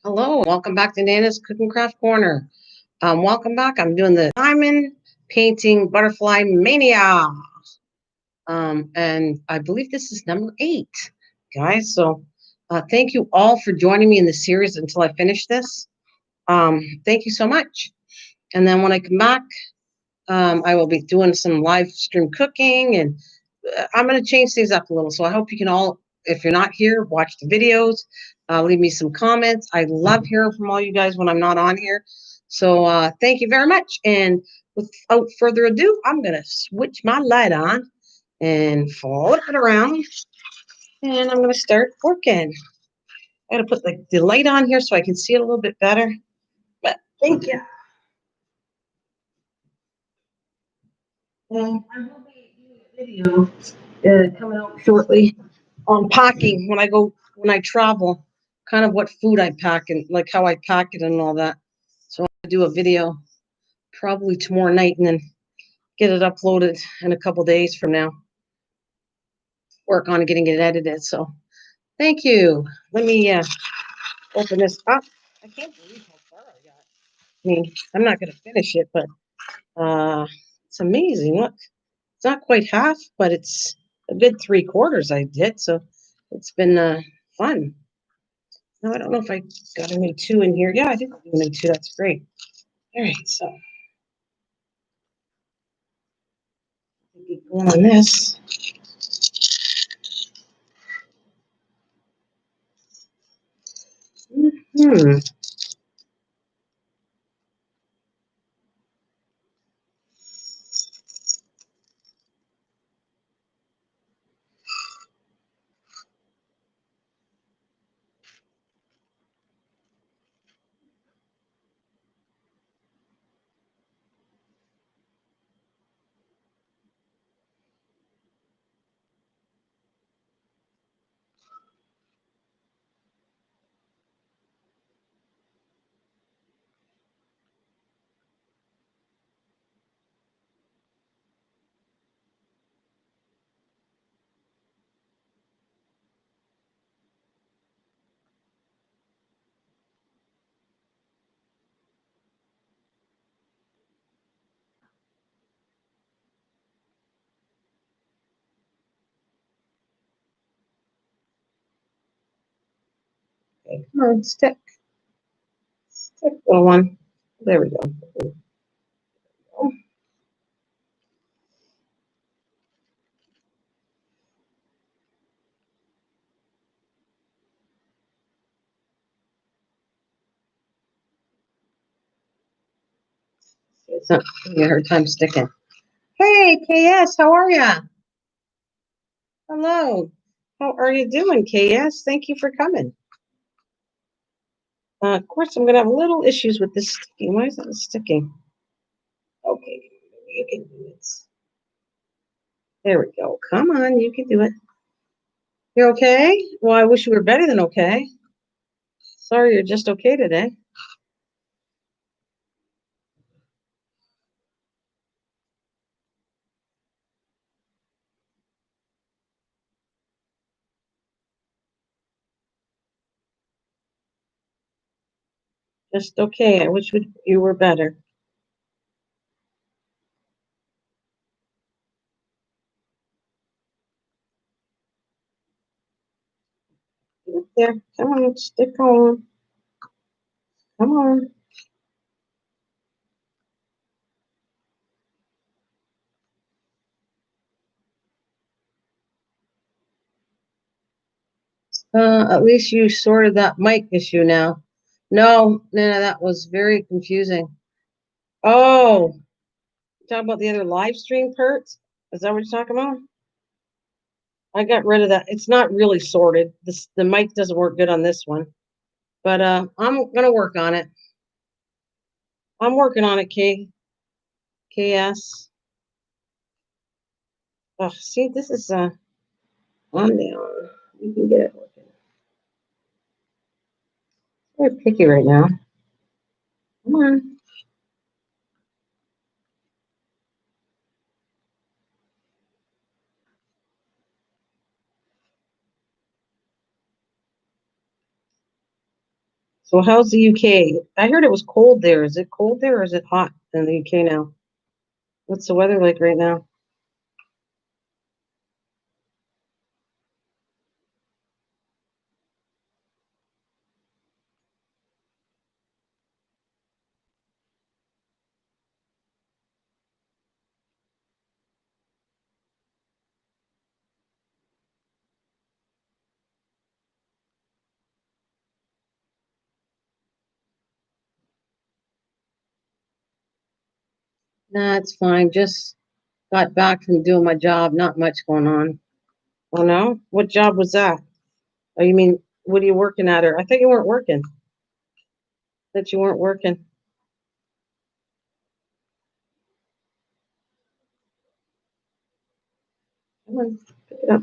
Hello, welcome back to Nana's Cooking Craft Corner. Welcome back. I'm doing the diamond painting butterfly mania. And I believe this is number 8, guys. So thank you all for joining me in the series until I finish this. Thank you so much. And then when I come back, I will be doing some live stream cooking, and I'm going to change things up a little. So I hope you can all, if you're not here, watch the videos, leave me some comments. I love hearing from all you guys when I'm not on here. So thank you very much. And without further ado, I'm going to switch my light on and flip it around. And I'm going to start working. I got to put the light on here so I can see it a little bit better. But thank you. And I will be doing a video coming out shortly on packing when I travel, kind of what food I pack and like how I pack it and all that. So I'll do a video probably tomorrow night and then get it uploaded in a couple days from now. Work on getting it edited. So thank you. Let me open this up. I can't believe how far I got. I mean, I'm not going to finish it, but it's amazing. Look, it's not quite half, but it's a good 3/4 I did. So it's been fun. No, I don't know if I got a new 2 in here. Yeah, I think I'll do a new 2. That's great. All right, so keep going on this. Hmm. Okay, come on, stick, little one. There we go. It's not giving me a hard time sticking. Hey, KS, how are ya? Hello. How are you doing, KS? Thank you for coming. Of course, I'm gonna have little issues with this sticking. Why is that sticking? Okay, you can do it. There we go. Come on, you can do it. You okay? Well, I wish you were better than okay. Sorry, you're just okay today. Just okay. I wish you were better. Get up there. Come on, stick on. Come on. At least you sorted that mic issue now. No, Nana, that was very confusing. Oh, talking about the other live stream parts? Is that what you're talking about? I got rid of that. It's not really sorted. The mic doesn't work good on this one. But I'm gonna work on it. I'm working on it, KS. Oh, see, this is on down. You can get it working. Very picky right now. Come on. So how's the UK? I heard it was cold there. Is it cold there or is it hot in the UK now? What's the weather like right now? Nah, it's fine. Just got back from doing my job. Not much going on. Oh no? What job was that? Oh, you mean what are you working at? Or I thought you weren't working. That you weren't working. Come on, pick it up.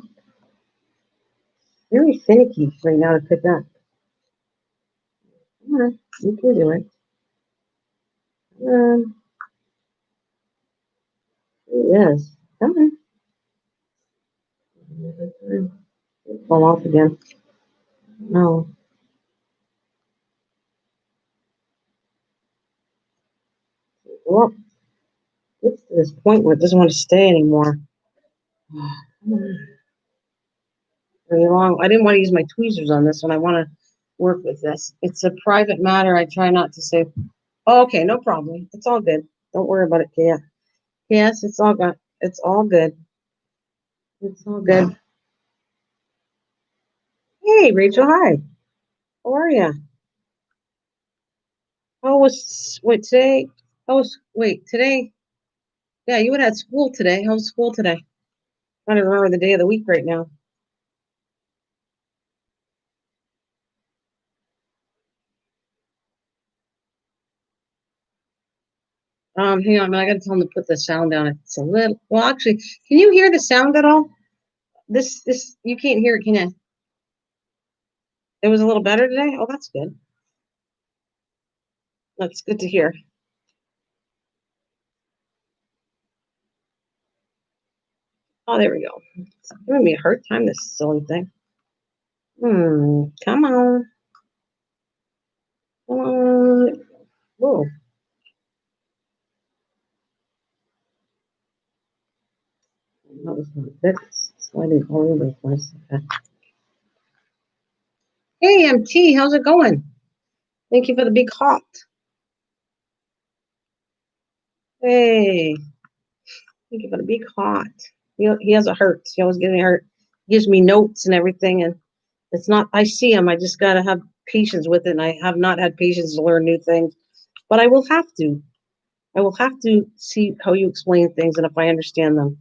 Very finicky right now to pick up. Come on, you can do it. Um, yes. Come on. Fall off again. No. Well, it's to this point where it doesn't want to stay anymore. Come on. Very long. I didn't want to use my tweezers on this one. I want to work with this. It's a private matter. I try not to say. Oh, okay, no problem. It's all good. Don't worry about it, Kia. Yes, it's all good. It's all good. It's all good. Hey, Rachel. Hi. How are you? How was wait today? How was wait today? Yeah, you had school today. How was school today? I don't remember the day of the week right now. Hang on, I gotta tell him to put the sound down. It's a little. Well, actually, can you hear the sound at all? This you can't hear it, can you? It was a little better today. Oh, that's good. That's good to hear. Oh, there we go. It's giving me a hard time. This silly thing. Come on, come on. Whoa. That was not good. It's sliding all over the place. Okay. Hey, MT, how's it going? Thank you for the big heart. Hey, thank you for the big heart. He has a heart. He always gives me a heart. He gives me notes and everything, and it's not. I see him. I just gotta have patience with it, and I have not had patience to learn new things, but I will have to. I will have to see how you explain things and if I understand them.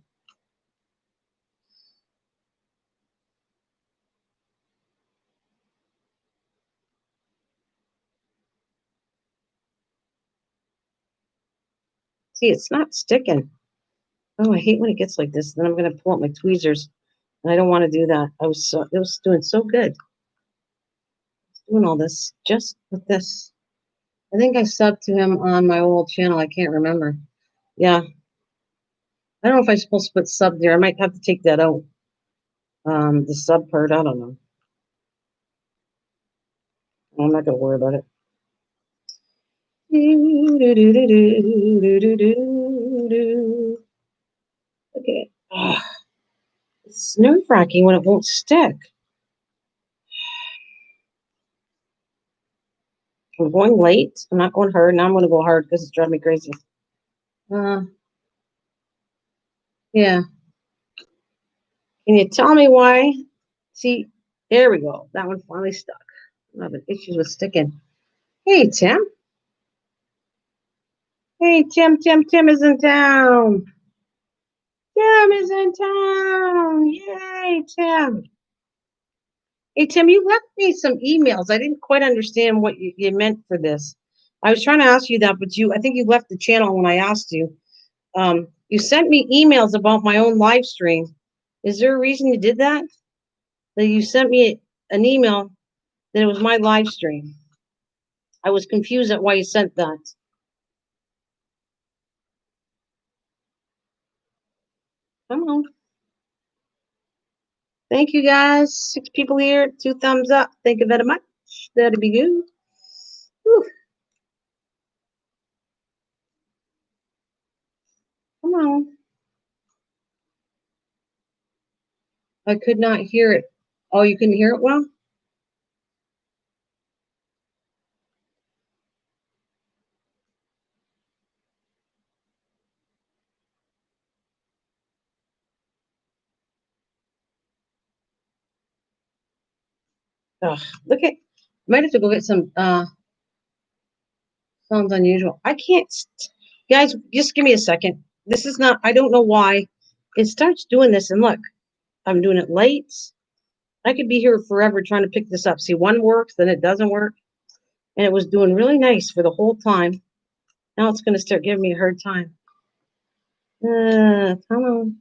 See, it's not sticking. Oh, I hate when it gets like this. Then I'm gonna pull out my tweezers, and I don't want to do that. It was doing so good, doing all this just with this. I think I subbed to him on my old channel. I can't remember. Yeah, I don't know if I'm supposed to put sub there. I might have to take that out. The sub part. I don't know. I'm not gonna worry about it. Okay. It's nerve wracking when it won't stick. I'm going late. I'm not going hard. Now I'm going to go hard because it's driving me crazy. Uh, yeah. Can you tell me why? See, there we go. That one finally stuck. I'm having issues with sticking. Hey, Tim. Hey, Tim is in town. Tim is in town. Yay, Tim. Hey, Tim, you left me some emails. I didn't quite understand what you meant for this. I was trying to ask you that, but I think you left the channel when I asked you. You sent me emails about my own live stream. Is there a reason you did that? That you sent me an email that it was my live stream. I was confused at why you sent that. Come on. Thank you guys. 6 people here. 2 thumbs up. Thank you very much. That'd be good. Whew, come on. I could not hear it. Oh, you couldn't hear it well? Ugh, look at, might have to go get some, sounds unusual. I can't, guys, just give me a second. This is not, I don't know why it starts doing this. And look, I'm doing it late. I could be here forever trying to pick this up. See, one works, then it doesn't work. And it was doing really nice for the whole time. Now it's going to start giving me a hard time. Come on.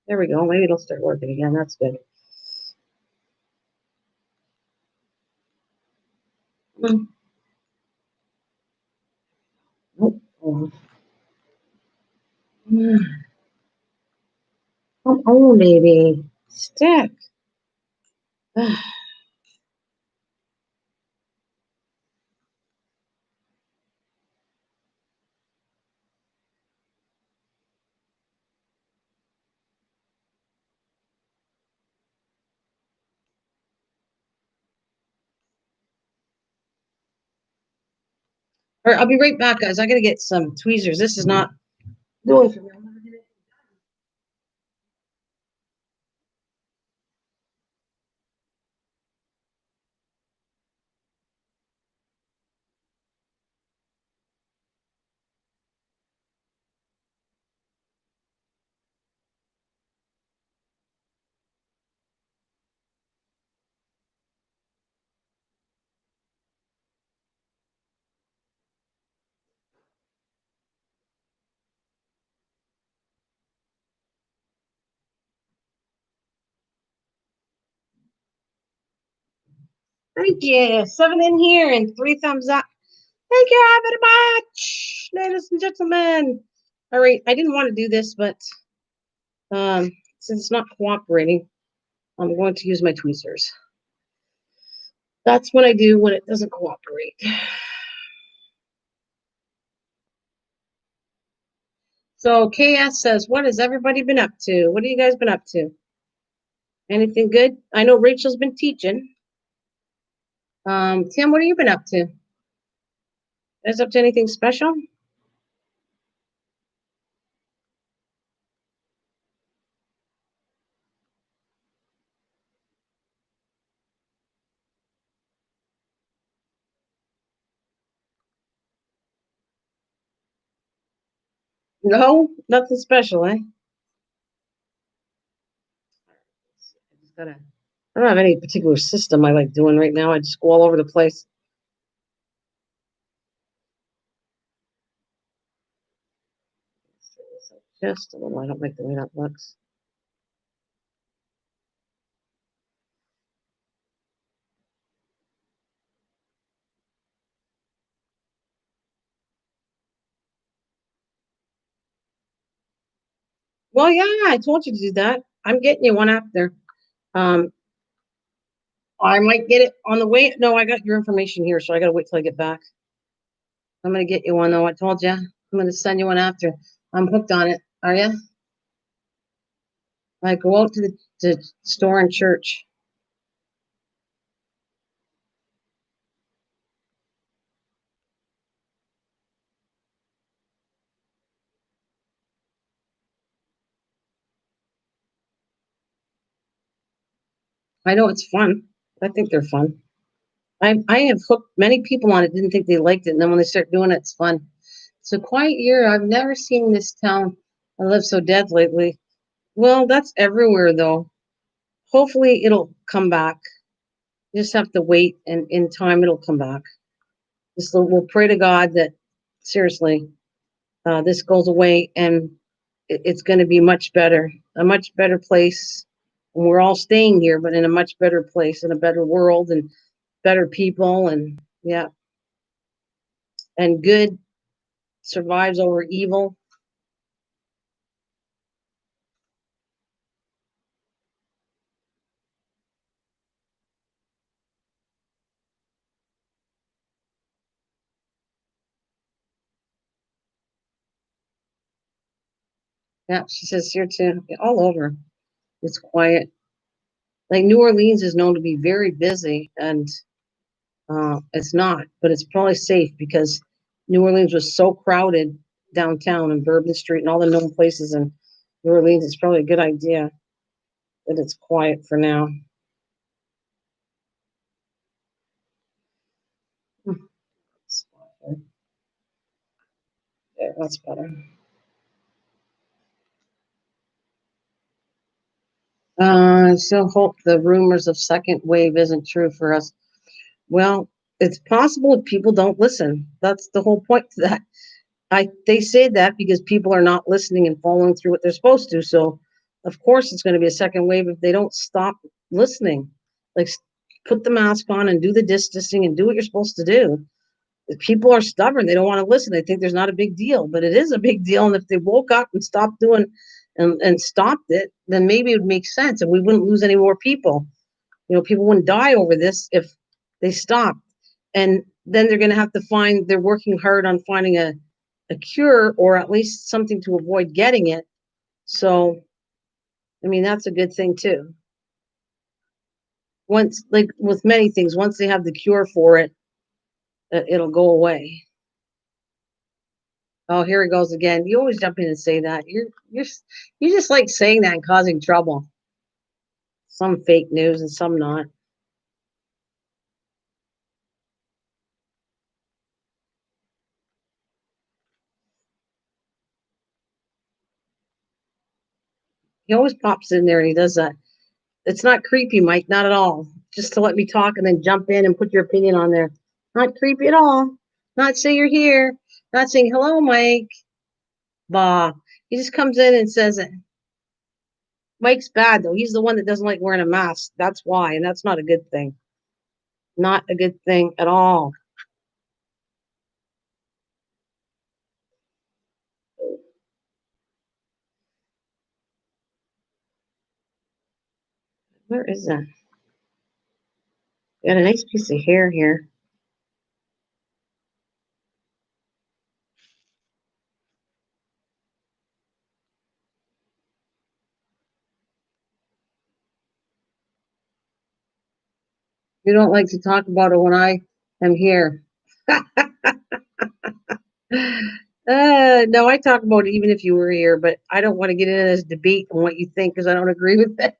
There we go. Maybe it'll start working again. That's good. Mm. Oh, oh. Mm. Come on, baby. Stick. All right, I'll be right back, guys. I got to get some tweezers. This is not doing for me. Thank you. 7 in here and 3 thumbs up. Thank you very much, ladies and gentlemen. All right, I didn't want to do this, but since it's not cooperating, I'm going to use my tweezers. That's what I do when it doesn't cooperate. So KS says, what has everybody been up to? What have you guys been up to? Anything good? I know Rachel's been teaching. Tim, what have you been up to? Is up to anything special? No, nothing special, eh? I just gotta. I don't have any particular system I like doing right now. I just go all over the place. Just a little. I don't like the way that looks. Well, yeah, I told you to do that. I'm getting you one after. Um, I might get it on the way. No, I got your information here, so I gotta wait till I get back. I'm gonna get you one though. I told you. I'm gonna send you one after. I'm hooked on it. Are you? I go out to the store in church. I know it's fun. I think they're fun. I have hooked many people on it. Didn't think they liked it, and then when they start doing it, it's fun. It's a quiet year. I've never seen this town. I live so dead lately. Well, that's everywhere though. Hopefully, it'll come back. You just have to wait, and in time, it'll come back. Just we'll pray to God that seriously, this goes away and it's going to be much better, a much better place. And we're all staying here, but in a much better place, in a better world, and better people, and yeah, and good survives over evil. Yeah, she says here too. All over. It's quiet. Like New Orleans is known to be very busy, and it's not, but it's probably safe because New Orleans was so crowded downtown and Bourbon Street and all the known places in New Orleans. It's probably a good idea that it's quiet for now. Hmm, yeah, that's better. I still hope the rumors of second wave isn't true for us. Well, it's possible if people don't listen. That's the whole point to that. They say that because people are not listening and following through what they're supposed to. So, of course, it's going to be a second wave if they don't stop listening. Like, put the mask on and do the distancing and do what you're supposed to do. If people are stubborn, they don't want to listen. They think there's not a big deal, but it is a big deal. And if they woke up and stopped doing and stopped it, then maybe it would make sense and we wouldn't lose any more people. People wouldn't die over this if they stopped. And then they're going to have to they're working hard on finding a cure or at least something to avoid getting it. So, I mean, that's a good thing too. Once, like with many things, once they have the cure for it, it'll go away. Oh, here it goes again. You always jump in and say that. You just like saying that and causing trouble. Some fake news and some not. He always pops in there and he does that. It's not creepy, Mike, not at all. Just to let me talk and then jump in and put your opinion on there. Not creepy at all. Not say you're here. Not saying hello, Mike. Bah. He just comes in and says it. Mike's bad though. He's the one that doesn't like wearing a mask. That's why, and that's not a good thing. Not a good thing at all. Where is that? Got a nice piece of hair here. You don't like to talk about it when I am here. No, I talk about it even if you were here, but I don't want to get into this debate on what you think because I don't agree with it.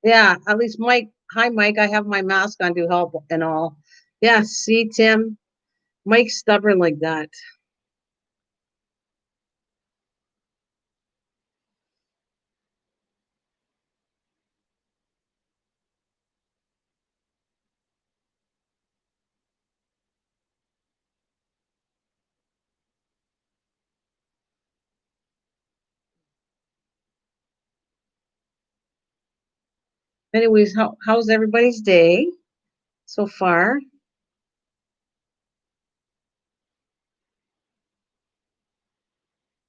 Yeah, at least Mike. Hi, Mike. I have my mask on to help and all. Yeah, see, Tim, Mike's stubborn like that. Anyways, how's everybody's day so far?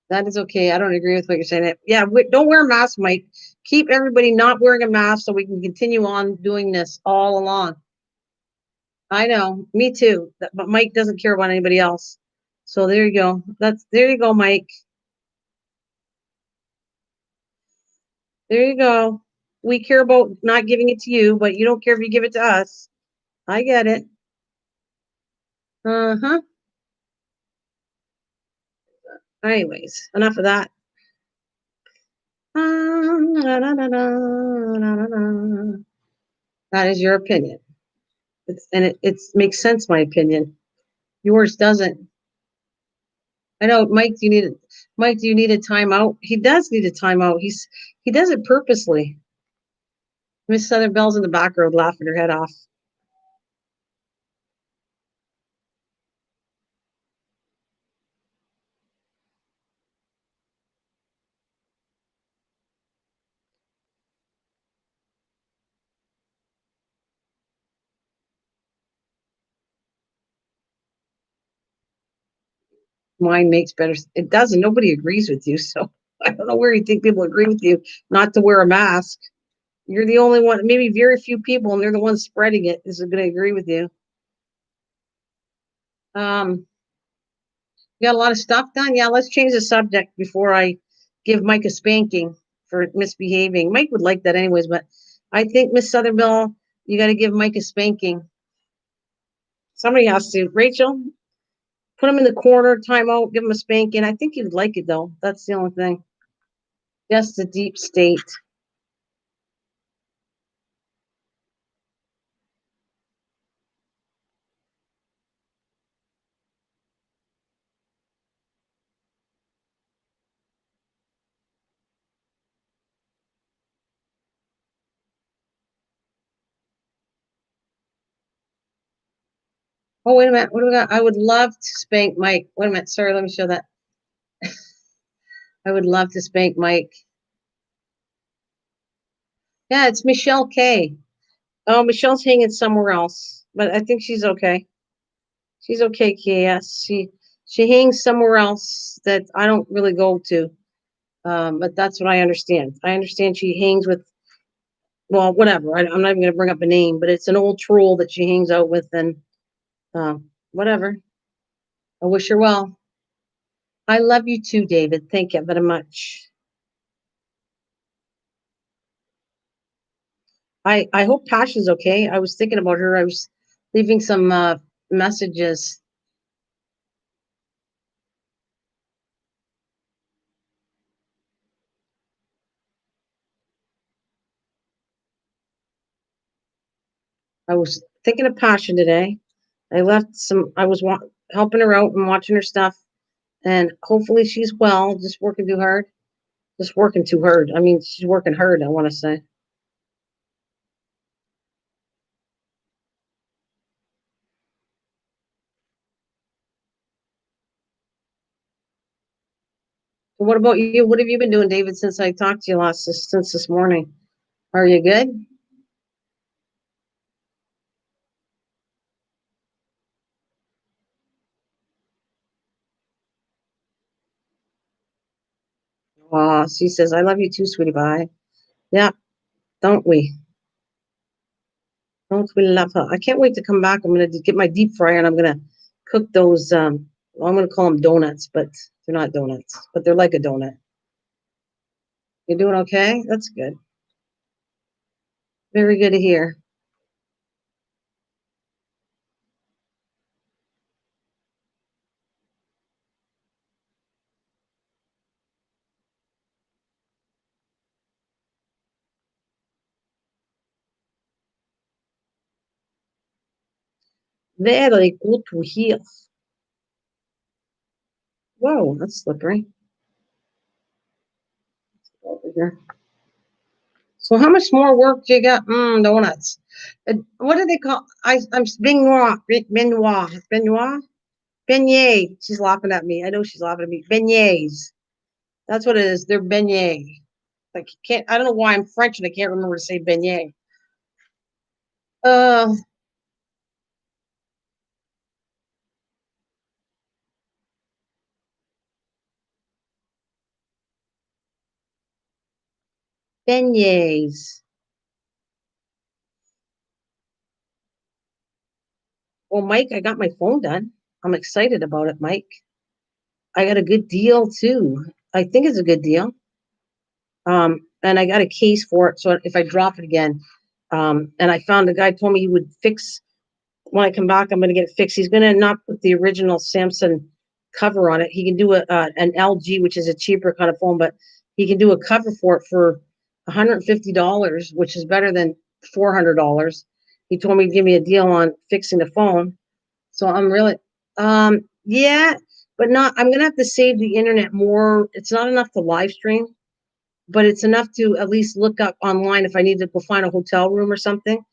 That is okay. I don't agree with what you're saying. Yeah, don't wear a mask, Mike. Keep everybody not wearing a mask so we can continue on doing this all along. I know, me too. But Mike doesn't care about anybody else. So there you go. There you go, Mike. There you go. We care about not giving it to you, but you don't care if you give it to us. I get it. Uh-huh. Anyways, enough of that. That is your opinion. It makes sense, my opinion. Yours doesn't. I know, Mike. Mike? Do you need a timeout? He does need a timeout. He does it purposely. Miss Southern Bell's in the back row laughing her head off. Mine makes better. It doesn't. Nobody agrees with you, so I don't know where you think people agree with you not to wear a mask. You're the only one. Maybe very few people, and they're the ones spreading it. Is going to agree with you. Um, You got a lot of stuff done? Yeah, let's change the subject before I give Mike a spanking for misbehaving. Mike would like that anyways, but I think Miss Southerville, you got to give Mike a spanking. Somebody has to. Rachel, put him in the corner, timeout, give him a spanking. I think he'd like it though. That's the only thing. Just the deep state. Oh, wait a minute. What do we got? I would love to spank Mike. Wait a minute. Sorry, let me show that. I would love to spank Mike. Yeah, it's Michelle K. Oh, Michelle's hanging somewhere else, but I think she's okay. She's okay, KS. She hangs somewhere else that I don't really go to. But that's what I understand. I understand she hangs with, well, whatever. I'm not even going to bring up a name, but it's an old troll that she hangs out with, and whatever. I wish her well. I love you too, David. Thank you very much. I hope Tasha's okay. I was thinking about her. I was leaving some messages. I was thinking of Pasha today. I left some. I was helping her out and watching her stuff, and hopefully she's well. Just working too hard. Just working too hard. I mean, she's working hard. I want to say. So what about you? What have you been doing, David, since I talked to you since this morning? Are you good? She says, "I love you too, sweetie pie." Yeah, don't we? Don't we love her? I can't wait to come back. I'm gonna get my deep fryer and I'm gonna cook those. Well, I'm gonna call them donuts, but they're not donuts, but they're like a donut. You're doing okay? That's good. Very good to hear. Very good to hear. Whoa, that's slippery. Over here. So how much more work do you got? Donuts. What do they call? I'm Benoit, Benoit, Benoit, beignet. She's laughing at me. I know she's laughing at me. Beignets. That's what it is. They're beignet. Like can't. I don't know why I'm French and I can't remember to say beignet. Uh, beignets. Well, Mike, I got my phone done. I'm excited about it, Mike. I got a good deal too. I think it's a good deal. And I got a case for it. So if I drop it again, and I found the guy told me he would fix when I come back. I'm going to get it fixed. He's going to not put the original Samsung cover on it. He can do an LG, which is a cheaper kind of phone, but he can do a cover for it for $150, which is better than $400. He told me to give me a deal on fixing the phone. So I'm really, yeah, but not. I'm going to have to save the internet more. It's not enough to live stream, but it's enough to at least look up online if I need to go find a hotel room or something.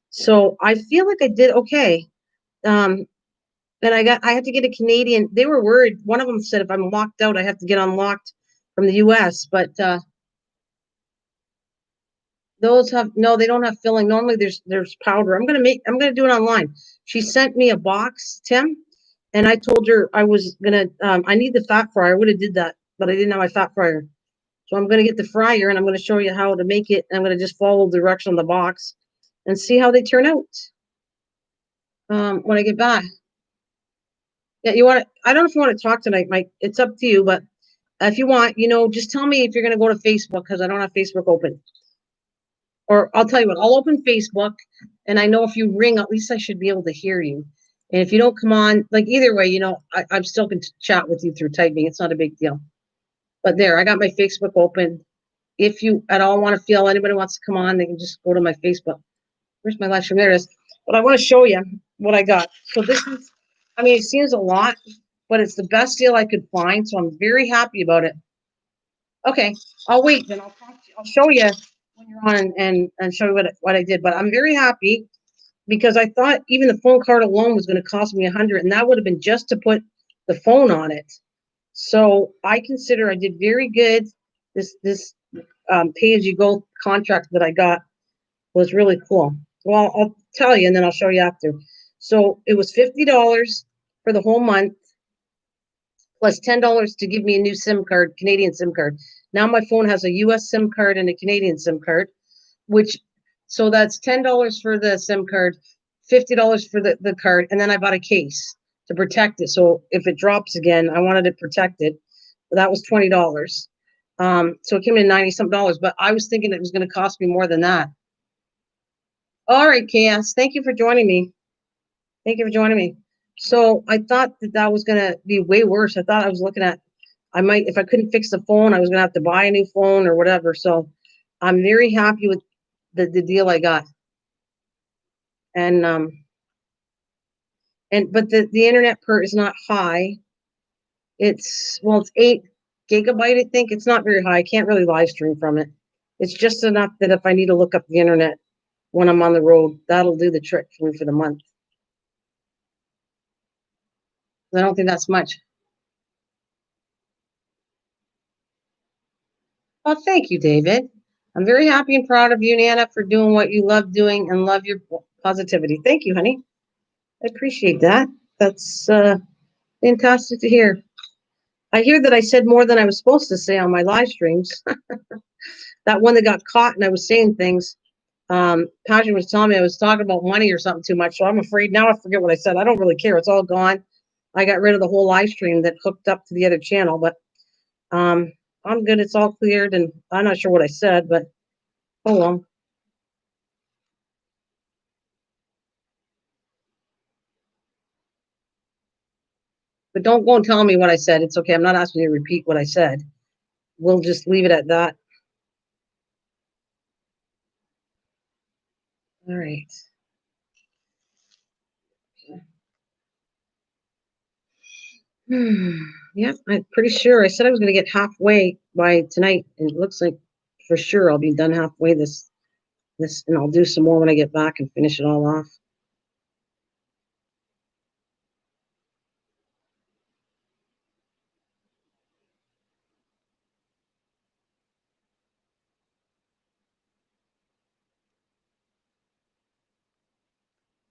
So I feel like I did okay. Um, and I had to get a Canadian. They were worried. One of them said if I'm locked out, I have to get unlocked from the U.S. But those have no, they don't have filling. Normally there's powder. I'm gonna do it online. She sent me a box, Tim, and I told her I was gonna. I need the fat fryer. I would have did that, but I didn't have my fat fryer. So I'm going to get the fryer and I'm going to show you how to make it. I'm going to just follow the direction on the box and see how they turn out when I get back. Yeah, you want to, I don't know if you want to talk tonight, Mike. It's up to you, but if you want, just tell me if you're going to go to Facebook because I don't have Facebook open. Or I'll tell you what, I'll open Facebook, and I know if you ring, at least I should be able to hear you. And if you don't come on, like either way, I'm still going to chat with you through typing. It's not a big deal. But there, I got my Facebook open. If you at all want to feel anybody wants to come on, they can just go to my Facebook. Where's my live stream? There it is. But I want to show you what I got. So this is, I mean, it seems a lot, but it's the best deal I could find. So I'm very happy about it. Okay, I'll wait. Then I'll talk to you. I'll show you when you're on and show you what I did. But I'm very happy because I thought even the phone card alone was going to cost me $100, and that would have been just to put the phone on it. So I consider I did very good. This pay as you go contract that I got was really cool. Well, I'll tell you, and then I'll show you after. So it was $50 for the whole month, plus $10 to give me a new SIM card, Canadian SIM card. Now my phone has a US SIM card and a Canadian SIM card, which so that's $10 for the SIM card, $50 for the card, and then I bought a case to protect it. So if it drops again, I wanted it protected. That was $20. So it came in 90 something dollars, but I was thinking it was going to cost me more than that. All right, Chaos. Thank you for joining me. Thank you for joining me. So I thought that was going to be way worse. I thought I was looking at, I might, if I couldn't fix the phone, I was going to have to buy a new phone or whatever. So I'm very happy with the deal I got. And, but the internet per is not high. It's 8 GB, I think. It's not very high. I can't really live stream from it. It's just enough that if I need to look up the internet when I'm on the road, that'll do the trick for me for the month. I don't think that's much. Well, thank you, David. I'm very happy and proud of you, Nana, for doing what you love doing and love your positivity. Thank you, honey. I appreciate that. That's fantastic to hear. I hear that I said more than I was supposed to say on my live streams. That one that got caught and I was saying things. Patrick was telling me I was talking about money or something too much, so I'm afraid now I forget what I said. I don't really care. It's all gone. I got rid of the whole live stream that hooked up to the other channel, but I'm good. It's all cleared, and I'm not sure what I said, but oh well. But don't go and tell me what I said. It's okay. I'm not asking you to repeat what I said. We'll just leave it at that. All right. Yeah, I'm pretty sure. I said I was going to get halfway by tonight, and it looks like for sure I'll be done halfway this, and I'll do some more when I get back and finish it all off.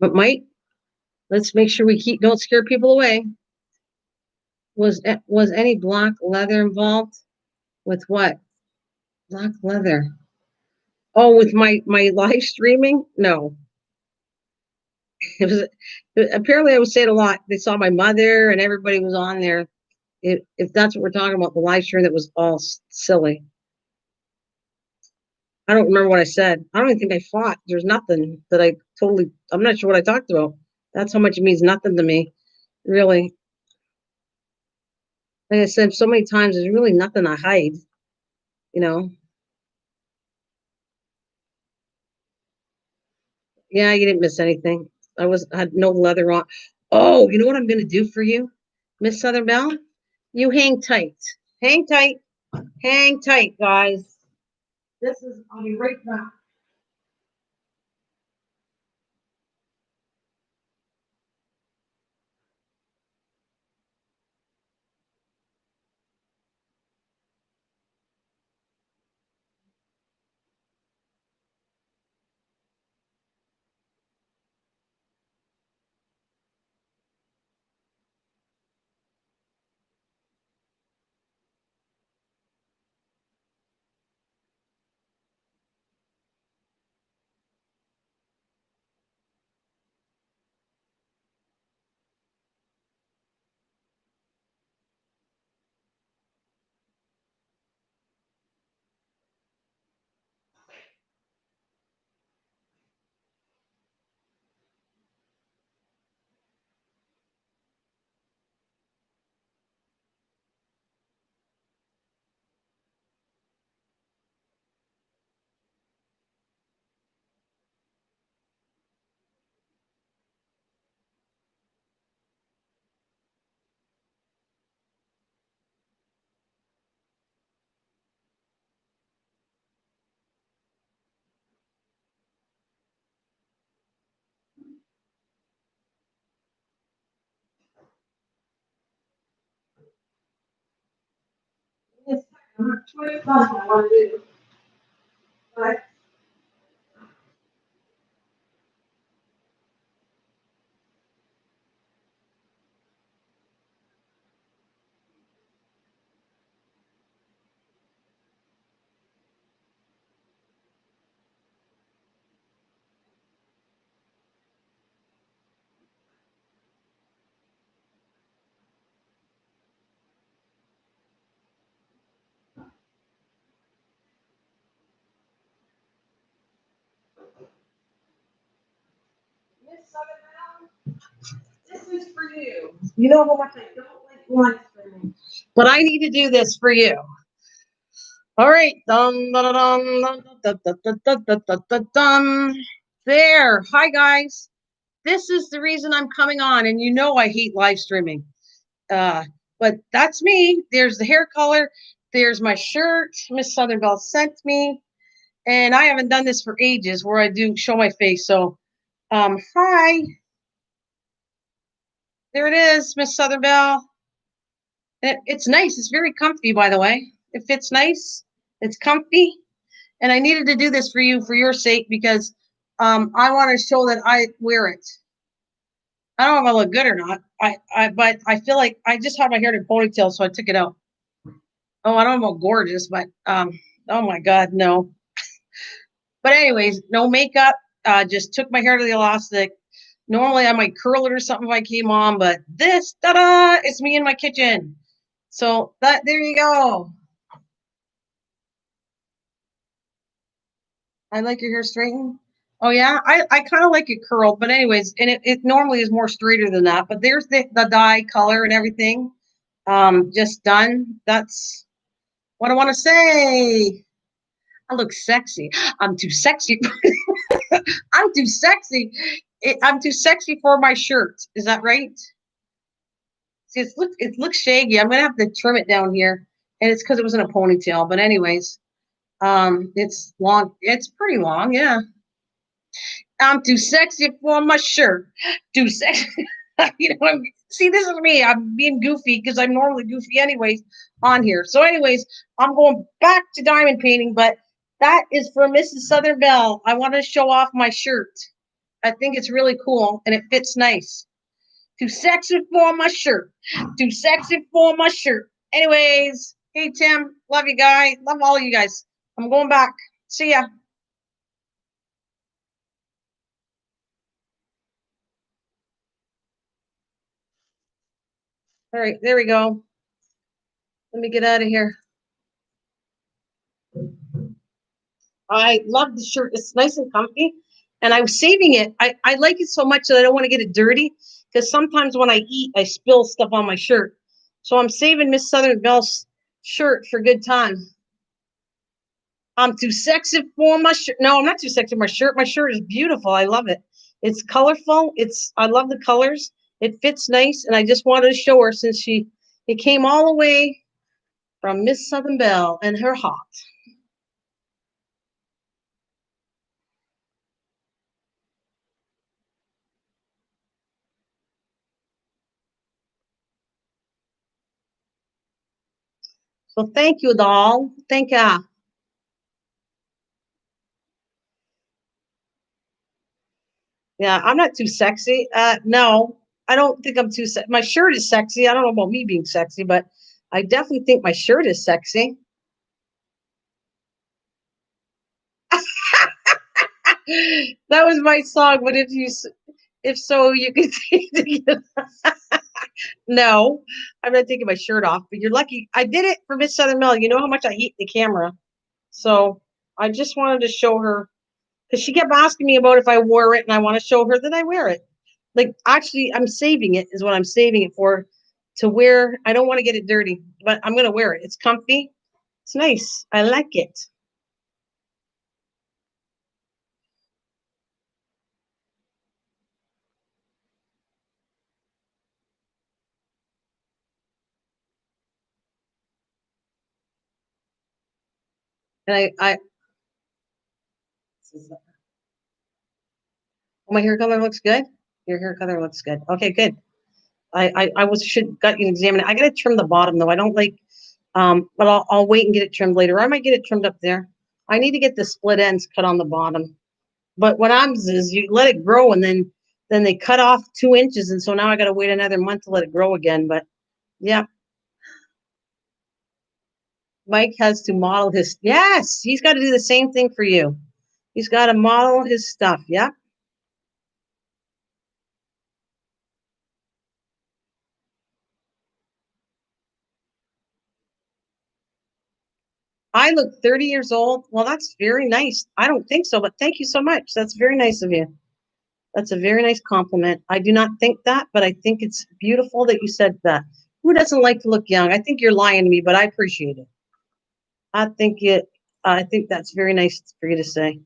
But Mike, let's make sure we don't scare people away. Was any black leather involved? With what? Black leather. Oh, with my live streaming? No. It was apparently I was saying a lot. They saw my mother and everybody was on there. If that's what we're talking about, the live stream that was all silly. I don't remember what I said. I don't even think I fought. There's nothing that I'm not sure what I talked about. That's how much it means nothing to me. Really. Like I said so many times, there's really nothing I hide, you know. Yeah, you didn't miss anything. Had no leather on. Oh, you know what I'm gonna do for you, Miss Southern Belle? You hang tight. Hang tight. Hang tight, guys. I'll be right back. What I want to do. But Miss Sutherland, this is for you. You know how much I don't like live streaming, but I need to do this for you. All right. Dum, da, da, dum, dum, da, da, da, da, da, da, dum. There. Hi, guys. This is the reason I'm coming on, and you know I hate live streaming. Uh, but that's me. There's the hair color. There's my shirt Miss Southern Belle sent me, and I haven't done this for ages where I do show my face. So, hi. There it is, Miss Southern Belle. It's nice. It's very comfy, by the way. It fits nice. It's comfy. And I needed to do this for you for your sake because I want to show that I wear it. I don't know if I look good or not. But I feel like I just had my hair in a ponytail, so I took it out. Oh, I don't know about gorgeous, but oh my God, no. But anyways, no makeup. Just took my hair to the elastic. Normally I might curl it or something if I came on, but this, ta-da, it's me in my kitchen. So that there you go. I like your hair straightened. Oh yeah, I kind of like it curled, but anyways, and it normally is more straighter than that. But there's the dye color and everything. Just done. That's what I want to say. I look sexy. I'm too sexy. I'm too sexy. I'm too sexy for my shirt. Is that right? See, it looks shaggy. I'm gonna have to trim it down here, and it's because it was in a ponytail. But anyways, it's long. It's pretty long. Yeah. I'm too sexy for my shirt. Too sexy. See, this is me. I'm being goofy because I'm normally goofy anyways on here. So, anyways, I'm going back to diamond painting, but that is for Mrs. Southern Belle. I want to show off my shirt. I think it's really cool and it fits nice. Too sexy for my shirt. Too sexy for my shirt. Anyways, hey Tim, love you guys. Love all of you guys. I'm going back. See ya. All right, there we go. Let me get out of here. I love the shirt. It's nice and comfy. And I was saving it. I like it so much that I don't want to get it dirty because sometimes when I eat, I spill stuff on my shirt. So I'm saving Miss Southern Belle's shirt for good time. I'm too sexy for my shirt. No, I'm not too sexy for my shirt. My shirt is beautiful. I love it. It's colorful. I love the colors. It fits nice. And I just wanted to show her since it came all the way from Miss Southern Belle and her hot. So thank you, doll. Thank you. Yeah, I'm not too sexy. No, I don't think I'm too sexy. My shirt is sexy. I don't know about me being sexy, but I definitely think my shirt is sexy. That was my song, but if so, you can take it. No, I'm not taking my shirt off, but you're lucky. I did it for Miss Southern Mel. You know how much I hate the camera. So I just wanted to show her because she kept asking me about if I wore it, and I want to show her that I wear it. Like, actually, I'm saving it, is what I'm saving it for to wear. I don't want to get it dirty, but I'm going to wear it. It's comfy. It's nice. I like it. And my hair color looks good. Your hair color looks good. Okay, good. I was should got you examine it. I gotta trim the bottom though. I don't like But I'll wait and get it trimmed later. I might get it trimmed up there. I need to get the split ends cut on the bottom. But what happens is you let it grow and then they cut off 2 inches, and so now I got to wait another month to let it grow again. But yeah, Mike has to model his. Yes, he's got to do the same thing for you. He's got to model his stuff. Yeah. I look 30 years old. Well, that's very nice. I don't think so, but thank you so much. That's very nice of you. That's a very nice compliment. I do not think that, but I think it's beautiful that you said that. Who doesn't like to look young? I think you're lying to me, but I appreciate it. I think it. I think that's very nice for you to say.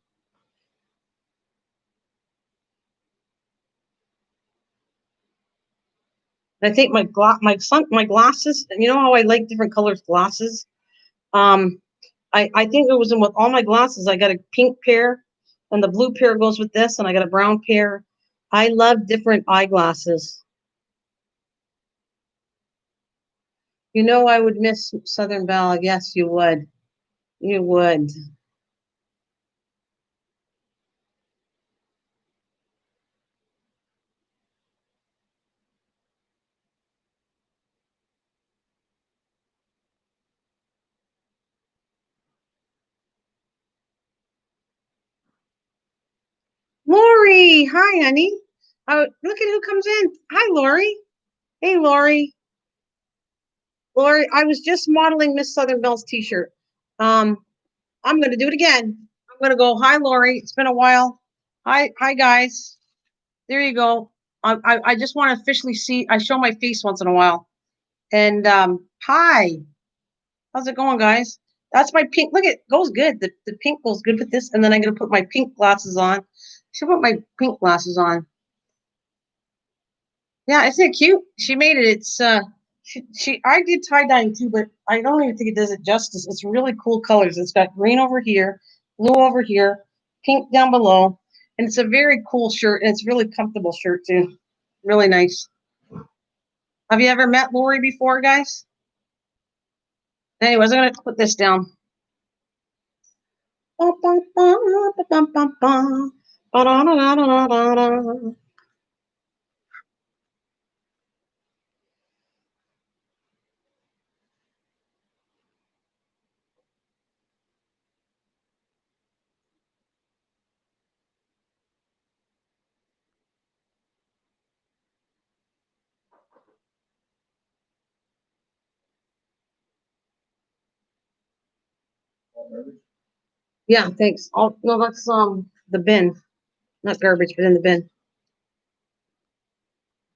I think my glasses. You know how I like different colors glasses. Um, I think it was in with all my glasses. I got a pink pair, and the blue pair goes with this, and I got a brown pair. I love different eyeglasses. You know, I would miss Southern Belle. Yes, you would. You would. Lori, hi, honey. Look at who comes in. Hi, Lori. Hey, Lori. Lori, I was just modeling Miss Southern Belle's t-shirt. Um, I'm going to do it again. I'm going to go, hi, Lori. It's been a while. Hi, guys. There you go. I just want to officially see. I show my face once in a while. And hi. How's it going, guys? That's my pink. Look, it goes good. The pink goes good with this. And then I'm going to put my pink glasses on. Should put my pink glasses on. Yeah, isn't it cute? She made it. It's she I did tie dyeing too, but I don't even think it does it justice. It's really cool colors. It's got green over here, blue over here, pink down below, and it's a very cool shirt, and it's really comfortable shirt too. Really nice. Have you ever met Lori before, guys? Anyways, I'm gonna put this down. Yeah, thanks. No, that's the bin, not garbage, but in the bin.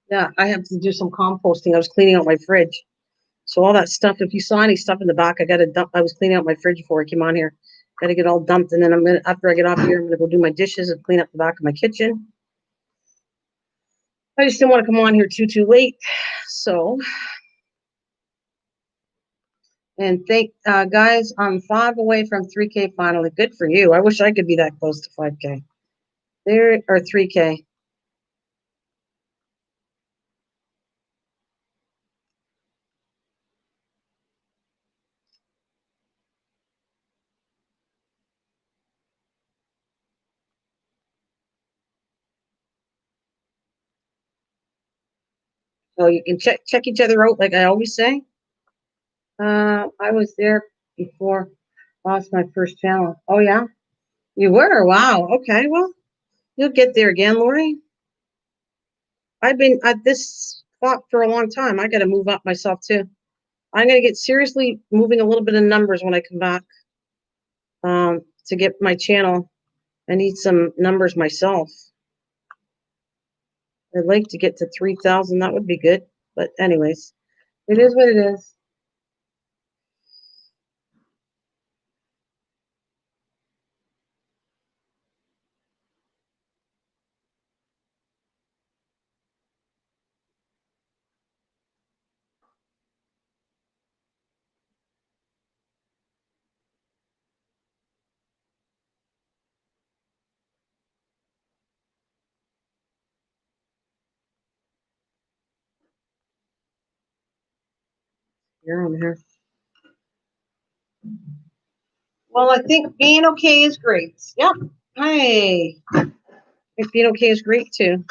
Yeah, I have to do some composting. I was cleaning out my fridge. So all that stuff, if you saw any stuff in the back, I got to dump. I was cleaning out my fridge before I came on here. Got to get all dumped, and then after I get off here, I'm gonna go do my dishes and clean up the back of my kitchen. I just didn't want to come on here too late. So, and thank guys, I'm 5 away from 3K finally. Good for you. I wish I could be that close to 5K. There or 3K. So you can check each other out, like I always say. I was there before. Lost my first channel. Oh yeah, you were. Wow. Okay. Well, you'll get there again, Lori. I've been at this spot for a long time. I got to move up myself too. I'm going to get seriously moving a little bit of numbers when I come back to get my channel. I need some numbers myself. I'd like to get to 3,000. That would be good. But anyways, it is what it is. You're on here. Well, I think being okay is great. Yep. Hey. I think being okay is great too.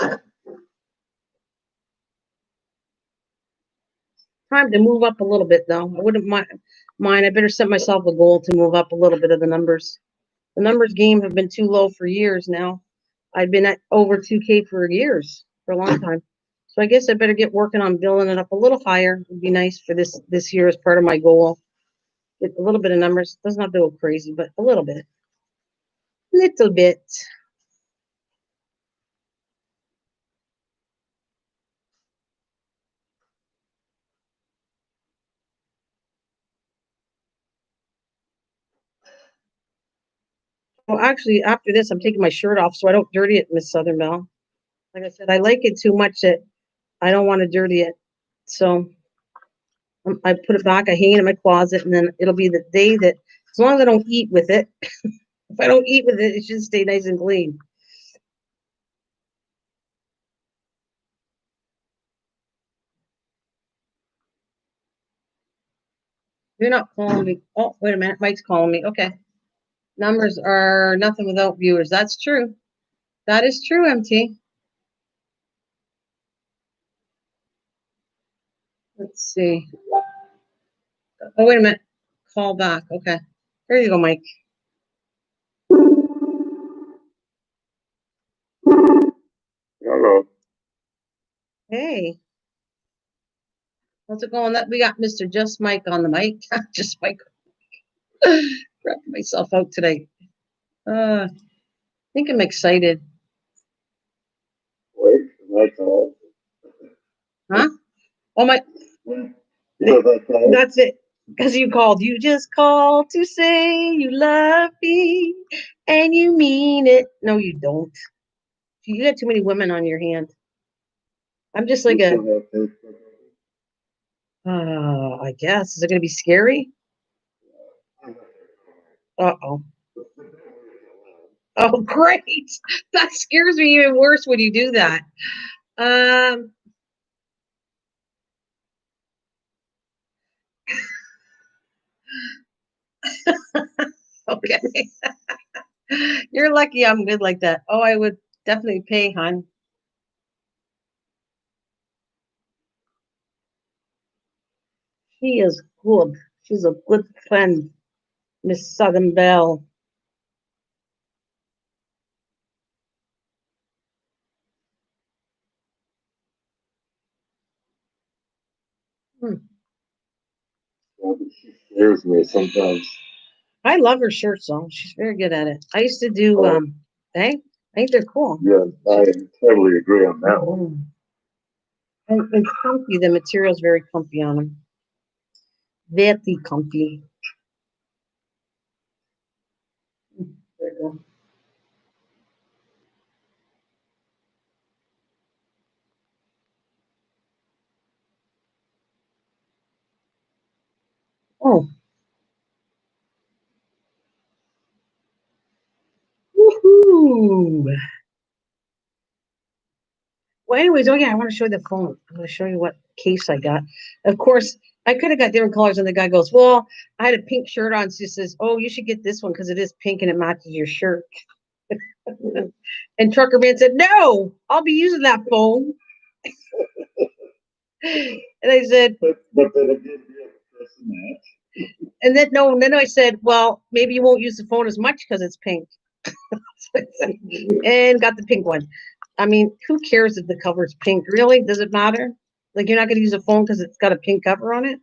Time to move up a little bit though. I wouldn't mind. I better set myself a goal to move up a little bit of the numbers. The numbers game have been too low for years now. I've been at over 2K for years, for a long time. So I guess I better get working on building it up a little higher. It'd be nice for this year as part of my goal. Get a little bit of numbers. Doesn't have to go crazy, but a little bit. Little bit. Well, actually, after this, I'm taking my shirt off so I don't dirty it, Miss Southern Belle. Like I said, I like it too much that I don't want to dirty it. So I put it back. I hang it in my closet, and then it'll be the day that, as long as I don't eat with it, if I don't eat with it, it should stay nice and clean. You're not calling me. Oh, wait a minute. Mike's calling me. Okay. Numbers are nothing without viewers. That's true. That is true, MT. Let's see. Oh, wait a minute. Call back. Okay. There you go, Mike. Hello. Hey, how's it going? That we got Mr. Just Mike on the mic. Just Mike. Cracking myself out today. I think I'm excited. Wait, that's all. Huh? Oh my. Yeah, that's all. That's it. Because you called. You just called to say you love me and you mean it. No, you don't. You got too many women on your hand. I'm just like a. I guess. Is it going to be scary? Uh-oh. Oh, great. That scares me even worse when you do that. Um, okay. You're lucky I'm good like that. Oh, I would definitely pay, hon. She is good. She's a good friend, Miss Southern Belle. Hmm. She scares me sometimes. I love her shirts though. She's very good at it. I used to do hey, I think they're cool. Yeah, I totally agree on that one. And comfy, the material's very comfy on them. Very comfy. There you go. Oh, woohoo! Well, anyways, oh yeah, I want to show you the phone. I'm going to show you what case I got. Of course, I could have got different colors, and the guy goes, "Well, I had a pink shirt on." She says, "Oh, you should get this one because it is pink and it matches your shirt." And Trucker Man said, "No, I'll be using that phone." And I said, But then again, yeah, match. and then no, and then I said, "Well, maybe you won't use the phone as much because it's pink." And got the pink one. I mean, who cares if the cover's pink? Really? Does it matter? Like you're not going to use a phone because it's got a pink cover on it?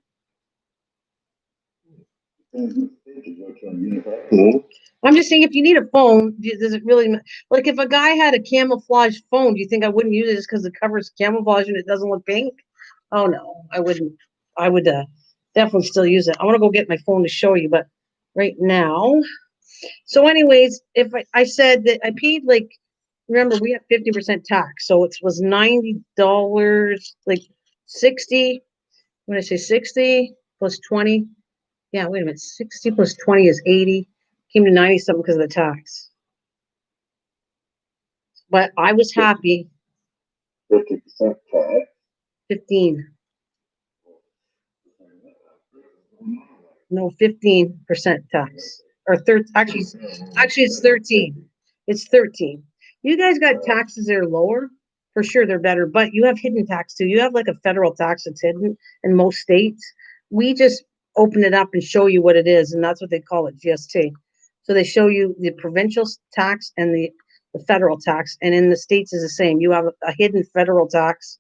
I'm just saying, if you need a phone, does it really like if a guy had a camouflage phone? Do you think I wouldn't use it just because the cover's camouflage and it doesn't look pink? Oh no, I wouldn't. I would definitely still use it. I want to go get my phone to show you, but right now. So, anyways, if I said that I paid like, remember we have 50% tax, so it was $90, like 60. When I say 60 plus 20, yeah, wait a minute, 60 plus 20 is 80. Came to 90 something because of the tax. But I was happy. 50% tax. 15. No, 15% tax. or actually it's 13. It's 13. You guys got taxes that are lower. For sure, they're better, but you have hidden tax too. You have like a federal tax that's hidden in most states. We just open it up and show you what it is, and that's what they call it, GST. So they show you the provincial tax and the federal tax, and in the states is the same. You have a hidden federal tax,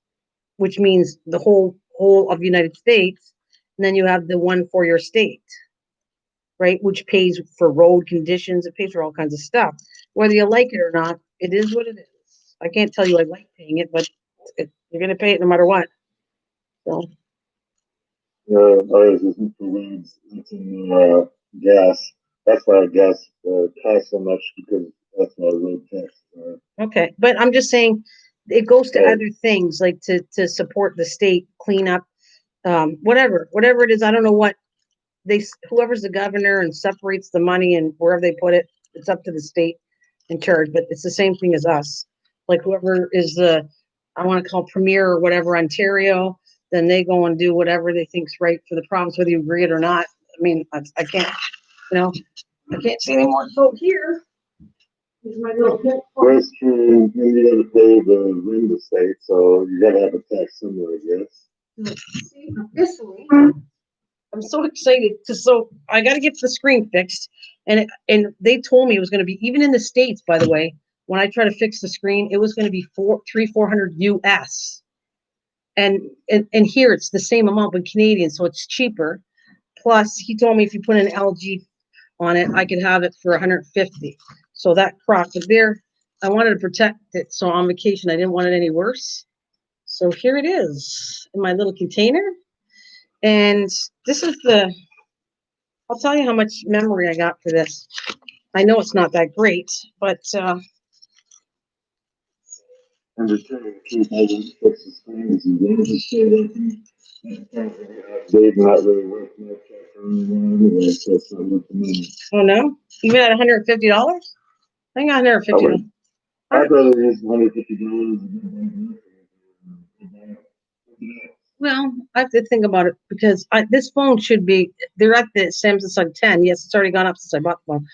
which means the whole of the United States, and then you have the one for your state, right? Which pays for road conditions, it pays for all kinds of stuff. Whether you like it or not, it is what it is. I can't tell you I like paying it, but you're going to pay it no matter what. So. Ours isn't for roads, it's in gas. That's why gas costs so much because that's why road taxes are. Okay, but I'm just saying it goes to other things like to support the state, clean up, whatever it is. I don't know what whoever's the governor and separates the money and wherever they put it, it's up to the state in charge. But it's the same thing as us. Like whoever is I want to call premier or whatever, Ontario, then they go and do whatever they think's right for the province, whether you agree it or not. I mean, I can't, I can't see anymore. So here is my little pit. That's true. And you gotta pay the rent estate, so you gotta have a tax somewhere, I guess. See, officially, I'm so excited so I got to get the screen fixed, and they told me it was going to be, even in the States, by the way, when I try to fix the screen, it was going to be 400 US, and here it's the same amount but Canadian, so it's cheaper. Plus, he told me if you put an LG on it, I could have it for 150. So that crocked it there. I wanted to protect it, so on vacation I didn't want it any worse. So here it is in my little container. And this is I'll tell you how much memory I got for this. I know it's not that great, but And the truth, I didn't fix the screen, is you want to stay open. They've not really worked much after anyway, so it's not worth the money. oh no, even at $150? I got $150. I'd rather use $150. Well, I have to think about it because this phone should be, they're at the Samsung 10. Yes, it's already gone up since I bought the phone.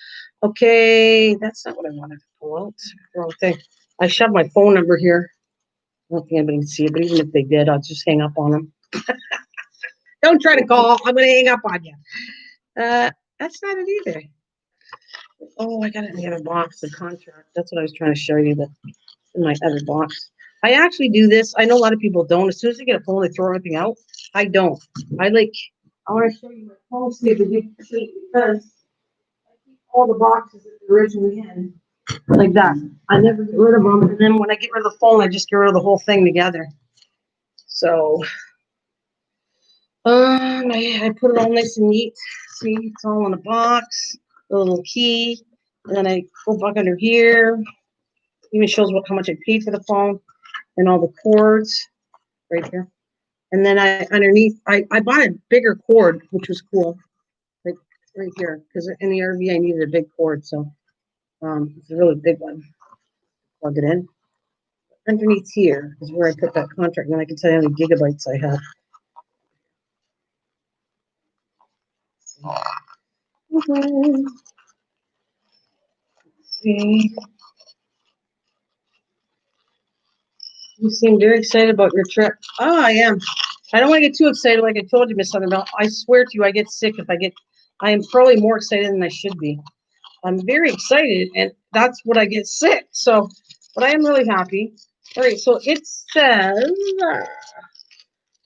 Okay, that's not what I wanted to pull out. Wrong thing. I shoved my phone number here. I don't think anybody can see it, but even if they did, I'll just hang up on them. Don't try to call. I'm going to hang up on you. That's not it either. Oh, I got it in the other box, the contract. That's what I was trying to show you, in my other box. I actually do this. I know a lot of people don't. As soon as they get a phone, they throw everything out. I don't. I want to show you my phone stable because I keep all the boxes that they're originally in like that. I never get rid of them. And then when I get rid of the phone, I just get rid of the whole thing together. So, I put it all nice and neat. See, it's all in a box, a little key. And then I go back under here. Even shows how much I paid for the phone and all the cords right here. And then underneath, I bought a bigger cord, which was cool, like right here, because in the RV I needed a big cord, so it's a really big one. Plug it in. Underneath here is where I put that contract, and then I can tell you how many gigabytes I have. Okay. See. You seem very excited about your trip. Oh, I am. I don't want to get too excited, like I told you, Miss Southernbell. I swear to you, I get sick if I am probably more excited than I should be. I'm very excited, and that's what I get sick. So, but I am really happy. All right, so it says,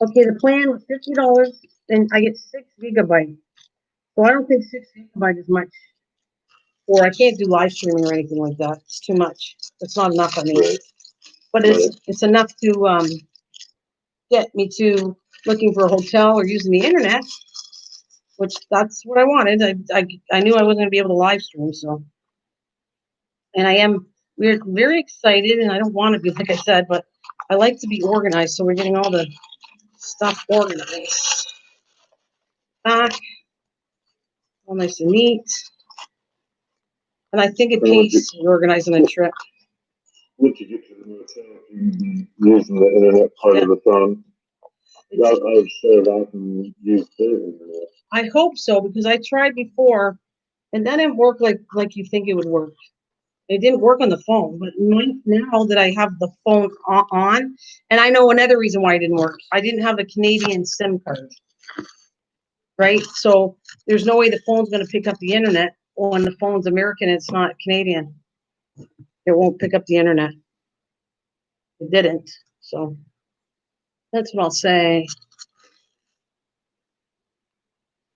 okay, the plan was $50, and I get 6 gigabytes. So I don't think 6 gigabytes is much, or I can't do live streaming or anything like that. It's too much. It's not enough, I mean. But it's enough to get me to looking for a hotel or using the internet, which that's what I wanted. I knew I wasn't going to be able to live stream, so. And we're very excited, and I don't want to be, like I said, but I like to be organized, so we're getting all the stuff organized. Back, all nice and neat. And I think it pays organizing a trip. Once you get to the motel, you using the internet part of the phone. I'll share that and use their internet. I hope so, because I tried before, And that didn't work like you think it would work. It didn't work on the phone, but now that I have the phone on, and I know another reason why it didn't work. I didn't have a Canadian SIM card, right? So there's no way the phone's going to pick up the internet when the phone's American. It's not Canadian. It won't pick up the internet. It didn't. So that's what I'll say.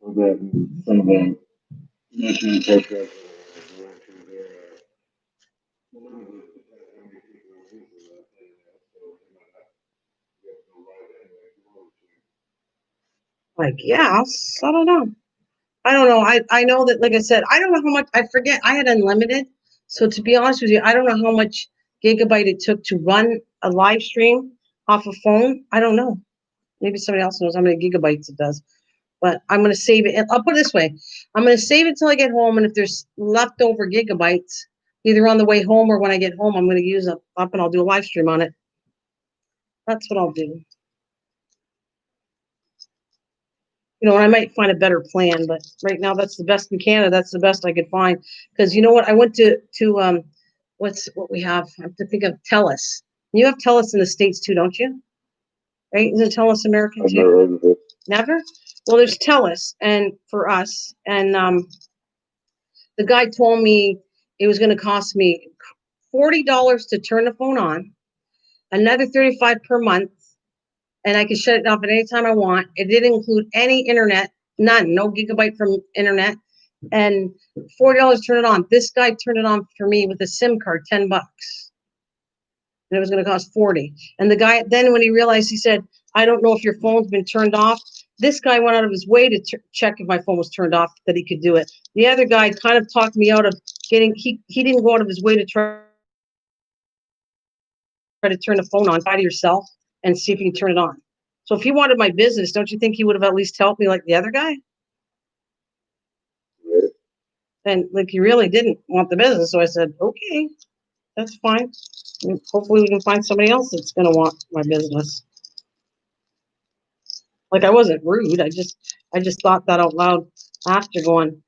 So that some of the national podcasts went to their limited how many people are using that internet, so they might not get to live anyway if you wanted to. Like, yes, I don't know. I don't know. I know that, like I said, I don't know how much. I forget. I had unlimited. So to be honest with you, I don't know how much gigabyte it took to run a live stream off a phone. I don't know. Maybe somebody else knows how many gigabytes it does. But I'm going to save it. I'll put it this way. I'm going to save it till I get home. And if there's leftover gigabytes, either on the way home or when I get home, I'm going to use it up and I'll do a live stream on it. That's what I'll do. And I might find a better plan, but right now that's the best in Canada. That's the best I could find. Because you know what? I went to what we have. I have to think of TELUS. You have TELUS in the States too, don't you? Right? Isn't TELUS American I've too? never heard of it. Never? Well, there's TELUS and for us. And the guy told me it was going to cost me $40 to turn the phone on, another $35 per month, and I could shut it off at any time I want. It didn't include any internet, none, no gigabyte from internet, and $40 to turn it on. This guy turned it on for me with a SIM card, $10, and it was going to cost 40. And the guy then, when he realized, he said, "I don't know if your phone's been turned off." This guy went out of his way to check if my phone was turned off, that he could do it. The other guy kind of talked me out of getting. He didn't go out of his way to try to turn the phone on by yourself and see if you can turn it on. So if he wanted my business, don't you think he would have at least helped me like the other guy? Right? And like he really didn't want the business. So I said, okay, that's fine. And hopefully we can find somebody else that's going to want my business. Like I wasn't rude. I just thought that out loud after going,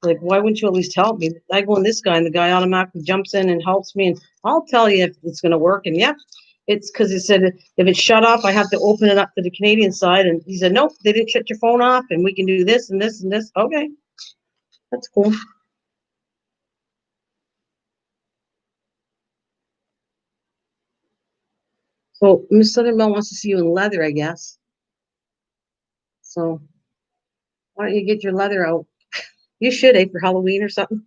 like, why wouldn't you at least help me? I go in this guy and the guy automatically jumps in and helps me. And I'll tell you if it's going to work. And yep, it's because he said if it's shut off, I have to open it up to the Canadian side. And he said, nope, they didn't shut your phone off and we can do this and this and this. Okay, that's cool. So Miss Southern wants to see you in leather, I guess. So why don't you get your leather out? You should, for Halloween or something.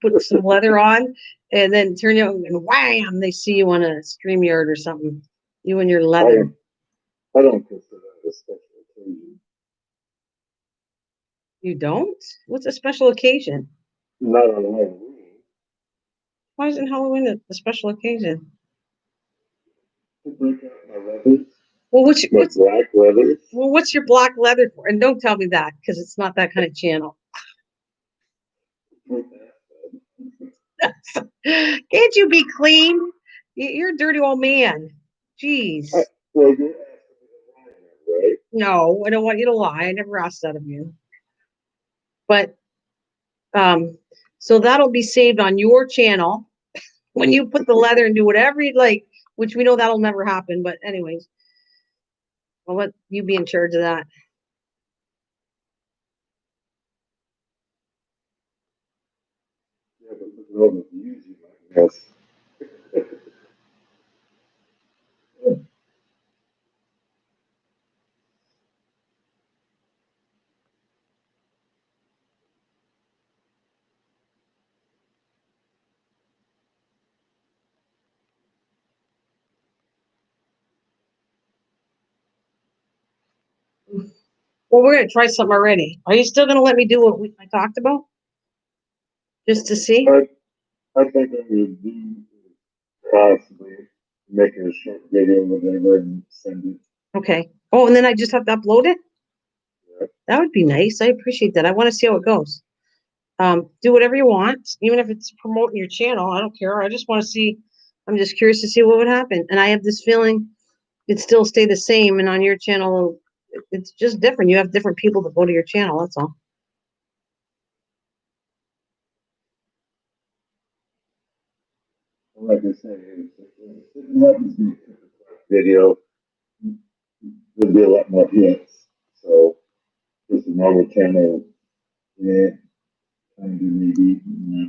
Put some leather on and then turn you and wham, they see you on a StreamYard or something. You and your leather. I don't consider that a special occasion. You don't? What's a special occasion? Not on Halloween. Why isn't Halloween a special occasion? To break out my leathers. Well, what's black leathers? Well, what's your black leather for? And don't tell me that because it's not that kind of channel. Can't you be clean? You're a dirty old man. Jeez. Well, you're asking me to lie now, right? No, I don't want you to lie. I never asked that of you. But so that'll be saved on your channel when you put the leather and do whatever you'd like, which we know that'll never happen. But anyways, I'll let you be in charge of that. Yeah, but look at all the views you might miss. Well, we're gonna try something already. Are you still gonna let me do what I talked about? Just to see? I think I would do possibly making a short video or whatever and send it. Okay. Oh, and then I just have to upload it? Yeah. That would be nice. I appreciate that. I want to see how it goes. Do whatever you want, even if it's promoting your channel. I don't care. I just want to see. I'm just curious to see what would happen. And I have this feeling it'd still stay the same. And on your channel, it's just different. You have different people that go to your channel. That's all. like I say, it happens to be a video, there'd be a lot more hits. So just a normal channel, yeah, kind of maybe.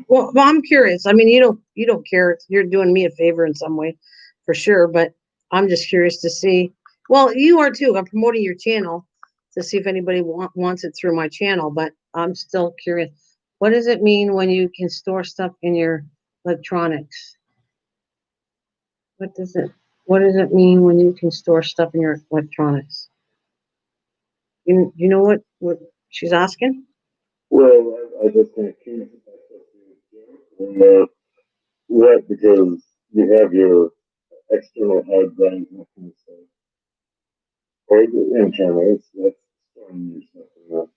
Well, I'm curious. I mean, you don't care. You're doing me a favor in some way, for sure. But I'm just curious to see. Well, you are too. I'm promoting your channel to see if anybody wants it through my channel. But I'm still curious. What does it mean when you can store stuff in your electronics? What does it What does it mean when you can store stuff in your electronics? You know what she's asking? Well, I just kind of curious if that's what you do. What, because you have your external hard drives and that kind of stuff. Or the internal, that's storing your stuff in the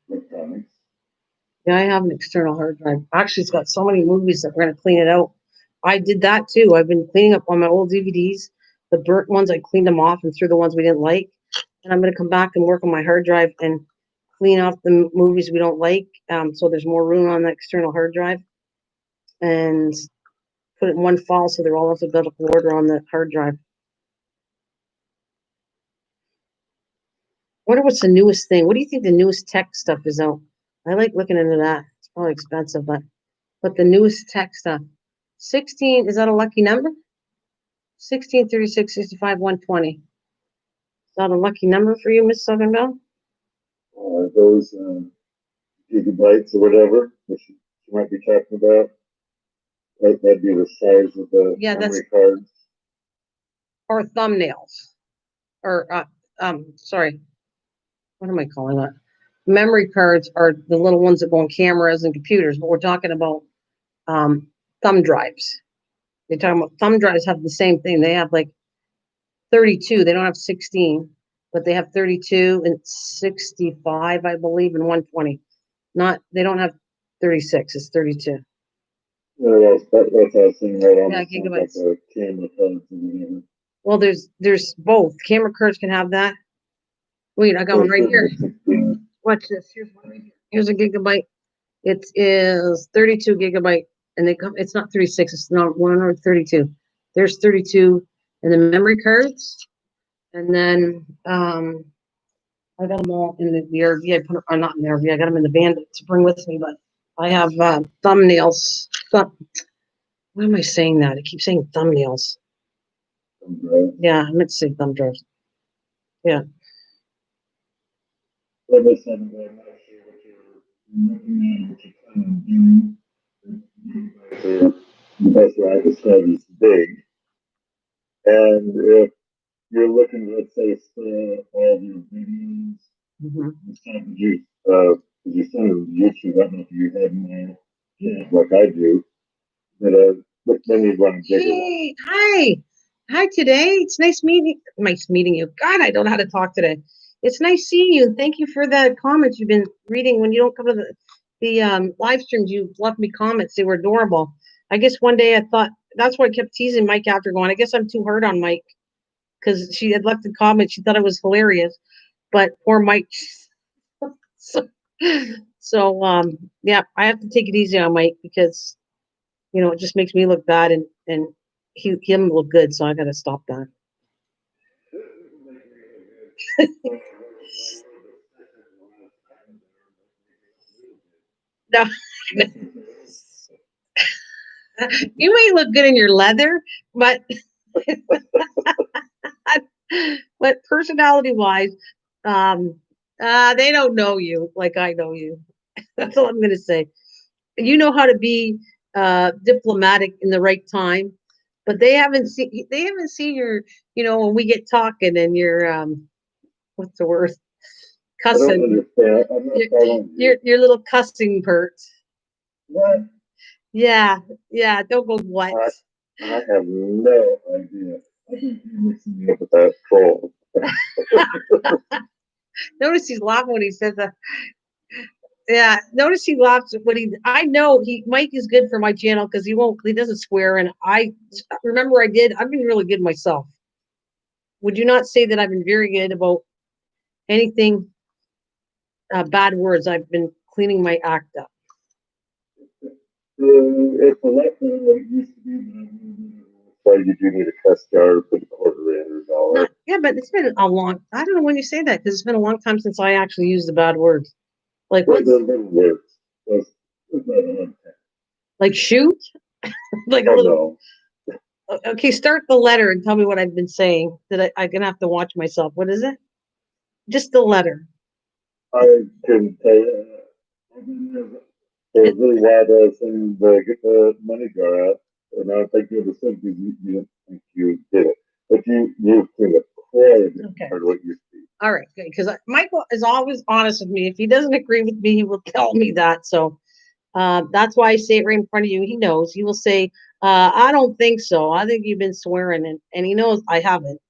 electronics. Yeah, I have an external hard drive. Actually, it's got so many movies that we're gonna clean it out. I did that too. I've been cleaning up on my old DVDs. The burnt ones, I cleaned them off and threw the ones we didn't like. And I'm gonna come back and work on my hard drive and clean off the movies we don't like. So there's more room on the external hard drive, and put it in one file so they're all alphabetical order on the hard drive. I wonder what's the newest thing. What do you think the newest tech stuff is out? I like looking into that. It's probably expensive, but the newest tech stuff. 16, is that a lucky number? 16, 36, 65, 120. Is that a lucky number for you, Miss Southern Belle? Those gigabytes or whatever, which you might be talking about, that'd be the size of the memory cards. Or thumbnails. Or, sorry, what am I calling that? Memory cards are the little ones that go on cameras and computers, but we're talking about thumb drives. They're talking about thumb drives have the same thing. They have like 32. They don't have 16, but they have 32 and 65, I believe, and 120. They don't have 36. It's 32. Yeah, that's what I was saying right on. Yeah, gigabytes. Like camera cards and well, there's both. Camera cards can have that. Wait, I got one right here. Watch this. Here's one right here. Here's a gigabyte. It is 32 gigabyte, and it's not 36. It's not 132. There's 32 in the memory cards, and then I got them all in the RV. I put them, or not in the RV. I got them in the van to bring with me. But I have thumbnails. Why am I saying that? I keep saying thumbnails. Yeah, I meant to say thumb drives. Yeah. Like I said, I'm not sure what you're looking at, what you're planning on doing. The best way I describe it is big. And if you're looking, let's say, for all your videos, it's kind of you, because you're sending YouTube, I don't know if you have more, like I do, but then you run bigger. Hey, hi. Hi today. It's nice meeting you. God, I don't know how to talk today. It's nice seeing you. Thank you for the comments you've been reading. When you don't come to the live streams, you left me comments. They were adorable. I guess one day I thought that's why I kept teasing Mike after going. I guess I'm too hard on Mike because she had left a comment. She thought it was hilarious, but poor Mike. so yeah, I have to take it easy on Mike because it just makes me look bad and him look good. So I got to stop that. No, you may look good in your leather, but but personality wise, they don't know you like I know you. That's all I'm gonna say. You know how to be diplomatic in the right time, but they haven't seen your, when we get talking and you're what's the word? Cussing. Your little cussing pert. What? Yeah, don't go what? I have no idea. I think you're mixing me up with that troll. Notice he's laughing when he says that. Yeah, notice he laughs when I know Mike is good for my channel because he doesn't swear. And I remember I've been really good myself. Would you not say that I've been very good about anything bad words? I've been cleaning my act up. It's a lot better than it used to be, but you do need a test jar, put a quarter in or a dollar. Yeah, but it's been a long. I don't know when you say that because it's been a long time since I actually used the bad word. Like But what's the little words. It's not a lot. like shoot? Like a Oh little. no. Okay, start the letter and tell me what I've been saying. That I'm gonna have to watch myself. What is it? Just the letter. I can tell you. I've been there for a It, really while there since get the money jar out, and I think you're the same because you didn't think you did it, but you think the quality okay. part of what you see. All right, good. Because Michael is always honest with me. If he doesn't agree with me, he will tell me that. So that's why I say it right in front of you. He knows. He will say, "I don't think so. I think you've been swearing," and he knows I haven't.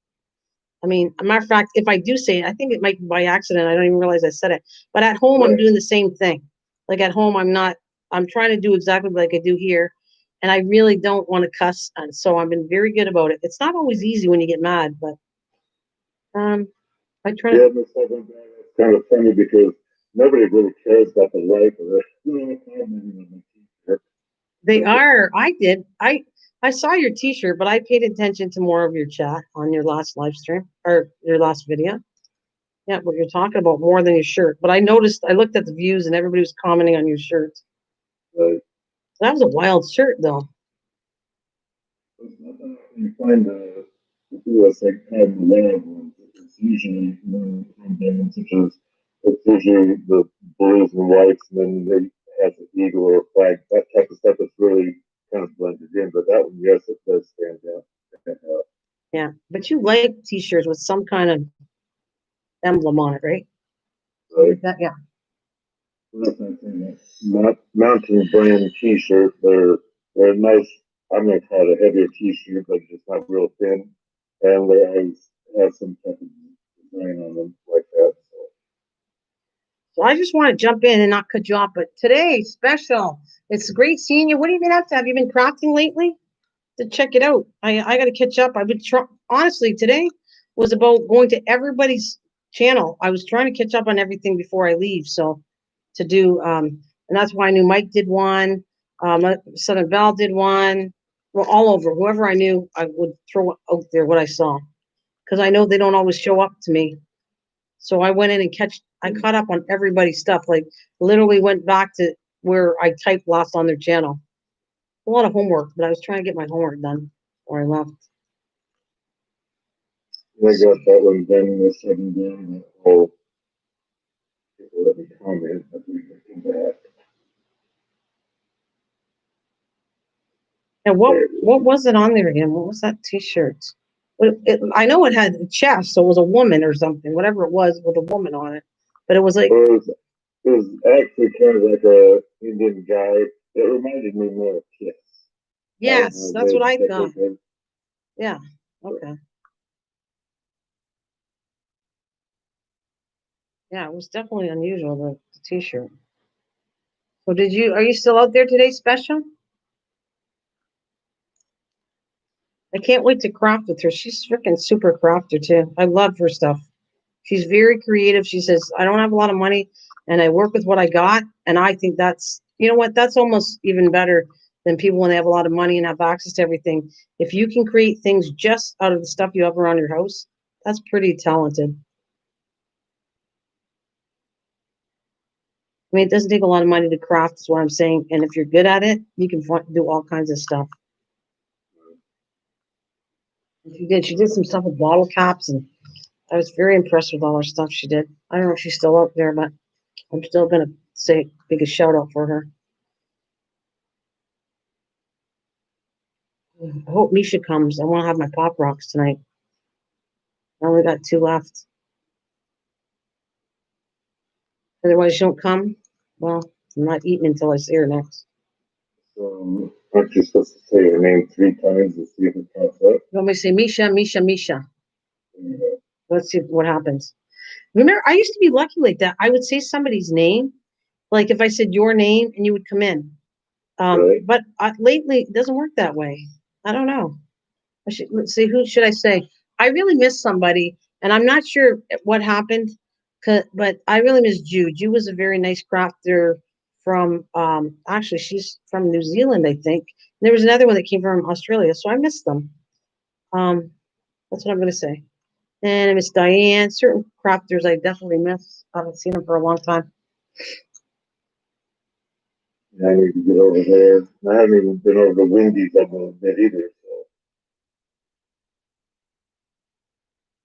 I mean, a matter of fact, if I do say it, I think it might be by accident. I don't even realize I said it. But at home, I'm Right. doing the same thing. Like at home, I'm not. I'm trying to do exactly like I do here, and I really don't want to cuss. And so I've been very good about it. It's not always easy when you get mad, but um, I try to. Yeah, Miss Southern Belle, it's kind of funny because nobody really cares about the life of it. They are. I did. I saw your T-shirt, but I paid attention to more of your chat on your last live stream or your last video. Yeah, what you're talking about more than your shirt. But I noticed. I looked at the views, and everybody was commenting on your shirt. Right. That was a wild shirt, though. It's not that often you find who is like kind of love ones. It's usually from bands such as it's usually the blues and whites, and then they have an eagle or a flag, that type of stuff that's really kind of blended in. But that one, yes, it does stand out. Stand out. Yeah, but you like T-shirts with some kind of emblem on it, right? Right? Yeah. That's what I'm saying. Mountain brand T-shirt. They're nice. I'm gonna call it a heavier T-shirt, but just not real thin, and they always have some type of design on them like that. So I just want to jump in and not cut you off, but today special. It's great seeing you. What have you been up to? Have you been crafting lately? To check it out. I got to catch up. I've been honestly today was about going to everybody's channel. I was trying to catch up on everything before I leave. So to do and that's why I knew Mike did one, Southern Belle did one. Well, all over. Whoever I knew, I would throw out there what I saw because I know they don't always show up to me. So I went in and I caught up on everybody's stuff. Like literally went back to where I typed last on their channel. A lot of homework, but I was trying to get my homework done before I left. I got that one done in the 7 day. Oh, people let me comment. I think I can back. And There it what is. was it on there again? What was that T-shirt? I know it had a chest, so it was a woman or something, whatever it was with a woman on it. But it was like, It was actually kind of like a Indian guy. It reminded me more of Kiss. yes, that's what I thought. Decorative. Yeah, okay. Yeah, it was definitely unusual, the T-shirt. So are you still out there today, special? I can't wait to craft with her. She's freaking super crafter too. I love her stuff. She's very creative. She says, I don't have a lot of money and I work with what I got. And I think that's, you know what, that's almost even better than people when they have a lot of money and have access to everything. If you can create things just out of the stuff you have around your house, that's pretty talented. I mean, it doesn't take a lot of money to craft, is what I'm saying. And if you're good at it, you can do all kinds of stuff. She did some stuff with bottle caps, and I was very impressed with all her stuff she did. I don't know if she's still out there, but I'm still gonna say big a shout out for her. I hope Misha comes. I want to have my pop rocks tonight. I only got 2 left. Otherwise, she don't come. Well, I'm not eating until I see her next. Aren't you supposed to say her name 3 times to see if it pops up? You want me to say Misha, Misha, Misha? Let's see what happens. Remember, I used to be lucky like that. I would say somebody's name, like if I said your name and you would come in. Right? But lately, it doesn't work that way. I don't know. Let's see, who should I say? I really miss somebody, and I'm not sure what happened, but I really miss Jude. Jude was a very nice crafter from actually she's from New Zealand, I think. There was another one that came from Australia, so I missed them. That's what I'm gonna say. And I miss Diane. Certain crafters I definitely miss. I haven't seen them for a long time. I need to get over there. I haven't even been over to Wendy's a little bit either. So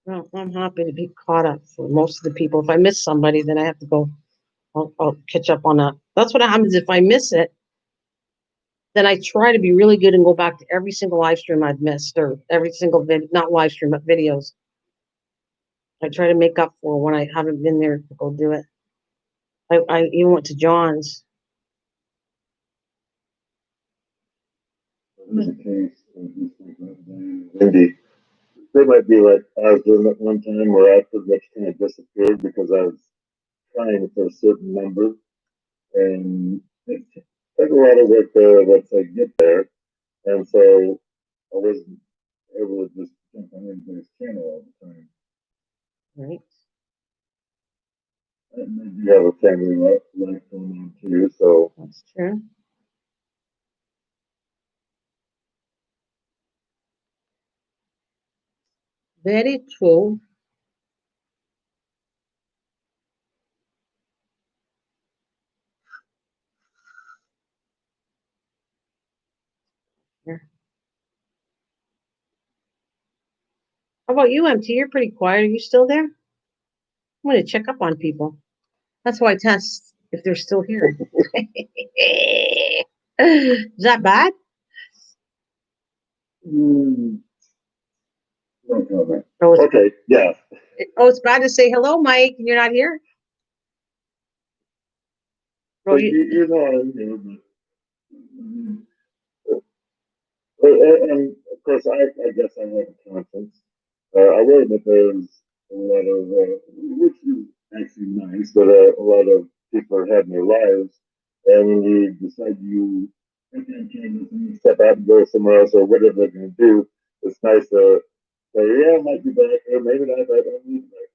Well, I'm happy to be caught up for most of the people. If I miss somebody, then I have to go. I'll catch up on that. That's what happens if I miss it. Then I try to be really good and go back to every single live stream I've missed or every single not live stream, but videos. I try to make up for when I haven't been there to go do it. I even went to John's. in the case of this Wendy, there might be like I was doing it one time where I pretty much kind of disappeared because I was trying for a certain number, and it took a lot of work to let's say get there, and so I wasn't able to just jump on anybody's channel all the time. Right. And then you have a family life going on too, so That's true. Very true. Yeah. How about you, MT? You're pretty quiet. Are you still there? I'm going to check up on people. That's why I test if they're still here. Is that bad? mm, no comment. Oh, Okay, yeah. it's bad to say hello, Mike, and you're not here. So Oh, you, you're not in here, but and of course, I guess I have a conscience. I will admit there's a lot of, which is actually nice, but a lot of people are having their lives, and when you decide you okay, I'm trying this and you step out and go somewhere else or whatever they're going to do, it's nice to say, yeah, I might be back, or maybe not, but I don't need to be back.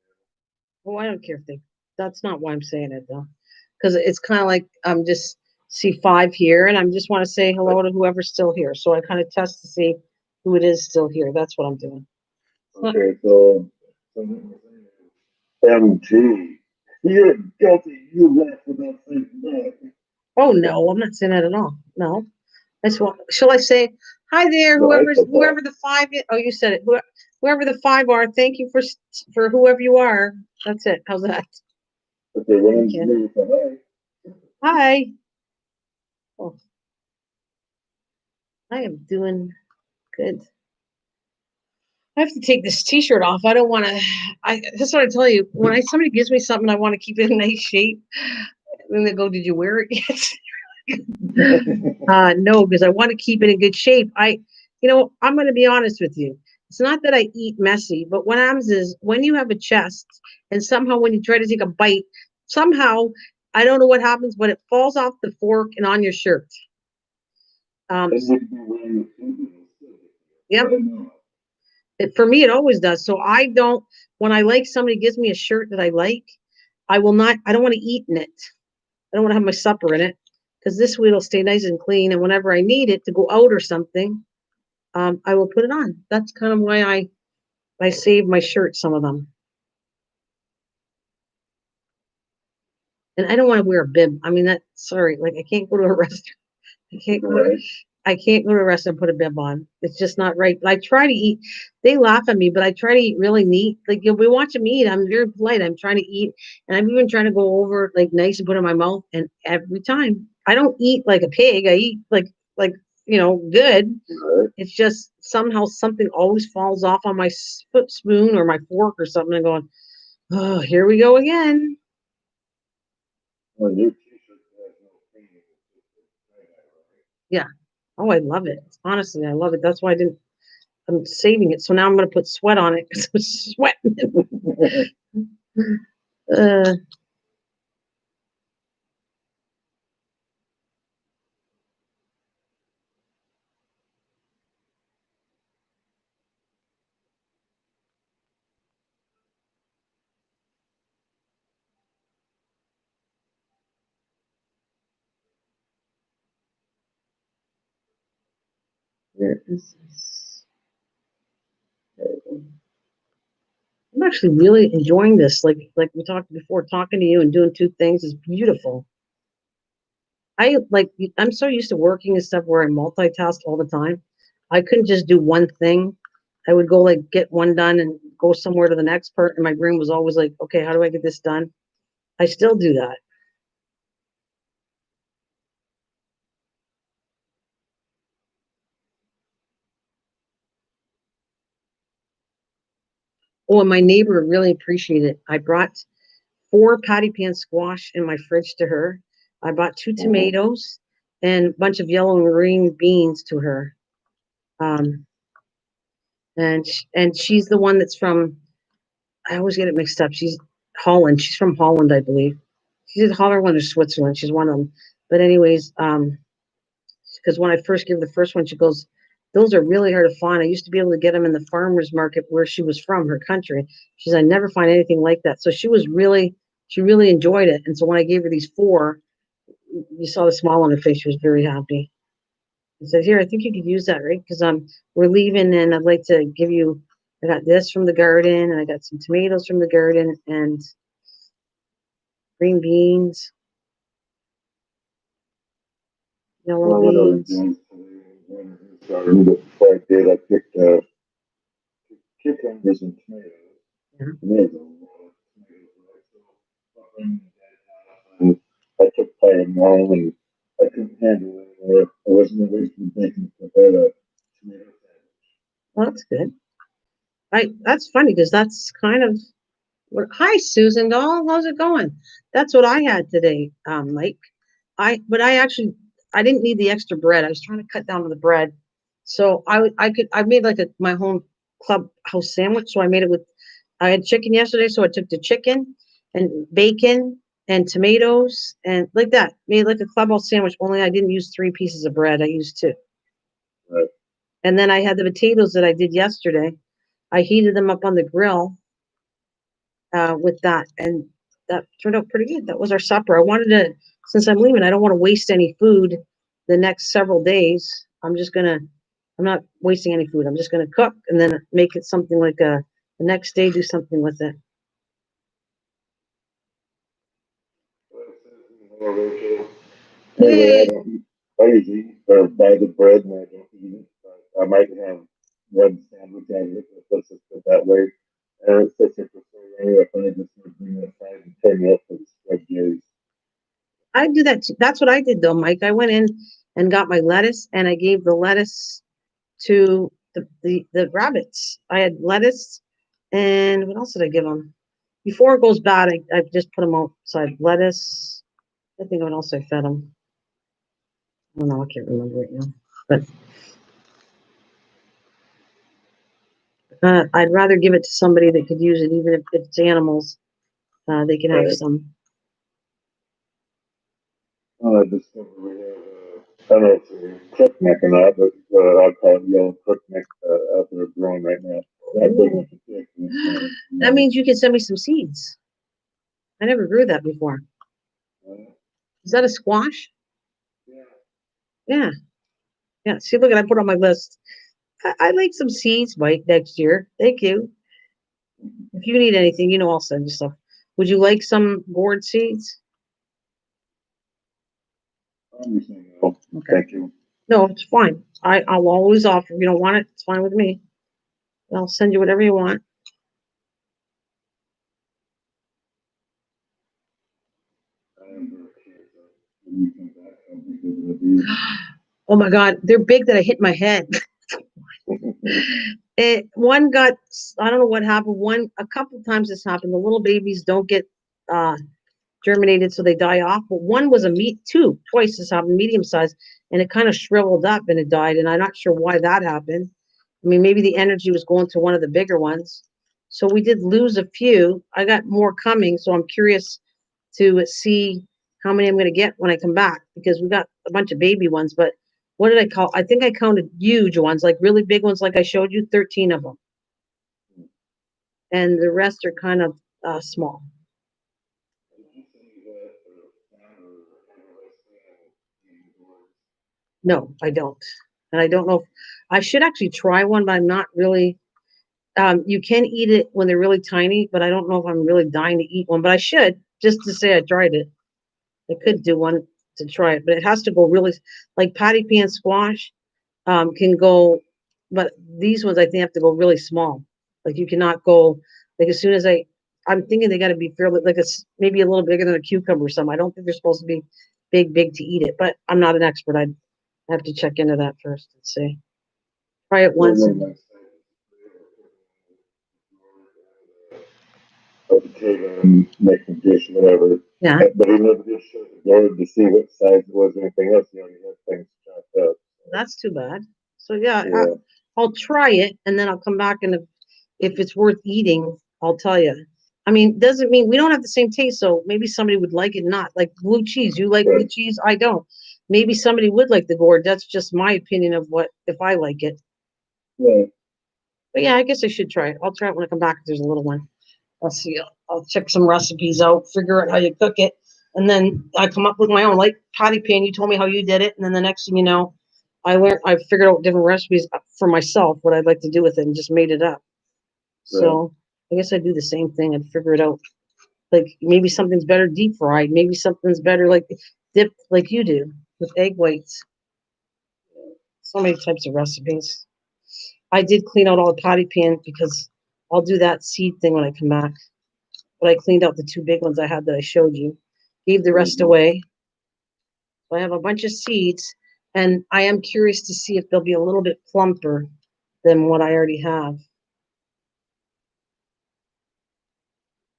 oh, I don't care if they. That's not why I'm saying it though, because it's kind of like I'm just see five here, and I just want to say hello to whoever's still here. So I kind of test to see who it is still here. That's what I'm doing. Okay, so MG, you're guilty. You left without saying that. Oh no, I'm not saying that at all. No, that's what. Shall I say hi there, No, I said that. whoever the five? Oh, you said it. Whoever the five are, thank you for whoever you are. That's it. How's that? Okay, when I'm Okay. moving to Hi. Oh, I am doing good. I have to take this T-shirt off. I don't want to. That's what I tell you. When somebody gives me something, I want to keep it in nice shape. And they go, "Did you wear it yet?" No, because I want to keep it in good shape. I'm going to be honest with you. It's not that I eat messy, but what happens is when you have a chest and somehow when you try to take a bite, somehow I don't know what happens, but it falls off the fork and on your shirt. and you'd be wearing the suit. Yep. I know. For me, it always does. So I don't. When I like somebody gives me a shirt that I like, I will not. I don't want to eat in it. I don't want to have my supper in it because this way it'll stay nice and clean. And whenever I need it to go out or something, I will put it on. That's kind of why I save my shirts, some of them. And I don't want to wear a bib. I mean, that sorry, like I can't go to a restaurant. I can't go to, Right. I can't go to a restaurant and put a bib on. It's just not right. I try to eat. They laugh at me, but I try to eat really neat. Like you'll be watching me eat. I'm very polite. I'm trying to eat, and I'm even trying to go over like nice and put it in my mouth. And every time I don't eat like a pig. I eat like good. Right. It's just somehow something always falls off on my spoon or my fork or something. I'm going, oh, here we go again. Well, your t-shirt has no painting. Yeah. Oh, I love it. Honestly, I love it. That's why I'm saving it. So now I'm going to put sweat on it because I'm sweating. uh, Where is this? There we go. I'm actually really enjoying this. Like we talked before, talking to you and doing two things is beautiful. I'm so used to working and stuff where I multitask all the time. I couldn't just do one thing. I would go like get one done and go somewhere to the next part, and my brain was always like, okay, how do I get this done? I still do that. Oh, and my neighbor really appreciated it. I brought 4 patty pan squash in my fridge to her. I bought 2 tomatoes and a bunch of yellow and green beans to her. Um, and she's the one that's from. I always get it mixed up. She's Holland. She's from Holland, I believe. She's Holland or Switzerland. She's one of them. But anyways, because when I first gave the first one, she goes, "Those are really hard to find. I used to be able to get them in the farmers market where she was from, her country." She said, "I never find anything like that." So she really enjoyed it. And so when I gave her these 4, you saw the smile on her face. She was very happy. I said, "Here, I think you could use that, right? Because we're leaving, and I'd like to give you. I got this from the garden, and I got some tomatoes from the garden, and green beans, Well, yellow what I was beans." doing today, when I started, but before I did, I picked cucumbers and tomatoes. Yeah. Tomatoes, tomatoes, right? So, and I took part in mine, and I couldn't handle it anymore. I wasn't away from thinking about a tomato sandwich. Well, that's good. That's funny because that's kind of what. Hi, Susan doll. How's it going? That's what I had today, Mike. But I didn't need the extra bread. I was trying to cut down on the bread, so I made like my home clubhouse sandwich. So I made it with I had chicken yesterday, so I took the chicken and bacon and tomatoes and like that. Made like a clubhouse sandwich. Only I didn't use 3 pieces of bread. I used 2. Right. And then I had the potatoes that I did yesterday. I heated them up on the grill with that, and that turned out pretty good. That was our supper. I wanted to, since I'm leaving, I don't want to waste any food the next several days. I'm not wasting any food. I'm just gonna cook and then make it something like the next day, do something with it. Well, Rachel, anyway, I don't eat. I usually eat or buy the bread and I don't eat it. But I might have one sandwich out of it. Let's just put it that way. And it's such a prefer if I just would bring it aside and turn it up for the spread days. I do that too. That's what I did though, Mike. I went in and got my lettuce, and I gave the lettuce to the rabbits. I had lettuce, and what else did I give them? Before it goes bad, I just put them outside. Lettuce. I think what else I fed them. I don't know. I can't remember right now. But I'd rather give it to somebody that could use it, even if it's animals. They can have Right. some. I discovered we have, I don't know if it's a crook neck or not, but I'll call it yellow crook neck out there growing right now. That big with the stick. That means you can send me some seeds. I never grew that before. Is that a squash? Yeah. Yeah. Yeah. See, look at I put on my list. I like some seeds, Mike, next year. Thank you. If you need anything, I'll send you stuff. Would you like some gourd seeds? No, Okay. thank you. No, it's fine. I'll always offer. If you don't want it, it's fine with me. I'll send you whatever you want. Oh my God, they're big that I hit my head. One got, I don't know what happened. A couple of times this happened. The little babies don't get uh, germinated, so they die off. But one was twice this happened, medium size, and it kind of shriveled up and it died. And I'm not sure why that happened. I mean, maybe the energy was going to one of the bigger ones. So we did lose a few. I got more coming, so I'm curious to see how many I'm going to get when I come back because we got a bunch of baby ones. But what did I call? I think I counted huge ones, like really big ones, like I showed you, 13 of them, and the rest are kind of small. No, I don't. And I don't know. I should actually try one, but I'm not really. You can eat it when they're really tiny, but I don't know if I'm really dying to eat one. But I should, just to say I tried it. I could do one to try it, but it has to go really like patty pan squash. Can go, but these ones I think have to go really small. Like you cannot go like as soon as I'm thinking they got to be fairly like maybe a little bigger than a cucumber or something. I don't think they're supposed to be big to eat it, but I'm not an expert. I'd have to check into that first and see. Try it once. And make a dish, whatever. Yeah, But he never did show the board to see what size it was or anything else. He only had things chopped up. that's too bad. So yeah, Yeah. I'll try it and then I'll come back and if it's worth eating, I'll tell you. I mean, doesn't mean we don't have the same taste. So maybe somebody would like it, not like blue cheese. You like blue cheese? I don't. Maybe somebody would like the gourd. That's just my opinion of what if I like it. Yeah. But yeah, I guess I should try it. I'll try it when I come back if there's a little one. I'll see. I'll check some recipes out, figure out how you cook it, and then I come up with my own. Like patty pan, you told me how you did it, and then the next thing you know, I figured out different recipes for myself, what I'd like to do with it, and just made it up. So I guess I'd do the same thing. I'd figure it out. Like maybe something's better deep fried. Maybe something's better like dipped like you do with egg whites. So many types of recipes. I did clean out all the potty pan because I'll do that seed thing when I come back. But I cleaned out the two big ones I had that I showed you. Gave the rest away. So I have a bunch of seeds, and I am curious to see if they'll be a little bit plumper than what I already have.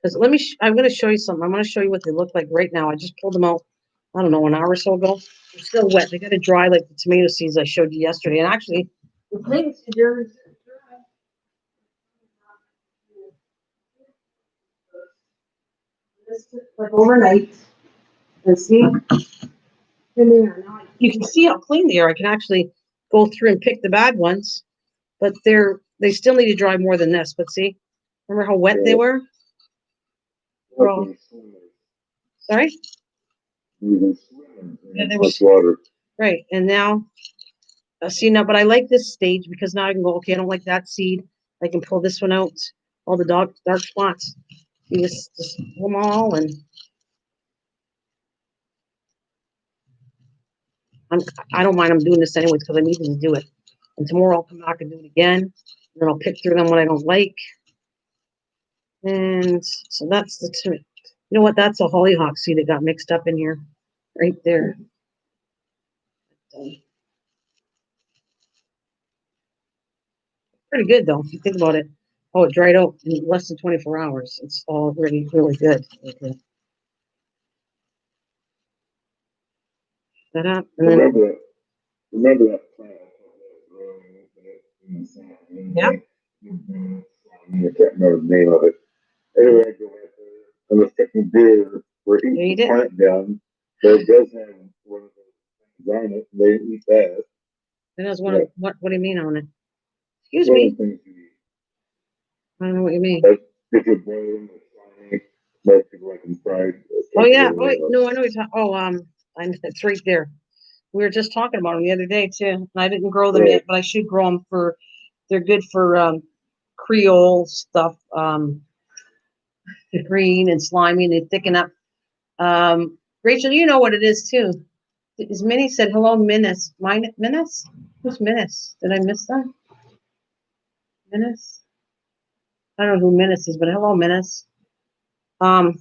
Because I'm going to show you something. I'm going to show you what they look like right now. I just pulled them out, I don't know, an hour or so ago. They're still wet. They got to dry like the tomato seeds I showed you yesterday. And actually, the tomato seeds are dry. This took like overnight. And see, you can see how clean they are. I can actually go through and pick the bad ones, but they still need to dry more than this. But see, remember how wet they were? Well, sorry? Yeah, they were water. right. And now, see now, but I like this stage because now I can go. Okay, I don't like that seed. I can pull this one out. All the dark spots. You just pull them all, and I don't mind. I'm doing this anyways because I need to do it. And tomorrow I'll come back and do it again. And then I'll pick through them what I don't like. And so that's the two. You know what? That's a hollyhock seed that got mixed up in here, right there. Pretty good though, if you think about it. Oh, it dried out in less than 24 hours. It's already really good. Okay. That up, and then Remember that plant in the sand? yeah. I can't remember the name of it. Anyway, I go out there, and the freaking deer were eating the plant down. So it does have one of those things on it. They eat that. It has one. What do you mean on it? Excuse me. I don't know what you mean. If you boil them, most people like them fried. Oh yeah. Oh no, I know you're talking. Oh it's right there. We were just talking about them the other day too. And I didn't grow them yet, but I should grow them for. They're good for Creole stuff. They're green and slimy, and they thicken up. Rachel, you know what it is too. As Minnie said, hello, Minnis. Minnis? Who's Minnis? Did I miss that? Minnis? I don't know who Minnis is, but hello, Minnis. Yeah,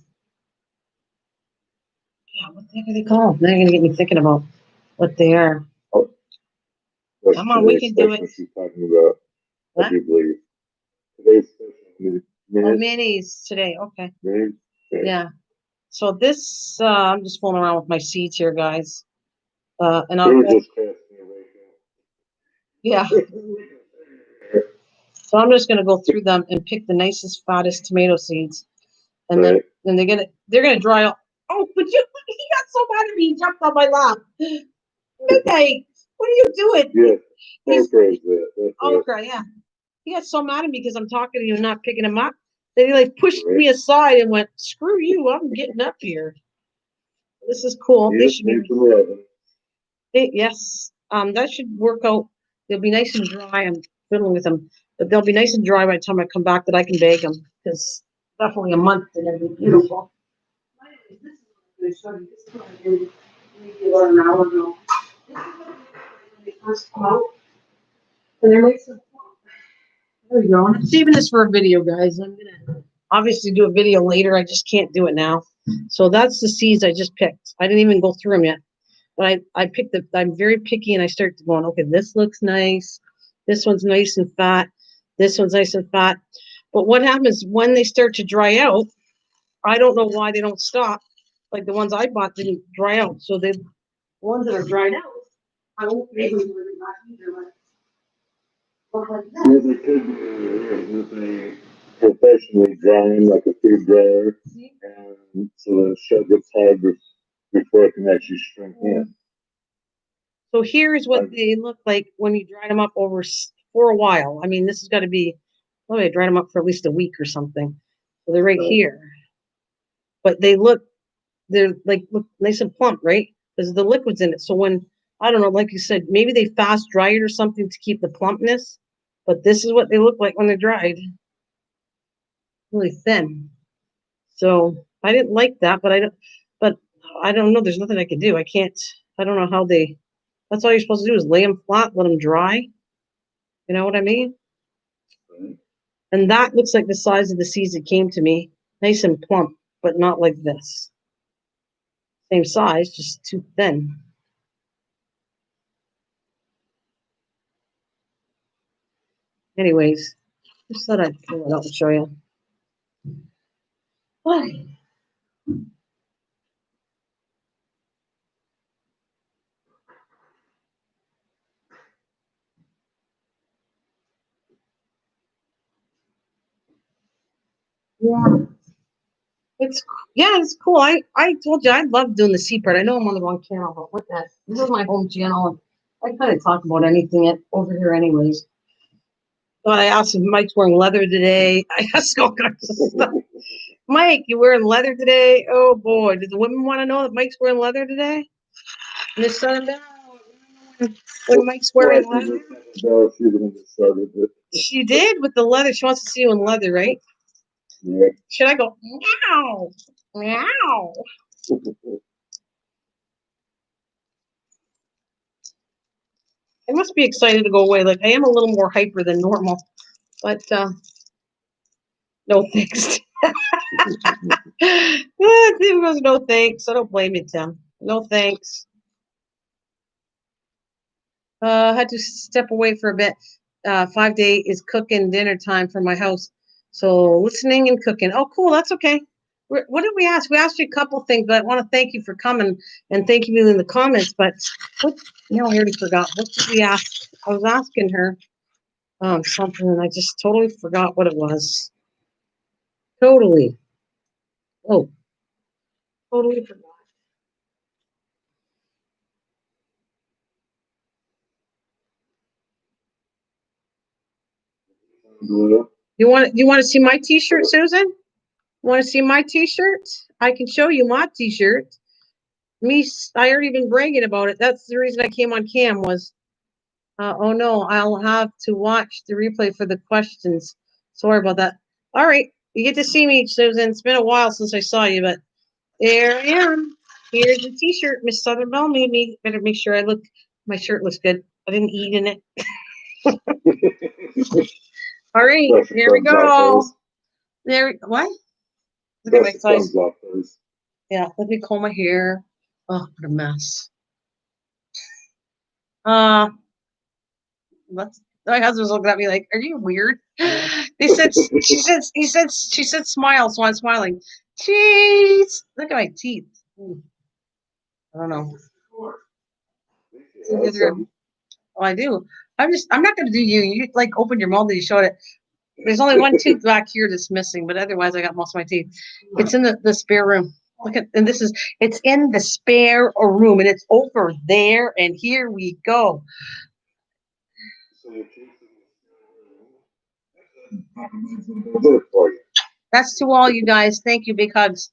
what the heck are they called? Now you're gonna get me thinking about what they are. Oh, come on, we can do it. She's talking about, what? I do believe. Today's special. Oh, minis today. Okay. Minis? Okay. Yeah. So this, I'm just fooling around with my seeds here, guys. And I'll. Yeah. So I'm just gonna go through them and pick the nicest, fattest tomato seeds, and then they're gonna dry out. Oh, but he got so mad at me. He jumped on my lap. Midnight. What are you doing? Yeah. Okay, yeah. He got so mad at me because I'm talking to you and not picking him up. Then he like pushed me aside and went, "Screw you! I'm getting up here." This is cool. They should be. Yes. That should work out. They'll be nice and dry. I'm fiddling with them, but they'll be nice and dry by the time I come back that I can bake them. Because definitely a month they're gonna be beautiful. This is what I did maybe about an hour ago. This is what I did when they first come out. And they're nice and plump. There we go. I'm saving this for a video, guys. I'm gonna obviously do a video later. I just can't do it now. So that's the seeds I just picked. I didn't even go through them yet. But I picked I'm very picky and I start going, okay, this looks nice. This one's nice and fat. This one's nice and fat. But what happens when they start to dry out? I don't know why they don't stop. Like the ones I bought didn't dry out. So the ones that are dried out, I won't make them really not either. But like that. Yeah, they could do with a professionally drying, like a food dryer, and so the shell gets hard before it can actually shrink in. So here's what they look like when you dry them up for a while. I mean, this has got to be, oh, I dried them up for at least a week or something. So they're right here. But they're look nice and plump, right? Because the liquid's in it. So when, I don't know, like you said, maybe they fast dry it or something to keep the plumpness. But this is what they look like when they're dried. Really thin. So I didn't like that, but I don't know. There's nothing I can do. I don't know how that's all you're supposed to do is lay them flat, let them dry. You know what I mean? And that looks like the size of the seeds that came to me. Nice and plump, but not like this. Same size, just too thin. Anyways, just thought I'd pull it out and show you. Why? Yeah. It's cool. I told you I love doing the sea part. I know I'm on the wrong channel, but what that? This is my home channel. I kind of talk about anything over here, anyways. But I asked if Mike's wearing leather today. I asked all kinds of stuff. Mike, you wearing leather today? Oh boy, do the women want to know that Mike's wearing leather today? And this son down when Mike's wearing leather. She did with the leather. She wants to see you in leather, right? Yeah. Should I go meow meow? I must be excited to go away. Like I am a little more hyper than normal, but no thanks. Tim goes, no thanks. I don't blame you, Tim. No thanks. Had to step away for a bit. 5-day is cooking dinner time for my house. So listening and cooking. Oh, cool. That's okay. What did we ask? We asked you a couple things, but I want to thank you for coming and thank you in the comments. But I already forgot. What did we ask? I was asking her something and I just totally forgot what it was. Totally. Oh, totally forgot. You want to see my t-shirt, Susan? Want to see my t-shirt? I can show you my t-shirt. I already been bragging about it. That's the reason I came on cam was, oh no, I'll have to watch the replay for the questions. Sorry about that. All right, you get to see me, Susan. It's been a while since I saw you, but there I am. Here's the t-shirt Miss Southern Belle made me. Better make sure my shirt looks good. I didn't eat in it. All right, here we go. What? Look at my size. Yeah, let me comb my hair. Oh, what a mess. My husband's looking at me like, "Are you weird?" He said, she said, smile, so I'm smiling. Jeez, look at my teeth. I don't know. Oh, I do. I'm not going to do you. You like open your mouth and you showed it. There's only one tooth back here that's missing, but otherwise I got most of my teeth. It's in the spare room. Look at, and it's in the spare room and it's over there. And here we go. That's to all you guys. Thank you. Big hugs.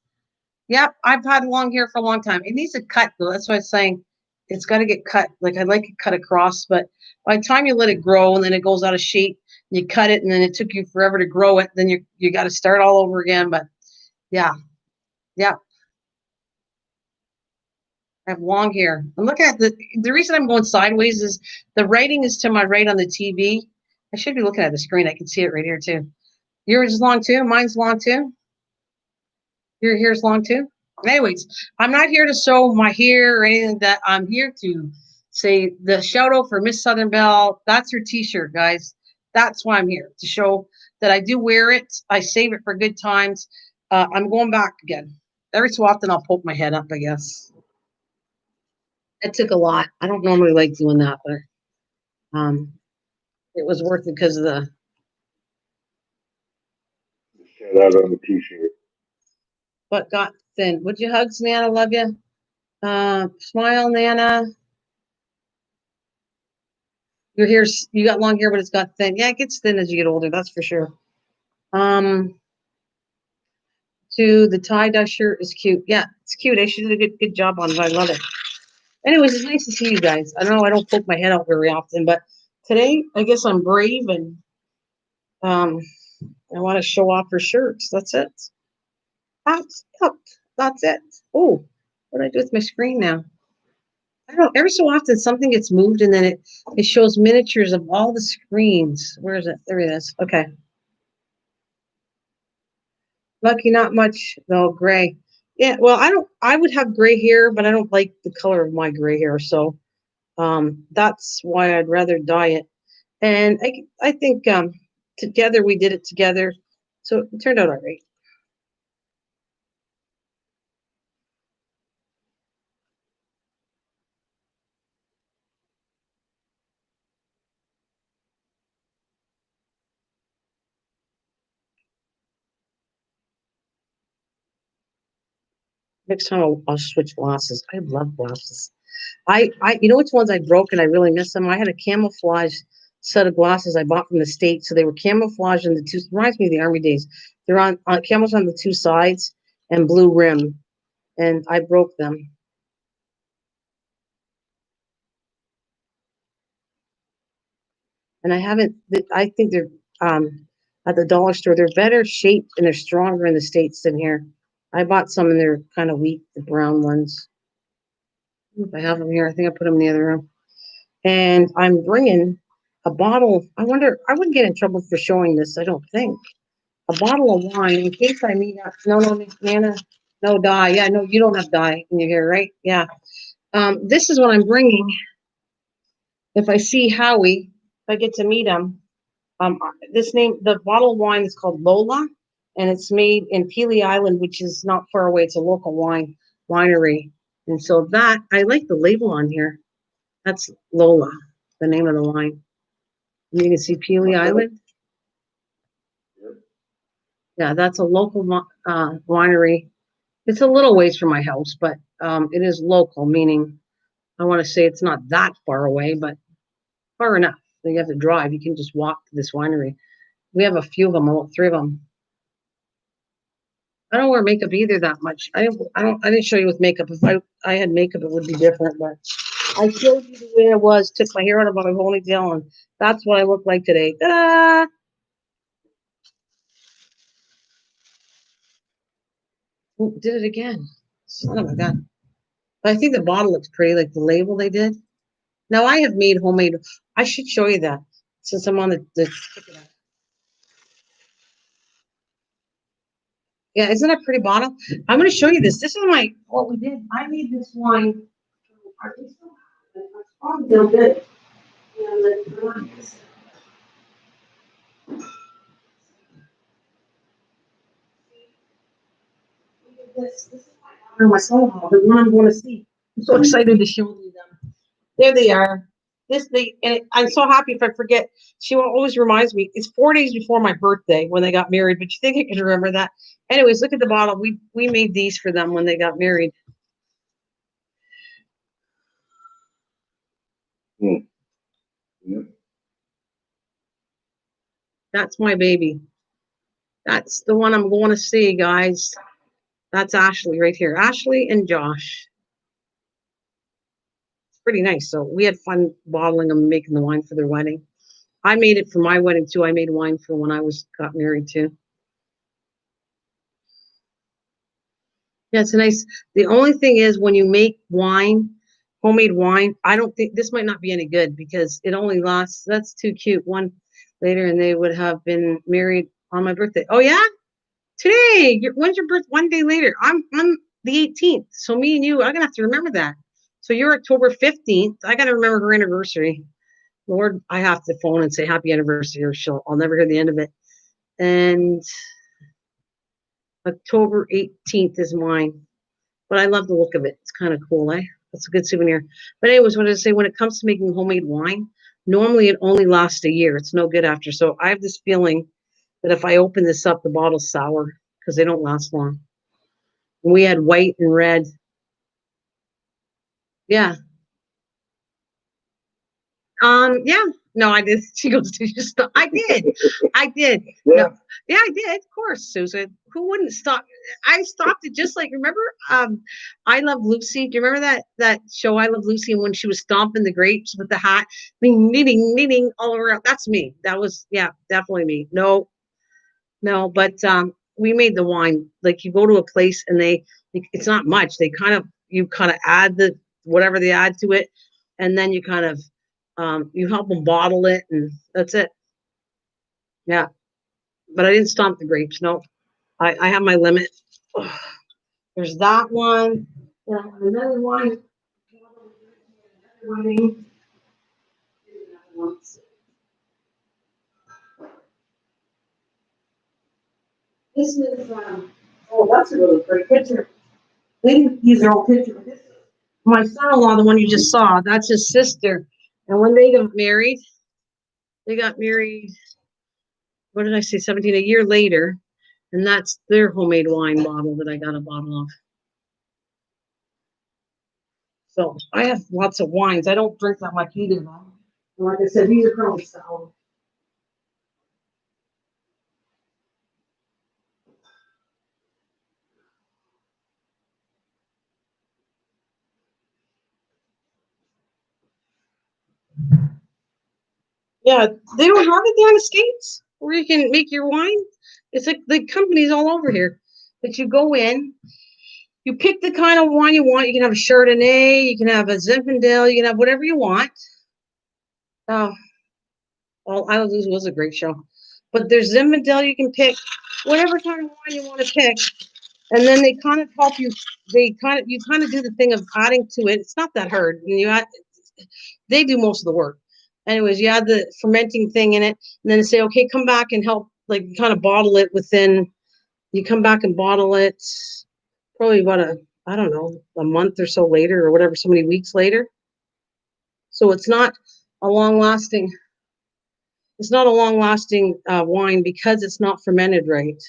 Yep. I've had long hair for a long time. It needs a cut though. That's what I'm saying. it's got to get cut. Like I like it cut across, but by the time you let it grow and then it goes out of shape, you cut it and then it took you forever to grow it. Then you got to start all over again. But yeah, yeah. I have long hair. I'm looking at the reason I'm going sideways is the writing is to my right on the TV. I should be looking at the screen. I can see it right here too. Yours is long too. Mine's long too. Your hair's long too. Anyways, I'm not here to show my hair or anything like that. I'm here to say the shout out for Miss Southern Belle. That's her T-shirt, guys. That's why I'm here to show that I do wear it. I save it for good times. I'm going back again. Every so often, I'll poke my head up. I guess it took a lot. I don't normally like doing that, but it was worth it because of the. Shout out on the t-shirt. What got thin? Would you hugs, Nana? Love you. Smile, Nana. Your hair's you got long hair, but it's got thin. Yeah, it gets thin as you get older. That's for sure. To the tie-dye shirt is cute. Yeah, it's cute. She did a good job on it. I love it. Anyways, it's nice to see you guys. I know I don't poke my head out very often, but today I guess I'm brave and um I want to show off her shirts. That's it. Yep, that's it. Oh, what do I do with my screen now? I don't know. Every so often something gets moved and then it shows miniatures of all the screens. Where is it? There it is. Okay. Lucky, not much though. Gray. Yeah. Well, I would have gray hair, but I don't like the color of my gray hair. So that's why I'd rather dye it. And I think together we did it together. So it turned out all right. Next time I'll switch glasses. I love glasses. You know which ones I broke and I really miss them. I had a camouflage set of glasses I bought from the States, so they were camouflage in the two. Reminds me of the Army days. They're on camouflage on the two sides and blue rim, and I broke them. And I haven't. I think they're at the dollar store. They're better shaped and they're stronger in the States than here. I bought some and they're kind of weak, the brown ones. If I have them here, I think I put them in the other room. And I'm bringing a bottle. I wonder, I wouldn't get in trouble for showing this, I don't think. A bottle of wine in case I meet up. No, Nana, no dye. Yeah, no, you don't have dye in your hair, right? Yeah. This is what I'm bringing. If I see Howie, if I get to meet him, the bottle of wine is called Lola, and it's made in Pelee Island, which is not far away. It's a local winery, and so that I like the label on here. That's Lola, the name of the wine. And you can see Pelee Island. Yeah, that's a local winery. It's a little ways from my house, but it is local, meaning I want to say it's not that far away, but far enough. So you have to drive. You can just walk to this winery. We have a few of them, about three of them. I don't wear makeup either that much. I didn't show you with makeup. If I had makeup, it would be different, but I showed you the way I was, took my hair out of my ponytail, and that's what I look like today. Ta-da! Ooh, did it again. Son of a gun. But I think the bottle looks pretty, like the label they did. Now I have made homemade. I should show you that since I'm on the yeah, isn't that a pretty bottle? I'm going to show you this. This is what we did. I made this wine. It's probably a little bit. This is my son-in-law, the one I'm going to see. I'm so excited to show you them. There they are. I'm so happy if I forget. She always reminds me. It's 4 days before my birthday when they got married, but you think I can remember that? Anyways, look at the bottle. We made these for them when they got married. Yeah. That's my baby. That's the one I'm going to see, guys. That's Ashley right here. Ashley and Josh. pretty nice. So we had fun bottling them and making the wine for their wedding. I made it for my wedding too. I made wine for when I got married too. Yeah, it's nice. The only thing is when you make wine, homemade wine, I don't think this might not be any good because it only lasts. That's too cute. One later, and they would have been married on my birthday. Oh yeah, today. When's your birth? One day later. I'm on the 18th. So me and you, I'm gonna have to remember that. So you're October 15th. I gotta remember her anniversary. Lord, I have to phone and say happy anniversary, or I'll never hear the end of it. And October 18th is mine. But I love the look of it. It's kind of cool, eh? That's a good souvenir. But anyways, what did I say? When it comes to making homemade wine, normally it only lasts a year. It's no good after. So I have this feeling that if I open this up, the bottle's sour because they don't last long. And we had white and red. Yeah. Yeah. No, I did. She goes, did you stop? I did. I did. Yeah. No. Yeah, I did. Of course, Susan. Who wouldn't stop? I stopped it just like remember I Love Lucy. Do you remember that show I Love Lucy and when she was stomping the grapes with the hat, kneading all around? That's me. That was definitely me. No, but we made the wine. Like you go to a place and it's not much. You kind of add the whatever they add to it, and then you kind of you help them bottle it, and that's it. Yeah, but I didn't stomp the grapes. No, I have my limit. There's that one. Yeah, another one. This is oh, that's a really pretty picture. They didn't use their old picture. This is my son-in-law, the one you just saw. That's his sister. And when they got married. What did I say? 17 a year later, and that's their homemade wine bottle that I got a bottle of. So I have lots of wines. I don't drink that much either, though. Like I said, these are probably sour. Yeah, they don't have it down the States where you can make your wine. It's like the companies all over here. But you go in, you pick the kind of wine you want. You can have a Chardonnay, you can have a Zinfandel, you can have whatever you want. Oh, well, I was a great show. But there's Zinfandel you can pick, whatever kind of wine you want to pick. And then they kind of help you. You kind of do the thing of adding to it. It's not that hard. And they do most of the work. Anyways, you add the fermenting thing in it, and then say, okay, come back and help, like kind of bottle it within. You come back and bottle it probably about I don't know, a month or so later, or whatever, so many weeks later. So it's not a long lasting. It's not a long lasting wine because it's not fermented right.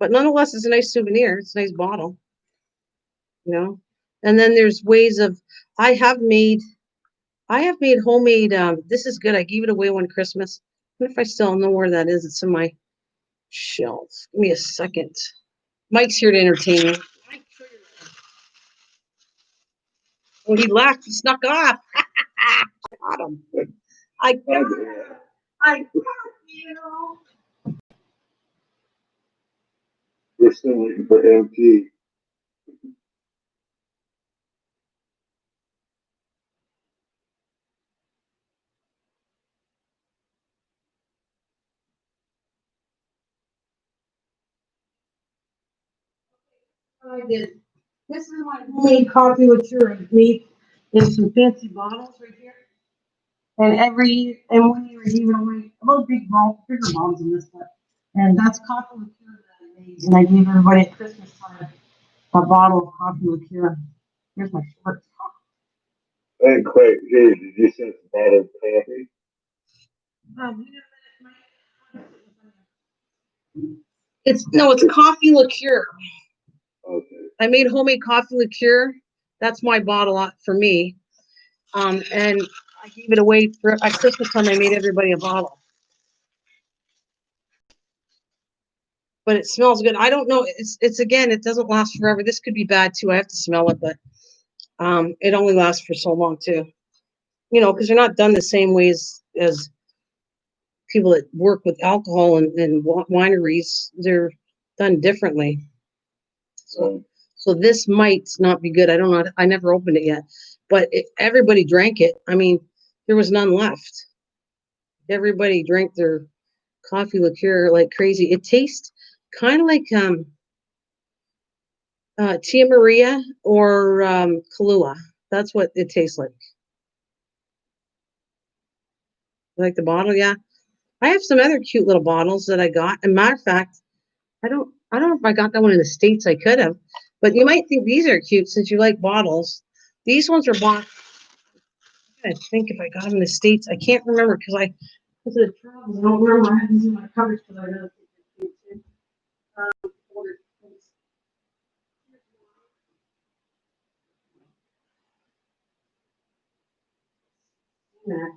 But nonetheless, it's a nice souvenir. It's a nice bottle, you know. And then there's ways of I have made homemade. This is good. I gave it away one Christmas. What if I still know where that is? It's in my shelf. Give me a second. Mike's here to entertain me. Oh, he laughed. He snuck off. Got him. I got him. I got you. We're still waiting for MT. I did. This is my homemade coffee liqueur. I made in some fancy bottles right here. And and 1 year is even away about bigger bottles than this one. And that's coffee liqueur that I made. And I gave everybody at Christmas time a bottle of coffee liqueur. Here's my shirt. Hey, Craig, here, did you send some bottled coffee? It's coffee liqueur. Okay. I made homemade coffee liqueur. That's my bottle for me. And I gave it away at Christmas time. I made everybody a bottle. But it smells good. I don't know. It's again, it doesn't last forever. This could be bad too. I have to smell it, but It only lasts for so long too. You know, because they're not done the same ways as people that work with alcohol and wineries. They're done differently. So, so this might not be good. I don't know. I never opened it yet, but everybody drank it. I mean, there was none left. Everybody drank their coffee liqueur like crazy. It tastes kind of like Tia Maria or Kahlua. That's what it tastes like. Like the bottle, yeah. I have some other cute little bottles that I got. And matter of fact, I don't know if I got that one in the States. I could have, but you might think these are cute since you like bottles. These ones are bought. I think if I got them in the States, I can't remember because I was at travels. I don't remember. I had these in my cupboard because I really think they're cute too. Ordered things. Yeah.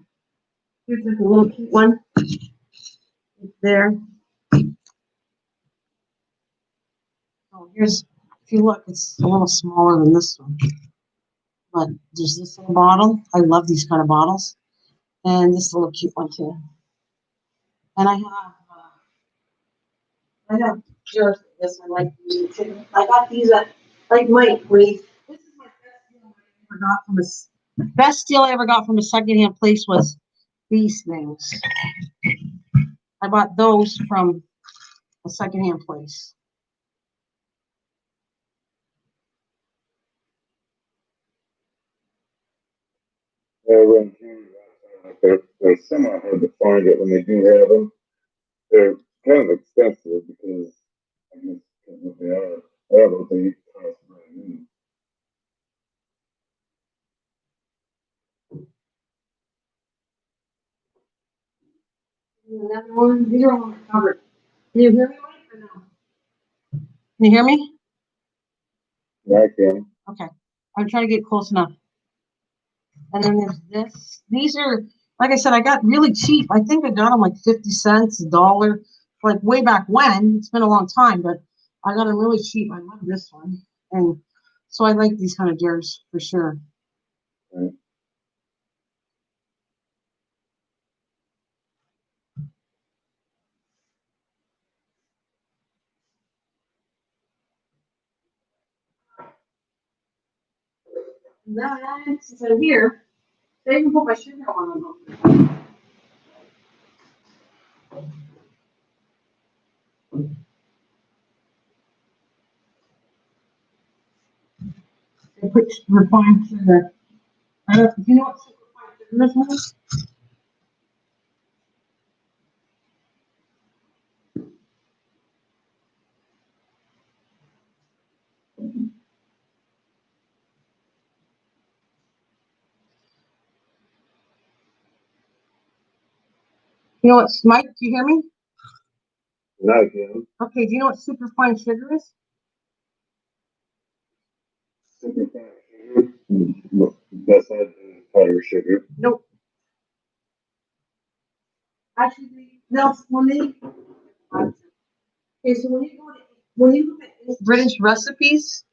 Here's like a little cute one. It's there. Oh, here's, if you look, it's a little smaller than this one. But there's this little bottle. I love these kind of bottles. And this little cute one too. And I have jars of this. I like using too. I got these at, like Mike, this is my best deal I ever got from a secondhand place was these things. I bought those from a secondhand place. They're semi hard to find it when they do have them. They're kind of expensive because I guess because what they are. I don't know if they cost brand new. Another one. These are all covered. Can you hear me, Mike, or no? Can you hear me? Yeah, I can. Okay. I'm trying to get close enough. And then there's this. These are, like I said, I got really cheap. I think I got them like 50 cents, $1, like way back when. It's been a long time, but I got them really cheap. I love this one. And so I like these kind of jars for sure. Right. Then, since I'm here, they even put my sugar on them. They put refined sugar. I don't, do you know what refined sugar is? You know what, Mike, do you hear me? Now I can. Okay, do you know what super fine sugar is? Super fine sugar. Look, that's not powder sugar. Nope. Actually, no, when they, okay, so when you look at British recipes,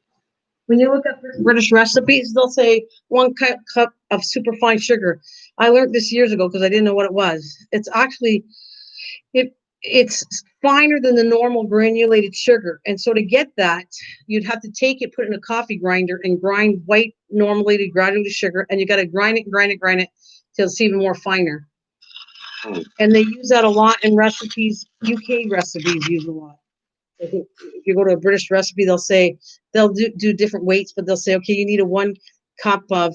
when you look at British recipes, they'll say 1 cup of superfine sugar. I learned this years ago because I didn't know what it was. It's actually it it's finer than the normal granulated sugar, and so to get that, you'd have to take it, put it in a coffee grinder, and grind white normally granulated sugar, and you got to grind it, grind it till it's even more finer. And they use that a lot in recipes. UK recipes use a lot. If you go to a British recipe, they'll do different weights, but they'll say, okay, you need a 1 cup of,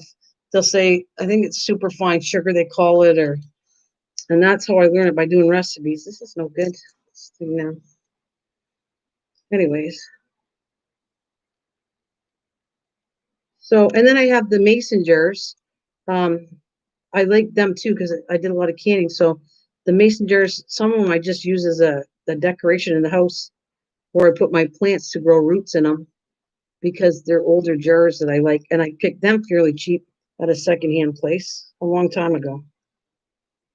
they'll say, I think it's super fine sugar, they call it, and that's how I learned it by doing recipes. This is no good. This thing now. Anyways. So, and then I have the mason jars. Um, I like them too because I did a lot of canning. So the mason jars, some of them I just use as a decoration in the house where I put my plants to grow roots in them because they're older jars that I like. And I picked them fairly cheap at a secondhand place a long time ago.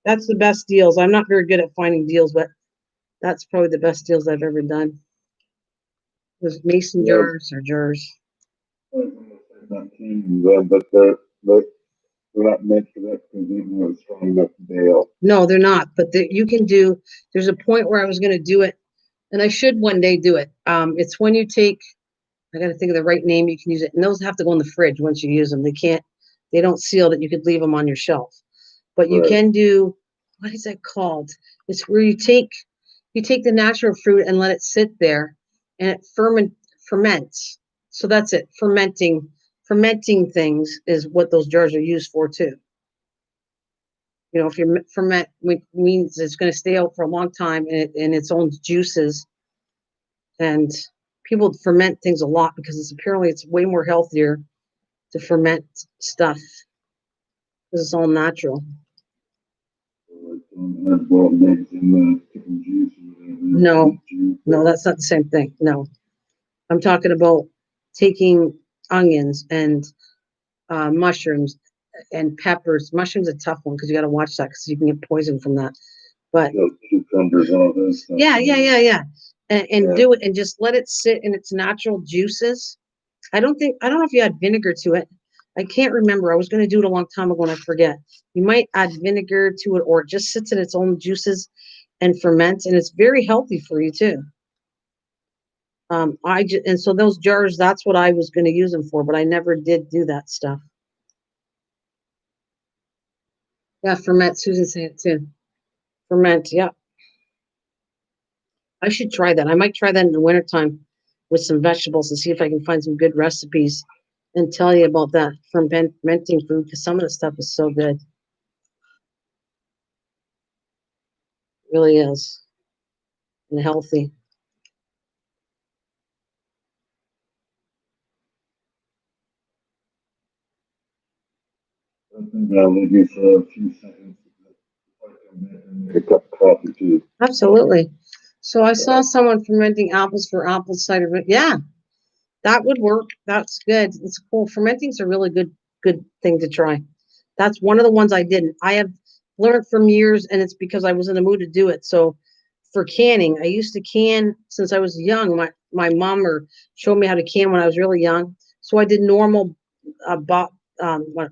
That's the best deals. I'm not very good at finding deals, but that's probably the best deals I've ever done. Was mason jars or jars. Not fermenting them, but they're not meant for that because they're not strong enough to bail. No, they're not. But you can do. There's a point where I was going to do it, and I should one day do it. It's when you take. I got to think of the right name you can use it, and those have to go in the fridge once you use them. They can't. They don't seal that. You could leave them on your shelf, but you Right. can do. What is that called? It's where you take the natural fruit and let it sit there, and it ferments. So that's it. Fermenting things is what those jars are used for too. You know, if you ferment, means it's going to stay out for a long time in its own juices. And people ferment things a lot because it's way more healthier to ferment stuff because it's all natural. So like don't have boiled eggs in the chicken juice or whatever. No, beef juice, no, that's not the same thing. No, I'm talking about taking onions and mushrooms and peppers. Mushrooms are a tough one because you got to watch that because you can get poison from that. But cucumbers, all that stuff. yeah. And Yeah. do it and just let it sit in its natural juices. I don't know if you add vinegar to it. I can't remember. I was going to do it a long time ago and I forget. You might add vinegar to it or it just sits in its own juices and ferments, and it's very healthy for you too. And so those jars, that's what I was going to use them for, but I never did do that stuff. Yeah, ferment. Susan said it too. Ferment. Yeah, I should try that. I might try that in the wintertime with some vegetables and see if I can find some good recipes and tell you about that fermenting food because some of the stuff is so good. It really is. And healthy. I think I'll leave you for a few seconds. If I come back and make a cup of coffee too. Absolutely. So I saw someone fermenting apples for apple cider. Yeah, that would work. That's good. It's cool. Fermenting's a really good thing to try. That's one of the ones I didn't. I have learned from years, and it's because I was in the mood to do it. So for canning, I used to can since I was young. My mom showed me how to can when I was really young. So I did normal what,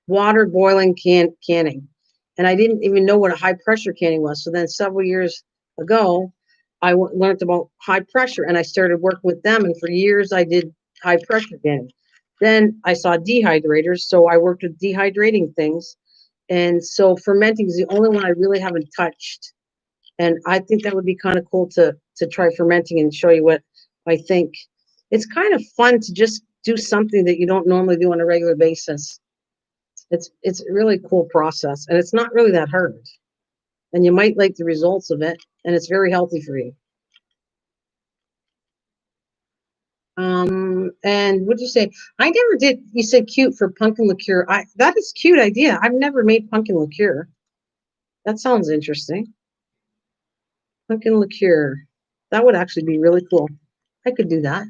water boiling canning, and I didn't even know what a high pressure canning was. So then several years ago, learned about high pressure, and I started working with them. And for years, I did high pressure canning. Then I saw dehydrators, so I worked with dehydrating things. And so fermenting is the only one I really haven't touched. And I think that would be kind of cool to try fermenting and show you what I think. It's kind of fun to just do something that you don't normally do on a regular basis. It's a really cool process, and it's not really that hard. And you might like the results of it, and it's very healthy for you. And what'd you say? I never did. You said cute for pumpkin liqueur. That is a cute idea. I've never made pumpkin liqueur. That sounds interesting. Pumpkin liqueur. That would actually be really cool. I could do that.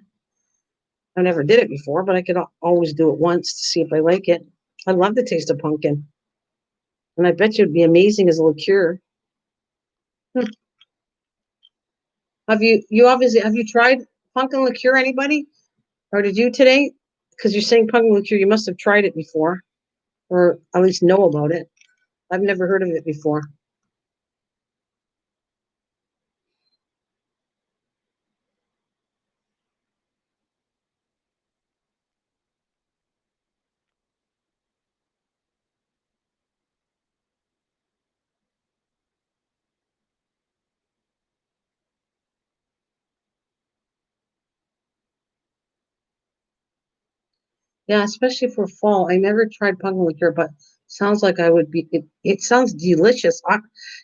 I never did it before, but I could always do it once to see if I like it. I love the taste of pumpkin, and I bet you it'd be amazing as a liqueur. Hmm. Have you tried pumpkin liqueur? Anybody? Or did you today? Because you're saying pumpkin liqueur, you must have tried it before, or at least know about it. I've never heard of it before. Yeah, especially for fall. I never tried pumpkin liqueur, but sounds like I would be. It sounds delicious.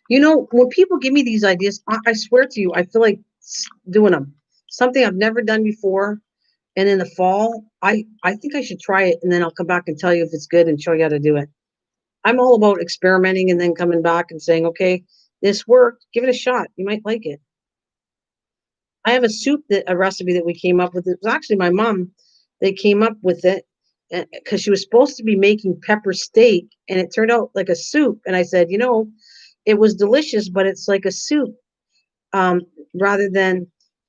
When people give me these ideas, I swear to you, I feel like doing them. Something I've never done before. And in the fall, I think I should try it, and then I'll come back and tell you if it's good and show you how to do it. I'm all about experimenting and then coming back and saying, okay, this worked. Give it a shot. You might like it. I have a recipe that we came up with. It was actually my mom that came up with it because she was supposed to be making pepper steak, and it turned out like a soup. And I said, it was delicious, but it's like a soup um, rather than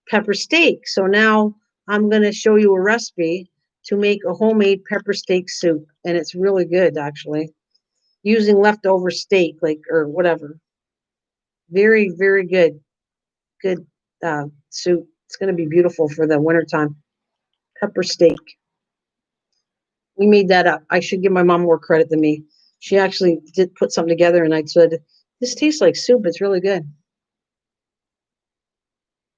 pepper steak. So now I'm going to show you a recipe to make a homemade pepper steak soup, and it's really good actually. Using leftover steak, like or whatever. Very, very good. Good soup. It's going to be beautiful for the wintertime. Pepper steak. We made that up. I should give my mom more credit than me. She actually did put something together, and I said, "This tastes like soup. It's really good."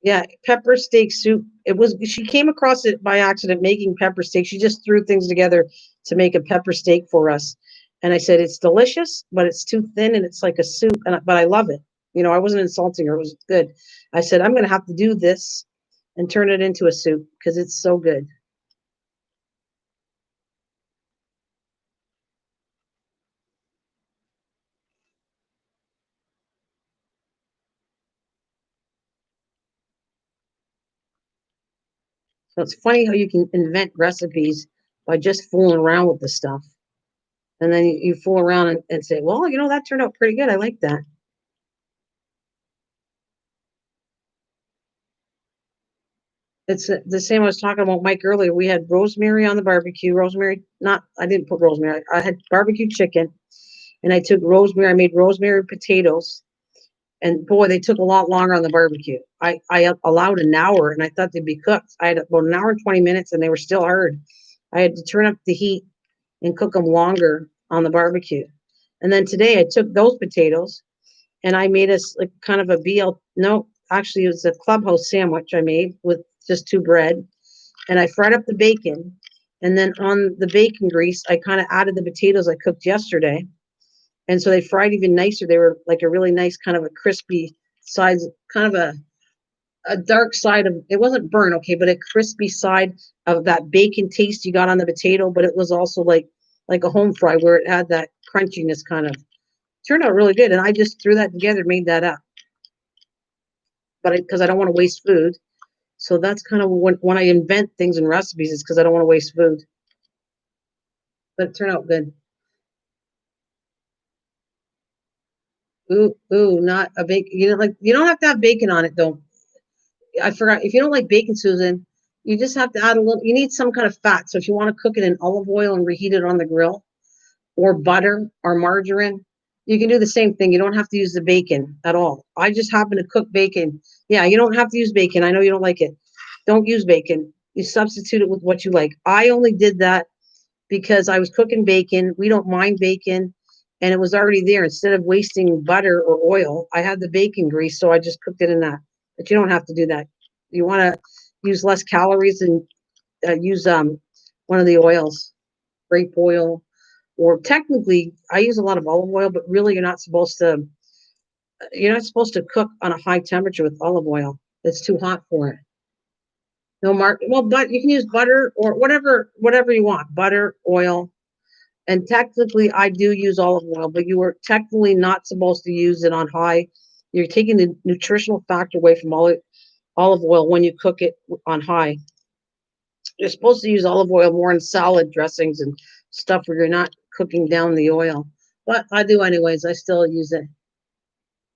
Yeah, pepper steak soup. It was. She came across it by accident making pepper steak. She just threw things together to make a pepper steak for us, and I said, "It's delicious, but it's too thin, and it's like a soup." But I love it. I wasn't insulting her. It was good. I said, "I'm going to have to do this and turn it into a soup because it's so good." So it's funny how you can invent recipes by just fooling around with the stuff. And then you fool around and say, well, that turned out pretty good. I like that. It's the same I was talking about Mike earlier. We had rosemary on the barbecue. Rosemary, not, I didn't put rosemary. I had barbecue chicken and I took rosemary. I made rosemary potatoes. And boy, they took a lot longer on the barbecue. I allowed an hour and I thought they'd be cooked. I had about an hour and 20 minutes and they were still hard. I had to turn up the heat and cook them longer on the barbecue. And then today I took those potatoes and I made us like kind of a no, actually it was a clubhouse sandwich I made with just two bread. And I fried up the bacon. And then on the bacon grease, I kind of added the potatoes I cooked yesterday. And so they fried even nicer. They were like a really nice kind of a crispy size, kind of a dark side of it wasn't burnt, okay, but a crispy side of that bacon taste you got on the potato, but it was also like a home fry where it had that crunchiness kind of turned out really good. And I just threw that together, made that up. But because I don't want to waste food. So that's kind of when I invent things and recipes, it's because I don't want to waste food. But it turned out good. Ooh, not a bacon. You don't have to have bacon on it though. I forgot if you don't like bacon, Susan, you just have to add a little. You need some kind of fat. So if you want to cook it in olive oil and reheat it on the grill, or butter or margarine, you can do the same thing. You don't have to use the bacon at all. I just happen to cook bacon. Yeah, you don't have to use bacon. I know you don't like it. Don't use bacon. You substitute it with what you like. I only did that because I was cooking bacon. We don't mind bacon, and it was already there. Instead of wasting butter or oil, I had the bacon grease, so I just cooked it in that. But you don't have to do that. You want to use less calories and use one of the oils, grape oil, or technically, I use a lot of olive oil. But really, you're not supposed to. You're not supposed to cook on a high temperature with olive oil. It's too hot for it. No mark. Well, but you can use butter or whatever you want. Butter, oil, and technically, I do use olive oil, but you are technically not supposed to use it on high. You're taking the nutritional factor away from olive oil when you cook it on high. You're supposed to use olive oil more in salad dressings and stuff where you're not cooking down the oil. But I do anyways. I still use it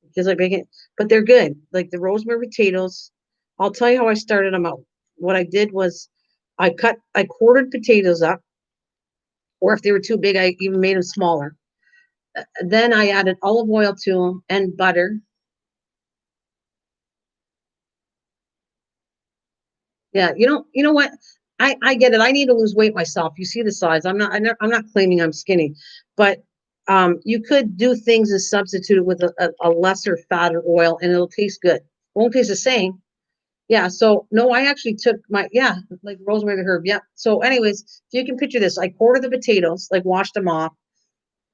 because I make it. But they're good. Like the rosemary potatoes. I'll tell you how I started them out. What I did was I quartered potatoes up, or if they were too big, I even made them smaller. Then I added olive oil to them and butter. Yeah, you know what? I get it. I need to lose weight myself. You see the size. I'm not claiming I'm skinny, but you could do things as substitute with a lesser fat or oil, and it'll taste good. Won't taste the same. Yeah. So no, I actually took like rosemary herb. Yeah. So, anyways, if you can picture this, I quartered the potatoes, like washed them off,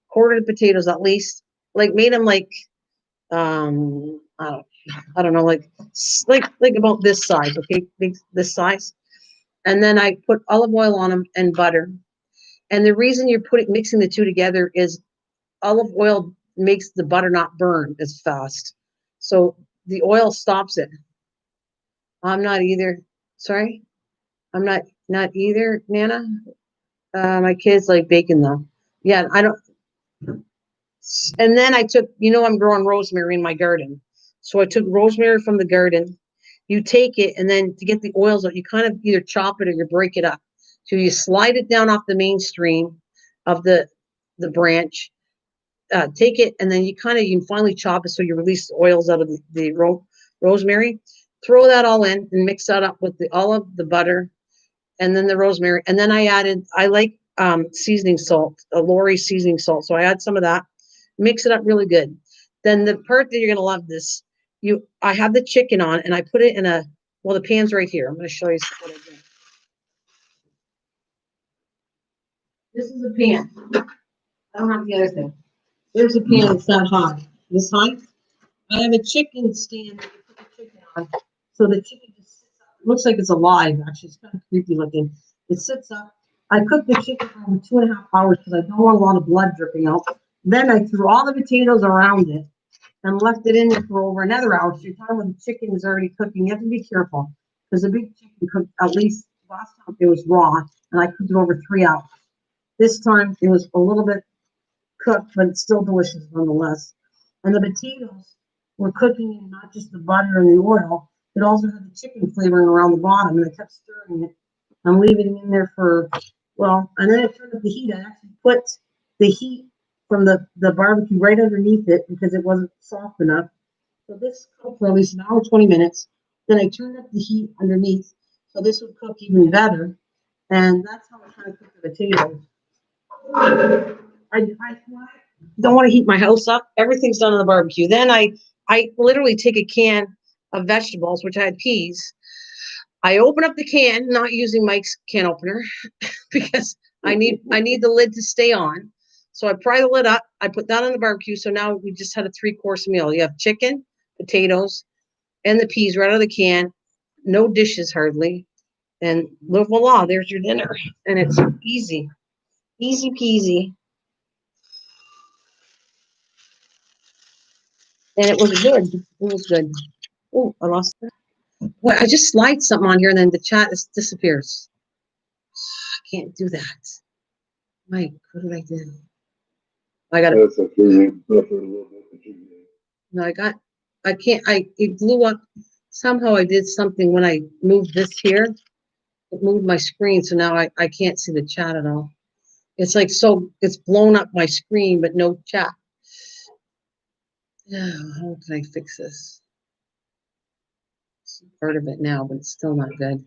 quartered the potatoes at least, like made them like I don't know, like about this size, okay, this size. And then I put olive oil on them and butter. And the reason you're mixing the two together is olive oil makes the butter not burn as fast, so the oil stops it. I'm not either. Sorry, I'm not either, Nana. My kids like bacon though. Yeah, I don't. And then I took, I'm growing rosemary in my garden. So I took rosemary from the garden. You take it, and then to get the oils out, you kind of either chop it or you break it up. So you slide it down off the main stream of the branch, take it, and then you can finally chop it so you release the oils out of the rosemary. Throw that all in and mix that up with all of the butter and then the rosemary. And then I like seasoning salt, a Lori seasoning salt. So I add some of that, mix it up really good. Then the part that you're going to love this, I have the chicken on and I put it in the pan's right here. I'm going to show you what I did. This is a pan. I don't have the other thing. There's a pan that's that high. This high. I have a chicken stand that you put the chicken on. So the chicken just sits up. It looks like it's alive, actually. It's kind of creepy looking. It sits up. I cooked the chicken for over 2.5 hours because I don't want a lot of blood dripping out. Then I threw all the potatoes around it and left it in there for over another hour. So your time when the chicken is already cooking, you have to be careful because the big chicken cooked at least last time it was raw and I cooked it over 3 hours. This time it was a little bit cooked, but it's still delicious nonetheless. And the potatoes were cooking in not just the butter and the oil, it also had the chicken flavoring around the bottom, and I kept stirring it. I'm leaving it in there and then I turned up the heat. I actually put the heat from the barbecue right underneath it because it wasn't soft enough. So this cooked for at least an hour, 20 minutes. Then I turned up the heat underneath, so this would cook even better. And that's how I kind of cook the potatoes. I don't want to heat my house up. Everything's done on the barbecue. Then I literally take a can of vegetables, which I had peas. I open up the can, not using Mike's can opener because I need the lid to stay on. So I pry the lid up. I put that on the barbecue. So now we just had a 3-course meal. You have chicken, potatoes, and the peas right out of the can. No dishes hardly. And voila, there's your dinner. And it's easy. Easy peasy. And it was good. It was good. Oh, I lost that. Well, I just slide something on here and then the chat disappears. I can't do that. Mike, what did I do? I got it. No, it blew up. Somehow I did something when I moved this here. It moved my screen, so now I can't see the chat at all. It's like it's blown up my screen, but no chat. How can I fix this? See part of it now, but it's still not good.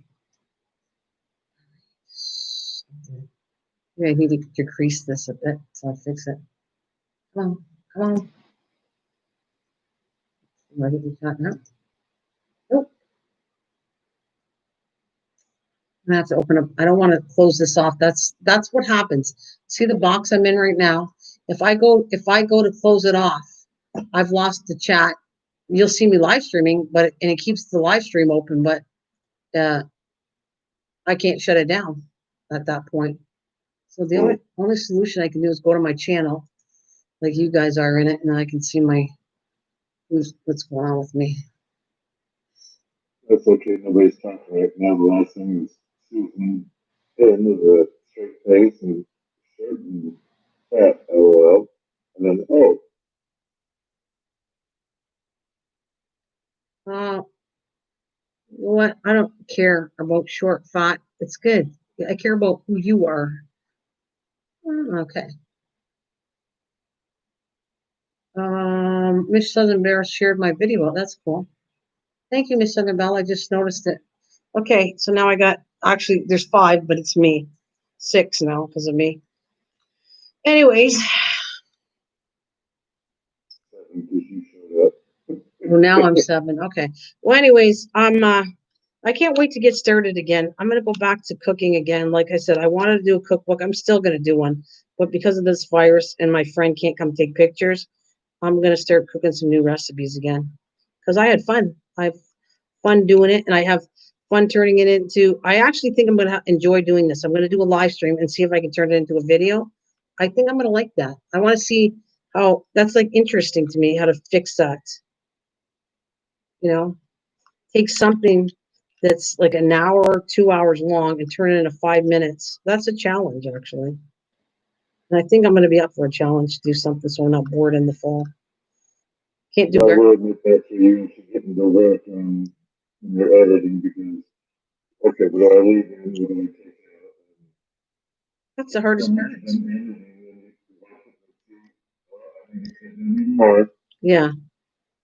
Maybe I need to decrease this a bit so I fix it. Come on. Ready to chat now? Nope. I'm gonna have to open up. I don't want to close this off. That's what happens. See the box I'm in right now? If I go to close it off, I've lost the chat. You'll see me live streaming, and it keeps the live stream open, but I can't shut it down at that point. So the only solution I can do is go to my channel, like you guys are in it, and I can see what's going on with me. That's okay. Nobody's talking right now. The last thing is Susan in with a straight face and shirt and fat, LOL. And then, What? I don't care about short, fat. It's good. I care about who you are. Okay. Miss Southern Bear shared my video. That's cool. Thank you, Miss Southern Belle. I just noticed it. Okay, so now actually, there's 5, but it's me. 6 now because of me. Anyways. Well, now I'm 7. Okay. Well, anyways, I can't wait to get started again. I'm going to go back to cooking again. Like I said, I wanted to do a cookbook. I'm still going to do one. But because of this virus and my friend can't come take pictures, I'm going to start cooking some new recipes again. Because I had fun. I have fun doing it. And I have fun turning it into, I actually think I'm going to enjoy doing this. I'm going to do a live stream and see if I can turn it into a video. I think I'm going to like that. I want to see how, that's like interesting to me, how to fix that. Take something that's like an hour or 2 hours long and turn it into 5 minutes. That's a challenge, actually. And I think I'm going to be up for a challenge to do something so I'm not bored in the fall. Can't do I will admit that for you to get into work on your editing because, okay, but I leave in, we're going to take it out. That's the hardest part. More. Yeah.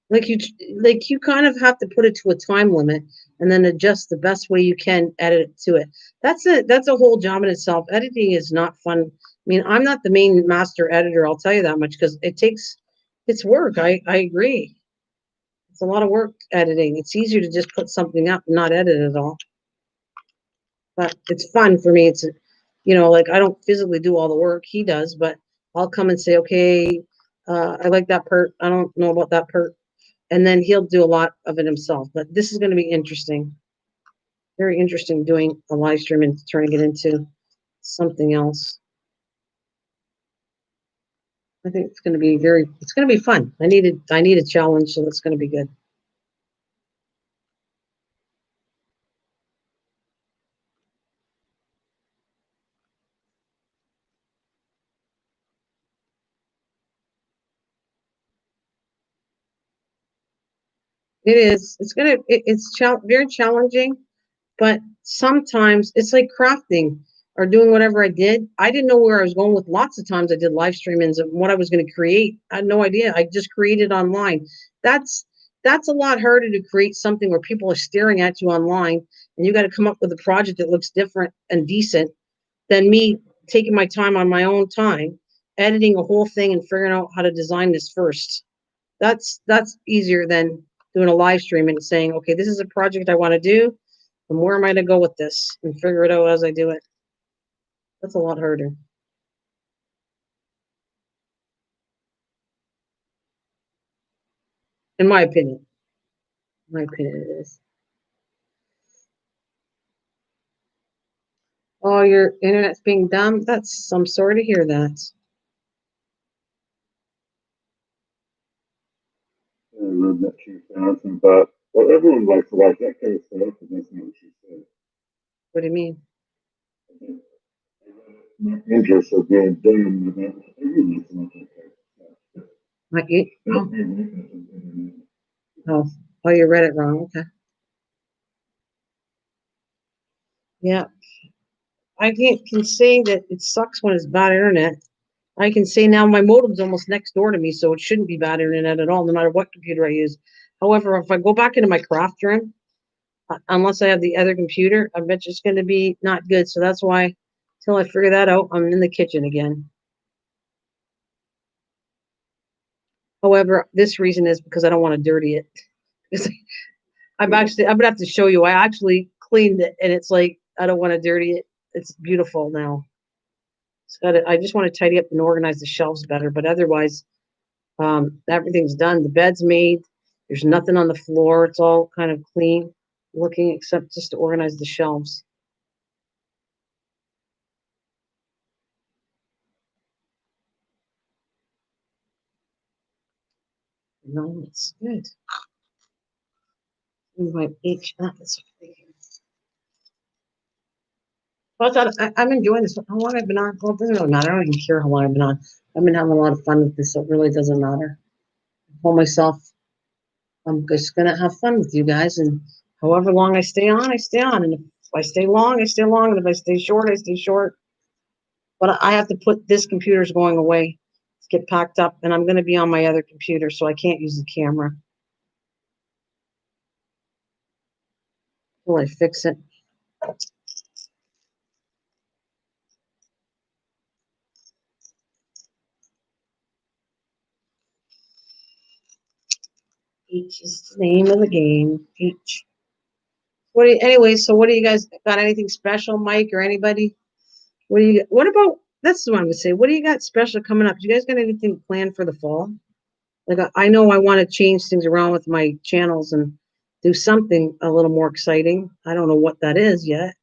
Like you kind of have to put it to a time limit and then adjust the best way you can edit it to it. That's a whole job in itself. Editing is not fun. I mean, I'm not the main master editor, I'll tell you that much, because it's work. I agree. It's a lot of work editing. It's easier to just put something up and not edit at all. But it's fun for me. It's like I don't physically do all the work he does, but I'll come and say, okay, I like that part. I don't know about that part. And then he'll do a lot of it himself. But this is going to be interesting. Very interesting doing a live stream and turning it into something else. I think it's going to be it's going to be fun. I need a challenge, so it's going to be good. It is. It's very challenging, but sometimes it's like crafting or doing whatever I did. I didn't know where I was going with. Lots of times I did live streamings of what I was going to create. I had no idea. I just created online. That's that's a lot harder to create something where people are staring at you online, and you got to come up with a project that looks different and decent than me taking my time on my own time, editing a whole thing and figuring out how to design this first. That's easier than doing a live stream and saying, okay, this is a project I want to do, and where am I to go with this, and figure it out as I do it. That's a lot harder, in my opinion. My opinion it is. Oh, your internet's being dumb. I'm sorry to hear that. I read that she found and thought, well, everyone likes to watch that kind of stuff, but that's not what she said. What do you mean? My interest of being done with that. Everyone likes to watch that kind of stuff. Like you? That's Oh, my weakness of internet. oh, oh, you read it wrong. Okay. Yeah, I can say that it sucks when it's bad internet. I can say now my modem's almost next door to me, so it shouldn't be bad internet at all, no matter what computer I use. However, if I go back into my craft room, unless I have the other computer, I bet you it's going to be not good. So that's why, until I figure that out, I'm in the kitchen again. However, this reason is because I don't want to dirty it. I'm gonna have to show you. I actually cleaned it, and it's like I don't want to dirty it. It's beautiful now. I just want to tidy up and organize the shelves better, but otherwise, everything's done. The bed's made. There's nothing on the floor. It's all kind of clean looking, except just to organize the shelves. No, it's good. My H. That's Plus, I'm enjoying this. How long I've been on? Well, it doesn't really matter. I don't even care how long I've been on. I've been having a lot of fun with this, so it really doesn't matter. I told myself I'm just gonna have fun with you guys, and however long I stay on, I stay on. And if I stay long, I stay long. And if I stay short, I stay short. But I have to put this computer's going away. Let's get packed up, and I'm gonna be on my other computer, so I can't use the camera until I fix it. H is the name of the game. H. Anyway, so what do you guys got? Anything special, Mike or anybody? What about, that's the one I would say. What do you got special coming up? Do you guys got anything planned for the fall? Like I know I want to change things around with my channels and do something a little more exciting. I don't know what that is yet.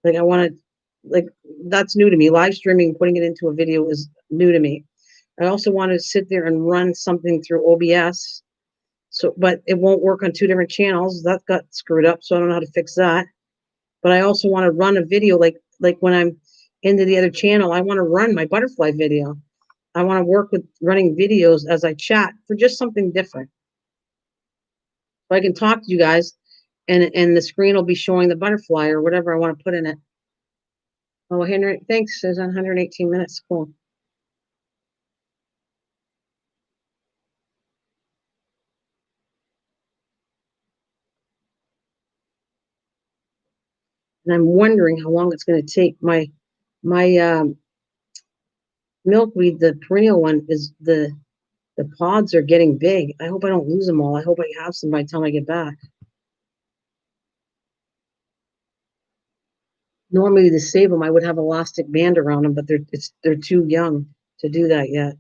Like I want to, like that's new to me. Live streaming, putting it into a video is new to me. I also want to sit there and run something through OBS. So, but it won't work on two different channels. That got screwed up, so I don't know how to fix that. But I also want to run a video like when I'm into the other channel, I want to run my butterfly video. I want to work with running videos as I chat for just something different. So I can talk to you guys and the screen will be showing the butterfly or whatever I want to put in it. Oh, Henry, thanks. Says 118 minutes. Cool. And I'm wondering how long it's going to take. My milkweed, the perennial one, is the pods are getting big. I hope I don't lose them all. I hope I have some by the time I get back. Normally to save them, I would have elastic band around them, but they're too young to do that yet.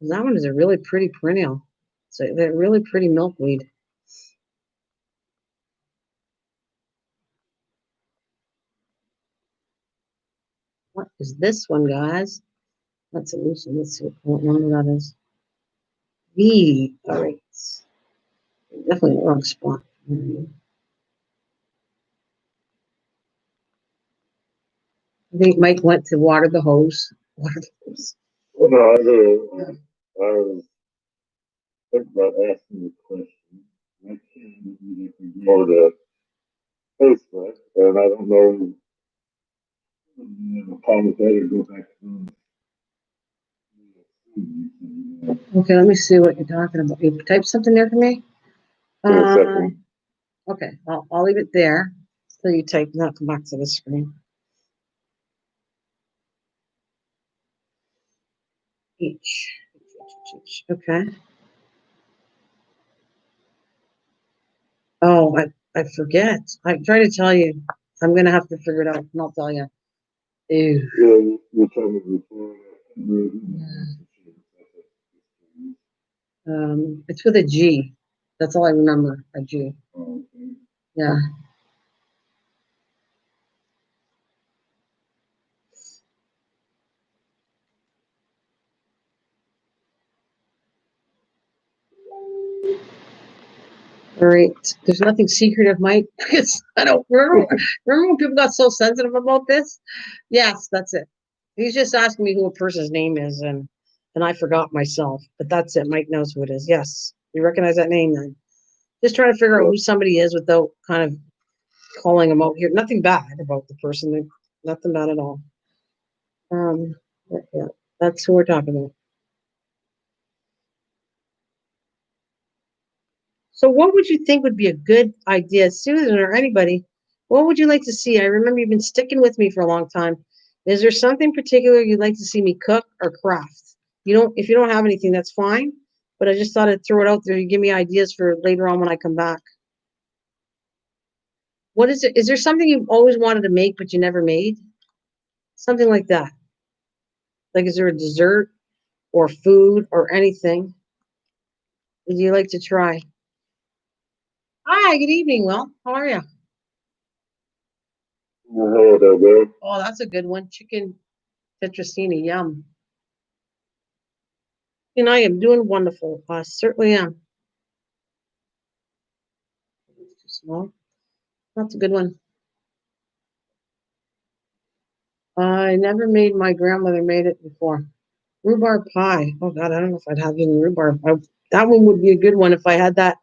That one is a really pretty perennial. So they're really pretty milkweed. What is this one, guys? That's a loose one. Let's see what number that is. All right. Definitely in the wrong spot. I think Mike went to water the hose. Water the hose. Well, no, I was thinking about asking the question. I can either go to Facebook, and I don't know, comment that or go back to Okay, let me see what you're talking about. You type something there for me? Okay, I'll leave it there. So you type, not come back to the screen. Each. Okay. Oh, I forget. I try to tell you. I'm gonna have to figure it out, and I'll tell you. Ew. Yeah, you told me before. It's with a G. That's all I remember. A G. Yeah. All right. There's nothing secretive, Mike. I don't remember. Remember when people got so sensitive about this? Yes, that's it. He's just asking me who a person's name is, and I forgot myself. But that's it. Mike knows who it is. Yes, you recognize that name then. Just trying to figure out who somebody is without kind of calling them out here. Nothing bad about the person. Nothing bad at all. Yeah, that's who we're talking about. So what would you think would be a good idea, Susan or anybody? What would you like to see? I remember you've been sticking with me for a long time. Is there something particular you'd like to see me cook or craft? If you don't have anything, that's fine. But I just thought I'd throw it out there. You give me ideas for later on when I come back. What is it? Is there something you've always wanted to make but you never made? Something like that. Like, is there a dessert or food or anything that you like to try? Hi, good evening, Will. How are you? Oh, that's a good one. Chicken tetrazzini, yum. And I am doing wonderful. I certainly am. It's too small. That's a good one. I never made. My grandmother made it before. Rhubarb pie. Oh God, I don't know if I'd have any rhubarb. That one would be a good one if I had that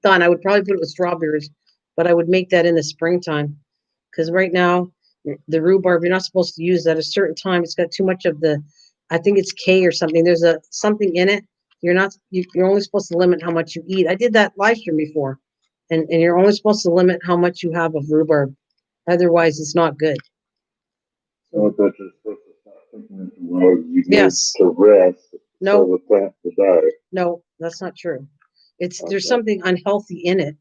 done. I would probably put it with strawberries, but I would make that in the springtime because right now the rhubarb you're not supposed to use that at a certain time. It's got too much of the, I think it's K or something. There's something in it. You're only supposed to limit how much you eat. I did that live stream before, and you're only supposed to limit how much you have of rhubarb. Otherwise, it's not good. So that you're supposed to stop thinking into well, you need Yes. to rest No, so the plant to die. no, that's not true. There's something unhealthy in it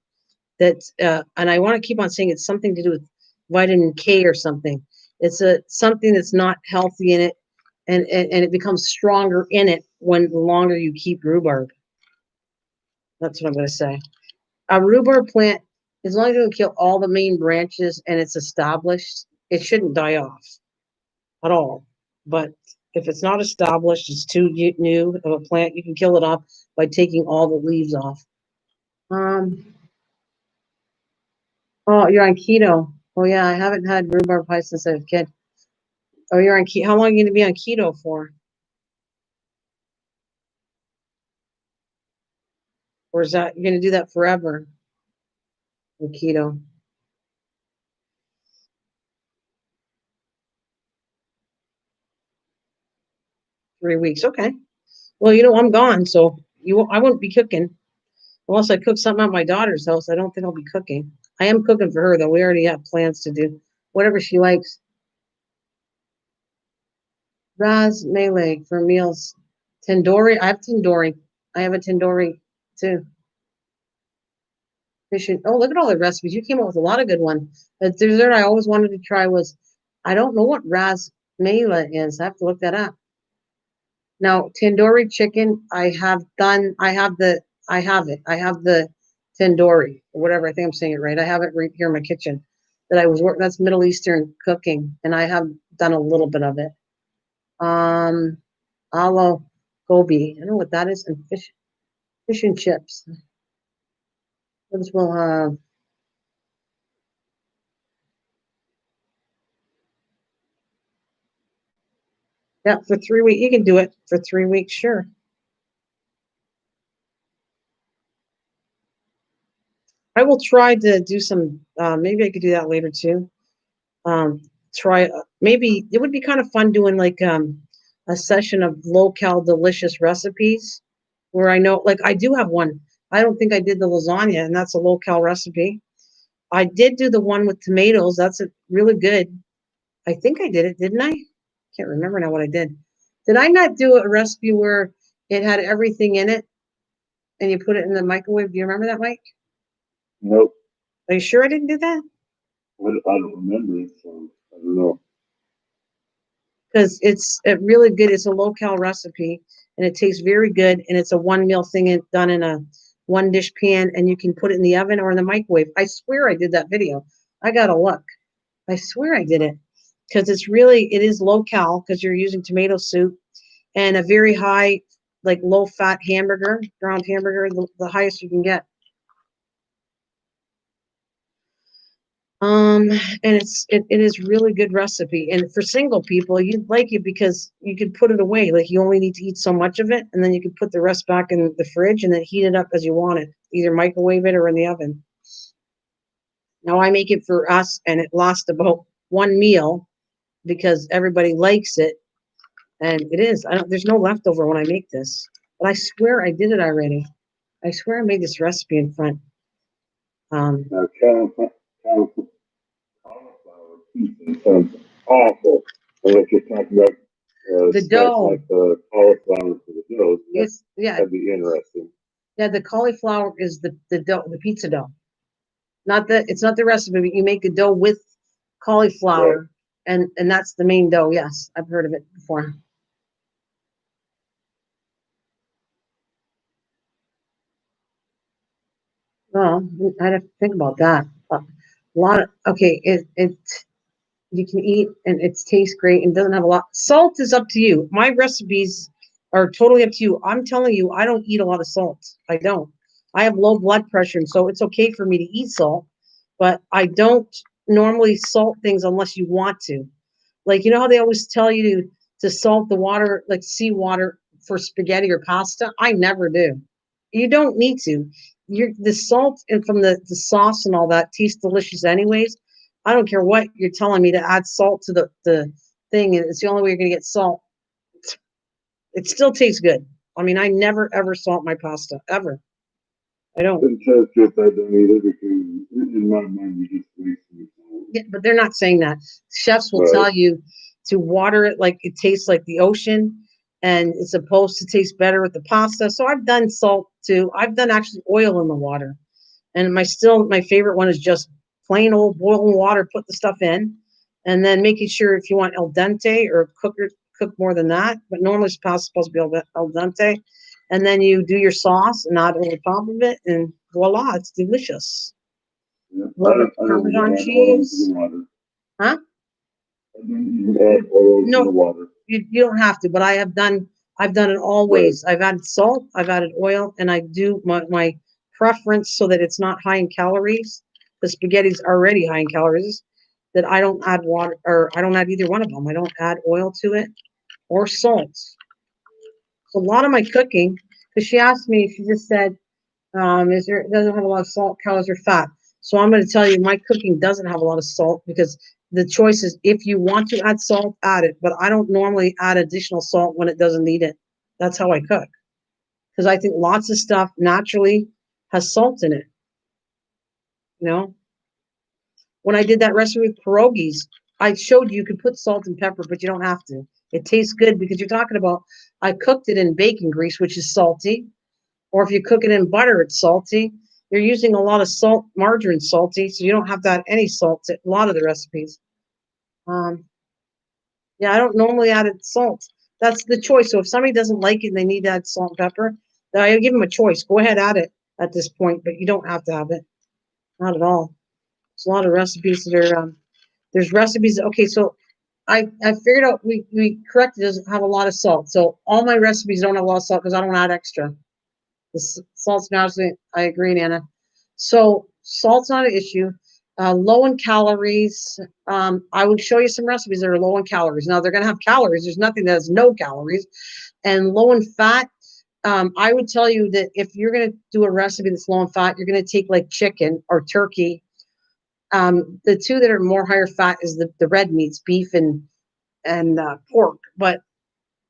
and I want to keep on saying it's something to do with vitamin K or something. It's something that's not healthy in it, and it becomes stronger in it when the longer you keep rhubarb. That's what I'm going to say. A rhubarb plant, as long as you don't kill all the main branches and it's established, it shouldn't die off at all. But if it's not established, it's too new of a plant, you can kill it off by taking all the leaves off. Oh, you're on keto. Oh yeah, I haven't had rhubarb pie since I was a kid. Oh, you're on keto. How long are you going to be on keto for? Or is that, you're going to do that forever? With keto. 3 weeks. Okay. Well, I'm gone, so I won't be cooking unless I cook something at my daughter's house. I don't think I'll be cooking. I am cooking for her though. We already have plans to do whatever she likes. Raz melee for meals. Tandoori. I have tandoori. I have a tandoori too. Oh, look at all the recipes. You came up with a lot of good ones. The dessert I always wanted to try was, I don't know what ras mela is. I have to look that up. Now, tandoori chicken, I have done, I have it. I have the tandoori or whatever. I think I'm saying it right. I have it right here in my kitchen that I was working. That's Middle Eastern cooking, and I have done a little bit of it. Alo gobi. I don't know what that is. And fish and chips. What else we'll have? Yeah, for 3 weeks. You can do it for 3 weeks, sure. I will try to do some, maybe I could do that later too. Try, maybe it would be kind of fun doing like a session of low-cal delicious recipes where I know, like I do have one. I don't think I did the lasagna, and that's a low-cal recipe. I did do the one with tomatoes. That's really good. I think I did it, didn't I? Can't remember now what I did. Did I not do a recipe where it had everything in it and you put it in the microwave? Do you remember that, Mike? Nope. Are you sure I didn't do that? I don't remember, so I don't know. Because it's really good. It's a low-cal recipe, and it tastes very good. And it's a one meal thing done in a one dish pan, and you can put it in the oven or in the microwave. I swear I did that video. I gotta look. I swear I did it because it is low-cal because you're using tomato soup and a very high, like low-fat hamburger, ground hamburger, the highest you can get. And it is really good recipe. And for single people, you'd like it because you could put it away. Like you only need to eat so much of it, and then you can put the rest back in the fridge and then heat it up as you want it. Either microwave it or in the oven. Now I make it for us, and it lasts about one meal because everybody likes it, and it is. There's no leftover when I make this, but I swear I did it already. I swear I made this recipe in front. Cauliflower pizza sounds awful. Unless you're talking about The stuff dough. like the cauliflower for the dough. Yeah. That'd be interesting. Yeah, the cauliflower is the dough, the pizza dough. It's not the recipe, but you make a dough with cauliflower, right. and that's the main dough. Yes, I've heard of it before. Well, I'd have to think about that. A lot of okay, it you can eat and it tastes great and doesn't have a lot. Salt is up to you. My recipes are totally up to you. I'm telling you, I don't eat a lot of salt. I don't. I have low blood pressure, and so it's okay for me to eat salt, but I don't normally salt things unless you want to. Like, you know how they always tell you to salt the water, like seawater for spaghetti or pasta? I never do. You don't need to. The salt and from the sauce and all that tastes delicious anyways. I don't care what you're telling me to add salt to the thing, and it's the only way you're gonna get salt. It still tastes good. I mean, I never ever salt my pasta ever. I don't. It says just I don't either because in my mind you just wasting salt. Yeah, but they're not saying that. Chefs will tell you to water it like it tastes like the ocean, and it's supposed to taste better with the pasta. So I've done salt too. I've done actually oil in the water, and my favorite one is just plain old boiling water. Put the stuff in, and then making sure if you want al dente or cook more than that. But normally pasta supposed to be al dente, and then you do your sauce and add over top of it, and voila, it's delicious. Yeah. A little bit of Parmesan cheese. Huh? You add oil to the water. You don't have to, but I've done it all ways. I've added salt, I've added oil, and I do my preference so that it's not high in calories. The spaghetti's already high in calories. That I don't add water, or I don't add either one of them. I don't add oil to it or salt. So a lot of my cooking, because she asked me, she just said, It doesn't have a lot of salt, calories, or fat. So I'm going to tell you, my cooking doesn't have a lot of salt because the choice is if you want to add salt, add it. But I don't normally add additional salt when it doesn't need it. That's how I cook because I think lots of stuff naturally has salt in it. You know, when I did that recipe with pierogies, I showed you could put salt and pepper, but you don't have to. It tastes good because you're talking about I cooked it in bacon grease, which is salty, or if you cook it in butter, it's salty. You're using a lot of salt, margarine salty, so you don't have to add any salt to a lot of the recipes. Um, yeah, I don't normally add it salt. That's the choice. So if somebody doesn't like it and they need to add salt and pepper, then I give them a choice. Go ahead, add it at this point, but you don't have to have it. Not at all. There's a lot of recipes that are there's recipes. Okay, so I figured out we corrected doesn't have a lot of salt. So all my recipes don't have a lot of salt because I don't add extra. The salt's naturally, I agree, Nana. So salt's not an issue. Low in calories. I would show you some recipes that are low in calories. Now they're going to have calories. There's nothing that has no calories. And low in fat. I would tell you that if you're going to do a recipe that's low in fat, you're going to take like chicken or turkey. The two that are more higher fat is the red meats, beef and pork. But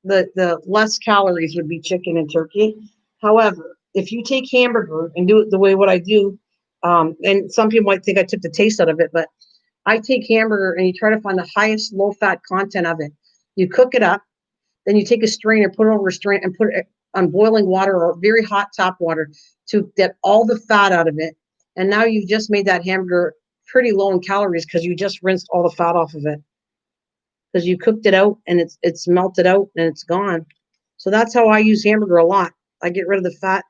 the less calories would be chicken and turkey. However, if you take hamburger and do it the way what I do, and some people might think I took the taste out of it, but I take hamburger and you try to find the highest low fat content of it. You cook it up, then you take a strainer, put it over a strainer, and put it on boiling water or very hot tap water to get all the fat out of it. And now you've just made that hamburger pretty low in calories because you just rinsed all the fat off of it because you cooked it out and it's melted out and it's gone. So that's how I use hamburger a lot. I get rid of the fat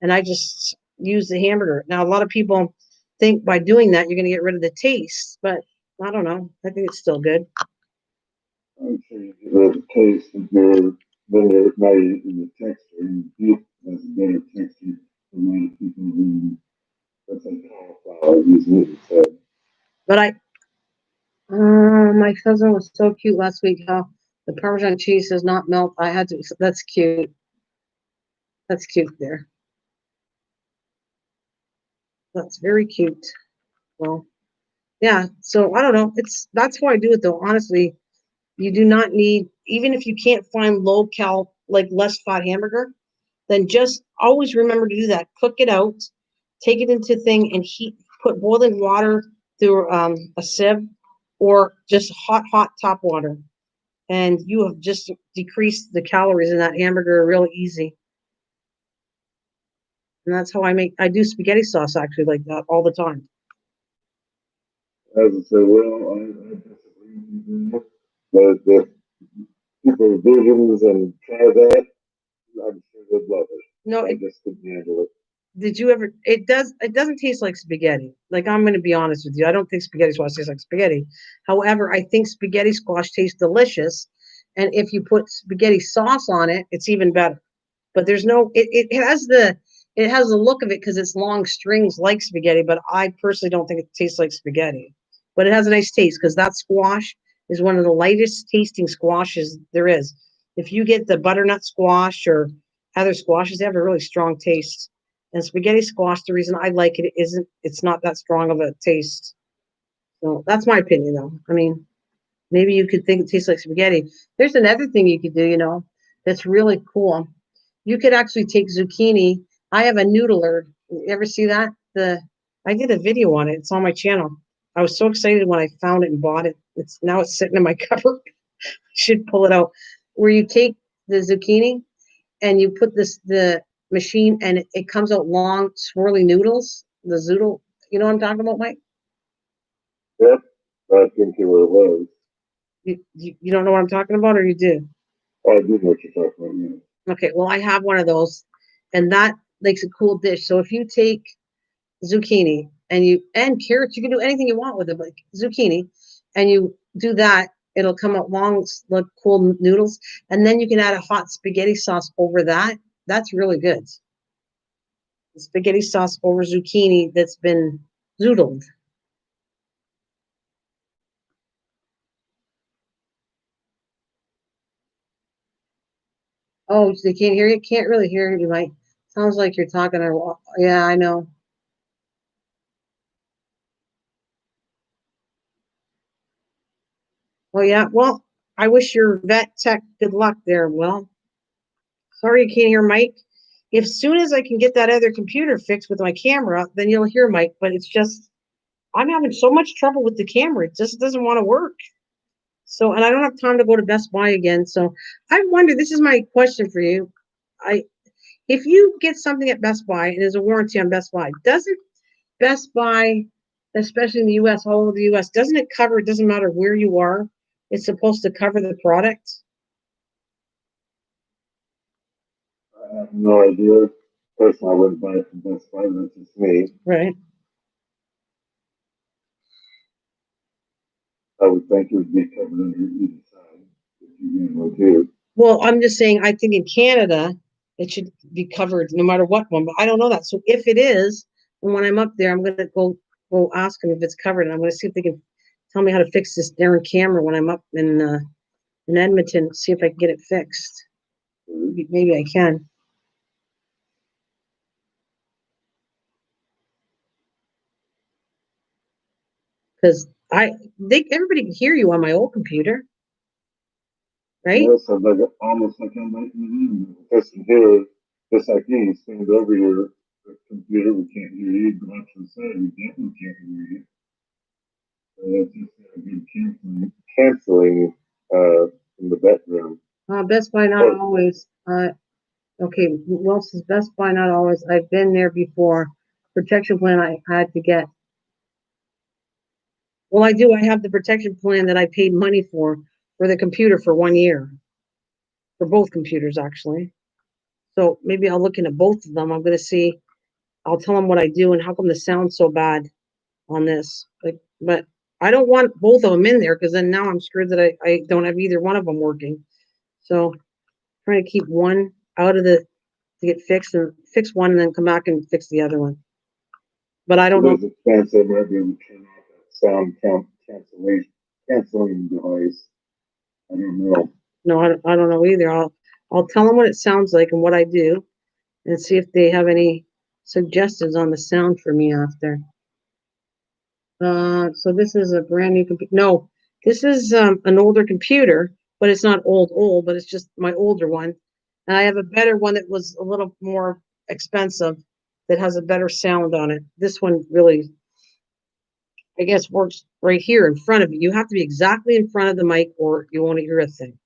and I just use the hamburger. Now a lot of people think by doing that you're going to get rid of the taste, but I don't know. I think it's still good. I'm sure you get rid of the taste of your better now in the texture and beef has a better texture for a lot of people than let's say cauliflower using it instead. But my cousin was so cute last week. How the Parmesan cheese does not melt. I had to. That's cute. That's cute there. That's very cute. Well, yeah. So I don't know. That's how I do it though. Honestly, you do not need even if you can't find low cal like less fat hamburger, then just always remember to do that. Cook it out, take it into thing and heat. Put boiling water through a sieve or just hot tap water, and you have just decreased the calories in that hamburger really easy. And that's how I do spaghetti sauce actually like that all the time. As I say, well, I disagree with you, but if people are vegans and try that, I'm sure they'd love it. No, I just couldn't handle it. did you ever? It doesn't taste like spaghetti. Like I'm going to be honest with you, I don't think spaghetti squash tastes like spaghetti. However, I think spaghetti squash tastes delicious, and if you put spaghetti sauce on it, it's even better. But there's no. It has the look of it because it's long strings like spaghetti. But I personally don't think it tastes like spaghetti. But it has a nice taste because that squash is one of the lightest tasting squashes there is. If you get the butternut squash or other squashes, they have a really strong taste. And spaghetti squash, the reason I like it isn't it's not that strong of a taste. So that's my opinion though. I mean, maybe you could think it tastes like spaghetti. There's another thing you could do, that's really cool. You could actually take zucchini. I have a noodler. You ever see that? I did a video on it. It's on my channel. I was so excited when I found it and bought it. It's sitting in my cupboard. Should pull it out. Where you take the zucchini and you put the machine and it comes out long swirly noodles. The zoodle, you know what I'm talking about, Mike? Yep, I think you were was. You don't know what I'm talking about, or you do? I do know what you're talking about. Yeah. Okay, well I have one of those, and that makes a cool dish. So if you take zucchini and carrots, you can do anything you want with it, like zucchini, and you do that, it'll come out long, like cool noodles, and then you can add a hot spaghetti sauce over that. That's really good. Spaghetti sauce over zucchini that's been zoodled. Oh, they can't hear you. Can't really hear you, Mike. Sounds like you're talking. Yeah, I know. Well, yeah. Well, I wish your vet tech good luck there. Well, sorry you can't hear Mike. If soon as I can get that other computer fixed with my camera, then you'll hear Mike. But it's just I'm having so much trouble with the camera. It just doesn't want to work. So, and I don't have time to go to Best Buy again. So, I wonder. This is my question for you. I If you get something at Best Buy and there's a warranty on Best Buy, doesn't Best Buy, especially in the US, all over the US, doesn't it cover, it doesn't matter where you are, it's supposed to cover the product? I have no idea. Personally, I wouldn't buy it from Best Buy. That's just me. Right. I would think it would be covered under either side if you go to. Well, I'm just saying, I think in Canada, it should be covered no matter what one, but I don't know that. So if it is, and when I'm up there, I'm gonna go ask them if it's covered, and I'm gonna see if they can tell me how to fix this darn camera when I'm up in Edmonton, see if I can get it fixed. Maybe I can. Because everybody can hear you on my old computer, right? Yeah, so like almost like I'm right in the room. The person here, just like you, stand over your computer. We can't hear you. Go out to the side. We definitely can't hear you. So that's just a good canceling in the background. Best Buy, not always. Okay, well, says Best Buy, not always. I've been there before. Protection plan I had to get. Well, I do. I have the protection plan that I paid money for the computer for 1 year, for both computers, actually. So maybe I'll look into both of them. I'm going to see, I'll tell them what I do and how come the sound's so bad on this. Like, but I don't want both of them in there because then now I'm screwed that I don't have either one of them working. So trying to keep one out of the to get fixed and fix one and then come back and fix the other one. But I don't know. There's a chance they might be able to turn off that sound canceling device. I don't know. No, I don't know either. I'll tell them what it sounds like and what I do, and see if they have any suggestions on the sound for me after. So this is a brand new computer. No, this is an older computer, but it's not old, but it's just my older one. And I have a better one that was a little more expensive that has a better sound on it. This one really, I guess, works right here in front of you. You have to be exactly in front of the mic or you won't hear a thing.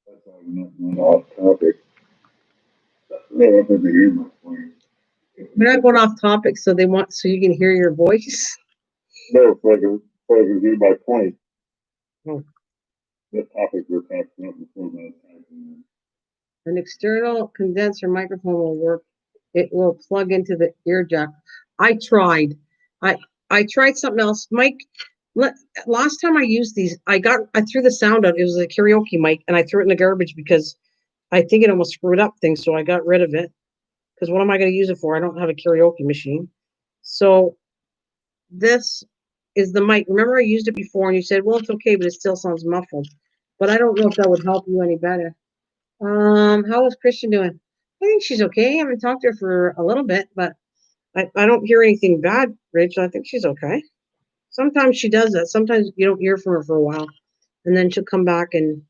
That's why we're not going off topic. No, I'm to hear my point. We're not going off topic, so so you can hear your voice. No, so I can hear my point. Oh. The topic we're talking about before that time. An external condenser microphone will work. It will plug into the ear jack. I tried. I I tried something else. Mike, last time I used these, I threw the sound out. It was a karaoke mic, and I threw it in the garbage because I think it almost screwed up things. So I got rid of it. Because what am I going to use it for? I don't have a karaoke machine. So this is the mic. Remember, I used it before, and you said, "Well, it's okay, but it still sounds muffled." But I don't know if that would help you any better. How is Christian doing? I think she's okay. I haven't talked to her for a little bit, but I don't hear anything bad, Rachel. I think she's okay. Sometimes she does that. Sometimes you don't hear from her for a while, and then she'll come back and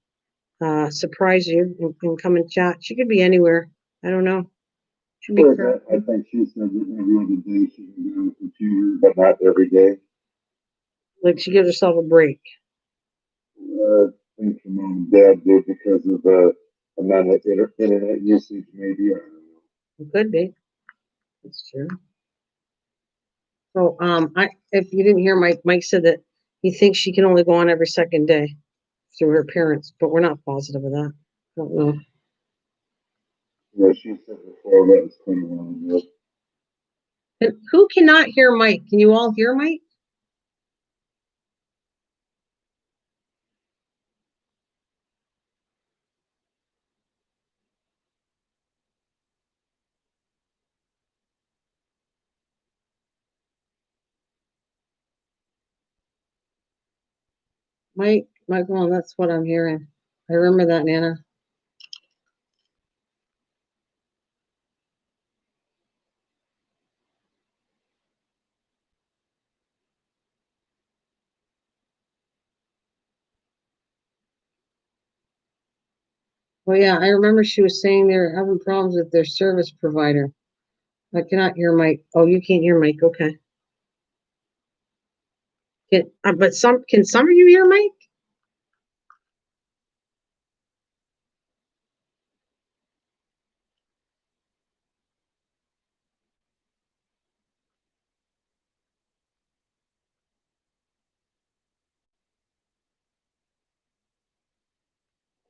surprise you and come and chat. She could be anywhere. I don't know. She'd be I think she said that every other day she can do it for 2 years, but not every day. like she gives herself a break. I think her mom and dad did because of the amount of internet usage, maybe. I don't know. It could be. That's true. So I if you didn't hear Mike said that he thinks she can only go on every second day through her parents, but we're not positive of that. I don't know. Yeah, she said before that was quite a while ago. And who cannot hear Mike? Can you all hear Mike? Michael, that's what I'm hearing. I remember that, Nana. Well, yeah, I remember she was saying they're having problems with their service provider. I cannot hear Mike. Oh, you can't hear Mike. Okay. But can some of you hear Mike?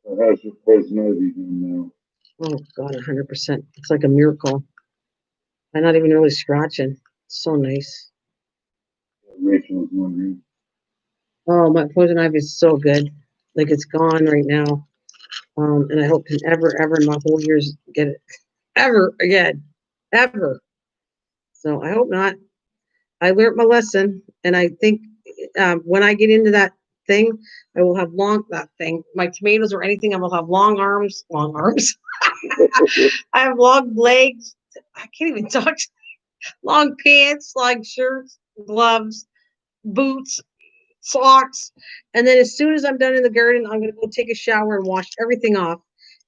So how's your poison ivy doing now? Oh God, 100%. It's like a miracle. I'm not even really scratching. It's so nice. Rachel was wondering. Oh, my poison ivy is so good. Like it's gone right now. And I hope to ever in my whole years get it ever again, ever. So I hope not. I learned my lesson, and I think when I get into that thing, I will have my tomatoes or anything. I will have long arms, long arms. I have long legs. I can't even talk. Long pants, long shirts, gloves, boots, socks. And then as soon as I'm done in the garden, I'm going to go take a shower and wash everything off.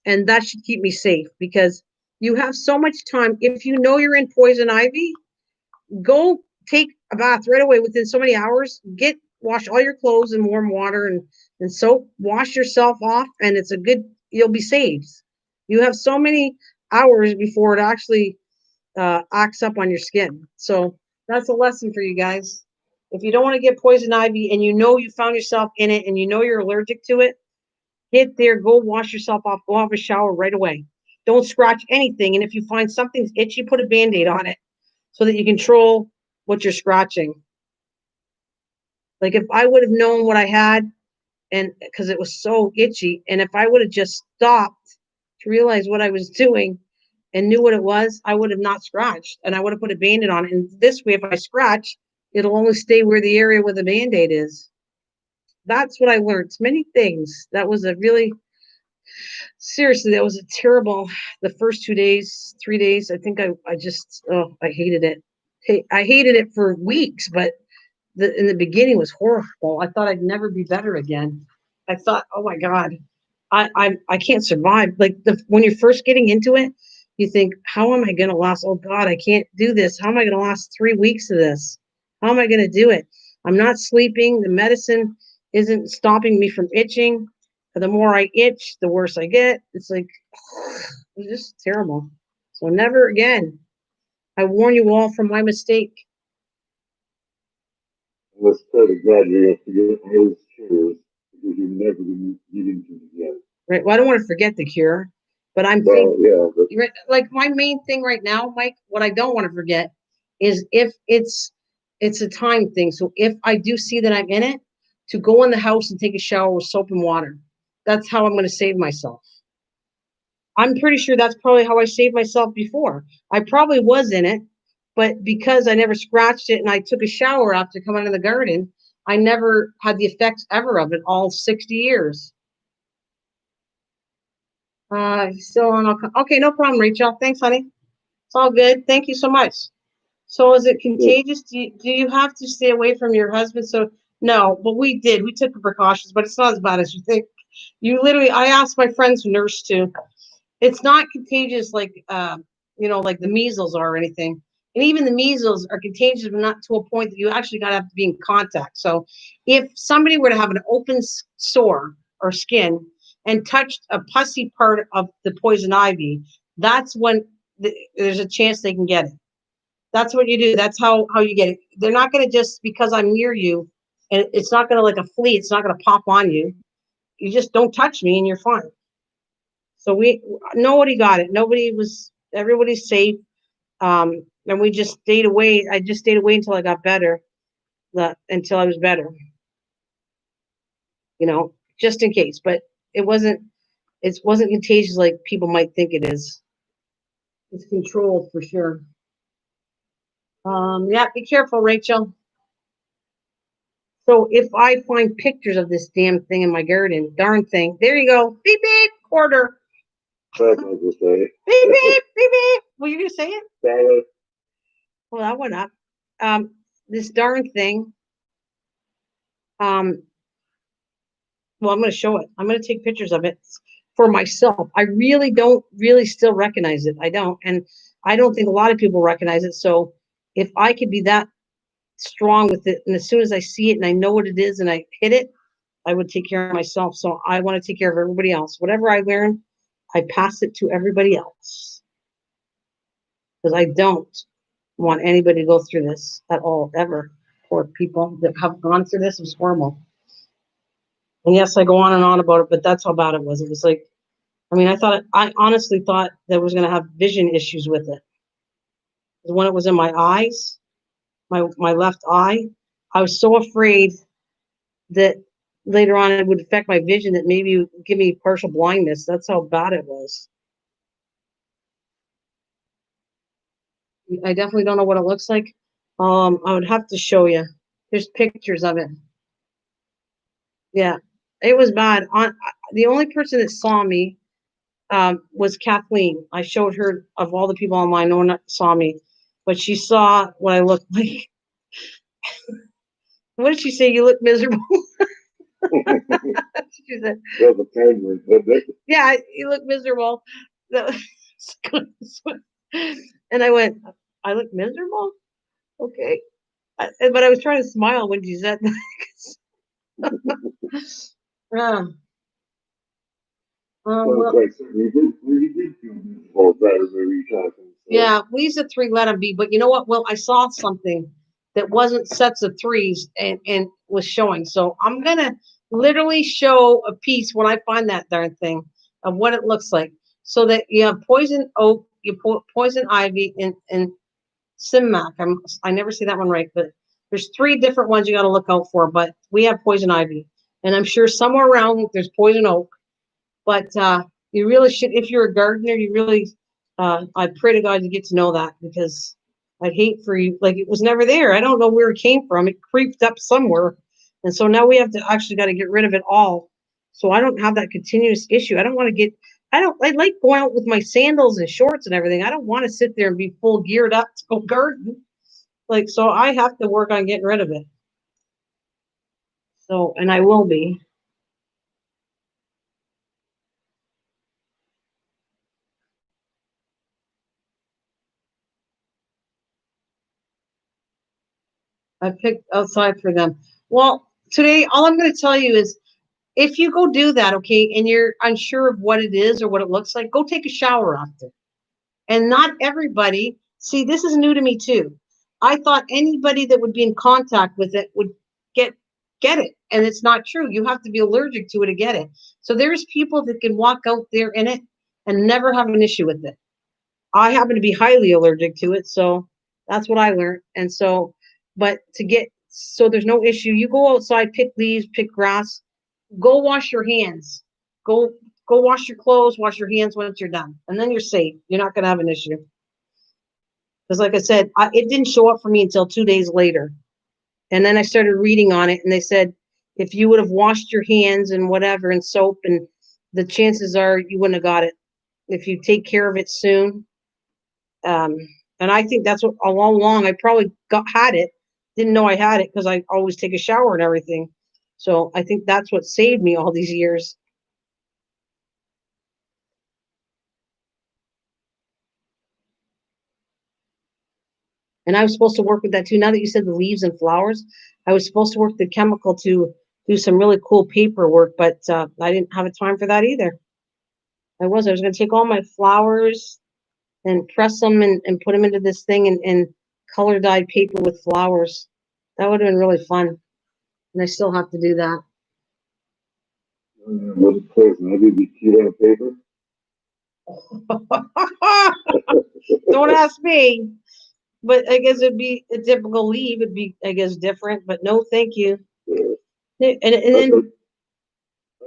And that should keep me safe because you have so much time. If you know you're in poison ivy, go take a bath right away within so many hours. Wash all your clothes in warm water and soap. Wash yourself off, and you'll be saved. You have so many hours before it actually acts up on your skin. So that's a lesson for you guys. If you don't want to get poison ivy and you know you found yourself in it and you know you're allergic to it, go wash yourself off, go have a shower right away. Don't scratch anything. And if you find something's itchy, put a band-aid on it so that you control what you're scratching. Like if I would have known what I had, and because it was so itchy, and if I would have just stopped to realize what I was doing and knew what it was, I would have not scratched and I would have put a band-aid on it. And this way, if I scratch, it'll only stay where the area where the band-aid is. That's what I learned. Many things. That was a really seriously, that was a terrible the first 2 days, 3 days. I think I just I hated it. I hated it for weeks, but in the beginning was horrible. I thought I'd never be better again. I thought, oh my God, I can't survive. Like when you're first getting into it, you think, how am I going to last? Oh God, I can't do this. How am I going to last 3 weeks of this? How am I going to do it? I'm not sleeping. The medicine isn't stopping me from itching. The more I itch, the worse I get. It's like, it's just terrible. So never again. I warn you all from my mistake. Let's pray to God you're going to forget those chairs because you're never going to get into them again. Right. Well, I don't want to forget the cure, but like my main thing right now, Mike, what I don't want to forget is if it's a time thing. So if I do see that I'm in it, to go in the house and take a shower with soap and water. That's how I'm going to save myself. I'm pretty sure that's probably how I saved myself before. I probably was in it, but because I never scratched it and I took a shower after coming out of the garden, I never had the effects ever of it all 60 years. Still on. Okay, no problem, Rachel. Thanks, honey. It's all good. Thank you so much. So, is it contagious? Do you have to stay away from your husband? So, no, but we did. We took the precautions, but it's not as bad as you think. I asked my friend's nurse to. It's not contagious like the measles are or anything. And even the measles are contagious, but not to a point that you actually got to have to be in contact. So if somebody were to have an open sore or skin and touched a pussy part of the poison ivy, that's when there's a chance they can get it. That's what you do. That's how you get it. They're not going to just because I'm near you, and it's not going to like a flea. It's not going to pop on you. You just don't touch me, and you're fine. So nobody got it. Everybody's safe. And we just stayed away. I just stayed away until I got better, until I was better, just in case. But it wasn't contagious like people might think it is. It's controlled for sure. Yeah, be careful, Rachel. So if I find pictures of this damn thing in my garden, darn thing, there you go. Beep beep quarter. That's what I was gonna say. Beep beep beep beep. Well, you're gonna say it? Dollar. Well, that went up. This darn thing. Um, well, I'm going to show it. I'm going to take pictures of it for myself. I really don't really still recognize it. I don't. And I don't think a lot of people recognize it. So if I could be that strong with it, and as soon as I see it and I know what it is and I hit it, I would take care of myself. So I want to take care of everybody else. Whatever I learn, I pass it to everybody else. Because I don't want anybody to go through this at all, ever. Poor people that have gone through this. It was horrible. And yes, I go on and on about it, but that's how bad it was. It was like, I mean, I honestly thought that I was going to have vision issues with it. When it was in my eyes, my left eye, I was so afraid that later on it would affect my vision, that maybe it would give me partial blindness. That's how bad it was. I definitely don't know what it looks like. I would have to show you. There's pictures of it. Yeah, it was bad. The only person that saw me was Kathleen. I showed her, of all the people online, no one saw me, but she saw what I looked like. What did she say? You look miserable. She said, That's a penguin. yeah, you look miserable. And I went, I look miserable? Okay. But I was trying to smile when she said that. Yeah. Well, Like, you did feel miserable better maybe you talking. So. yeah, we used a three, let them be. But you know what? Well, I saw something that wasn't sets of threes and was showing. So I'm going to literally show a piece when I find that darn thing of what it looks like. So that you have poison oak, you put poison ivy, and Simmac. I never see that one right, but there's three different ones you got to look out for. But we have poison ivy, and I'm sure somewhere around there's poison oak. But you really should, if you're a gardener, you really, I pray to God you get to know that, because I'd hate for you, like, it was never there. I don't know where it came from. It creeped up somewhere. And so now we have to actually got to get rid of it all. So I don't have that continuous issue. I don't want to get, I like going out with my sandals and shorts and everything. I don't want to sit there and be full geared up to go garden. Like, so I have to work on getting rid of it. So, and I will be. I picked outside for them. Well, today, all I'm going to tell you is, if you go do that, okay, and you're unsure of what it is or what it looks like, go take a shower after. And not everybody, see, this is new to me too. I thought anybody that would be in contact with it would get it. And it's not true. You have to be allergic to it to get it. So there's people that can walk out there in it and never have an issue with it. I happen to be highly allergic to it, so that's what I learned. And so, but to get, so there's no issue. You go outside, pick leaves, pick grass, go wash your hands. Go wash your clothes, wash your hands once you're done, and then you're safe. You're not going to have an issue. Because, like I said, it didn't show up for me until 2 days later, and then I started reading on it, and they said if you would have washed your hands and whatever and soap, and the chances are you wouldn't have got it if you take care of it soon. Um, and I think that's what all along I probably had it, didn't know I had it because I always take a shower and everything. So I think that's what saved me all these years. And I was supposed to work with that too. Now that you said the leaves and flowers, I was supposed to work the chemical to do some really cool paperwork, but I didn't have a time for that either. I was going to take all my flowers and press them and put them into this thing and color dyed paper with flowers. That would have been really fun. And I still have to do that. What a person. I did be cute on paper. Don't ask me. But I guess it'd be a typical leave. It'd be, I guess, different. But no, thank you. Yeah. And then,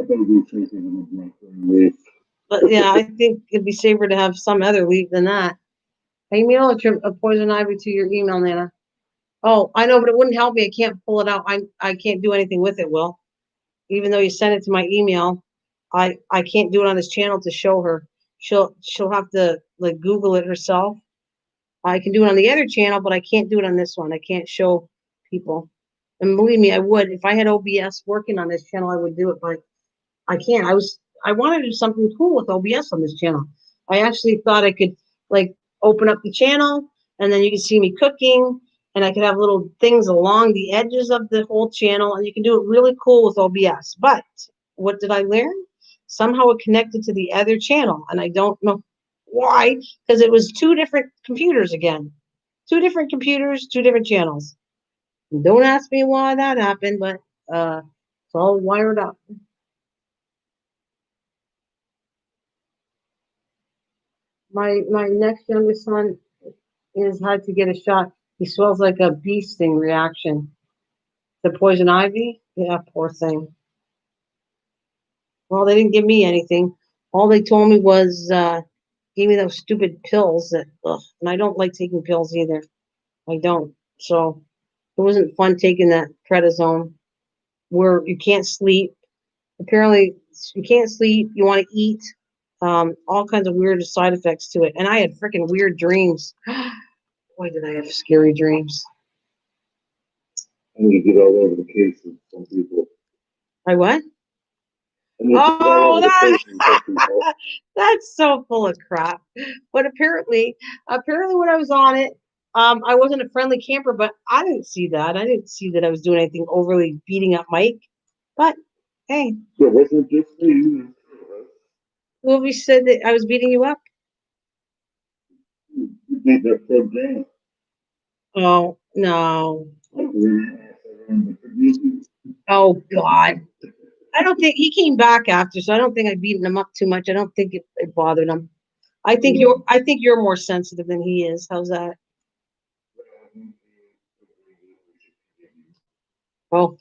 I think we thinking of my but yeah, I think it'd be safer to have some other leave than that. Email a poison ivy to your email, Nana. Oh, I know, but it wouldn't help me. I can't pull it out. I can't do anything with it, Will. Even though you sent it to my email, I can't do it on this channel to show her. She'll have to like Google it herself. I can do it on the other channel, but I can't do it on this one. I can't show people. And believe me, I would. If I had OBS working on this channel, I would do it, but I can't. I wanted to do something cool with OBS on this channel. I actually thought I could like open up the channel and then you can see me cooking and I could have little things along the edges of the whole channel and you can do it really cool with OBS. But what did I learn? Somehow it connected to the other channel and I don't know why, because it was two different computers again. Two different computers, two different channels. Don't ask me why that happened, but it's all wired up. My next youngest son is had to get a shot. He swells like a bee sting reaction. The poison ivy? Yeah, poor thing. Well, they didn't give me anything. All they told me was give me those stupid pills that and I don't like taking pills either. I don't. So it wasn't fun taking that prednisone where you can't sleep. Apparently you can't sleep, you want to eat. All kinds of weird side effects to it. And I had freaking weird dreams. Boy, did I have scary dreams. And you get all over the case with some people. I what? And you get all Oh, over the case with some people. that's so full of crap. But apparently when I was on it, I wasn't a friendly camper, but I didn't see that. I didn't see that I was doing anything overly beating up Mike. But hey, So wasn't just for you. Movie said that I was beating you up. You did that program. Oh no. Oh God. I don't think he came back after, so I don't think I beaten him up too much. I don't think it bothered him. I think you're more sensitive than he is. How's that? Oh,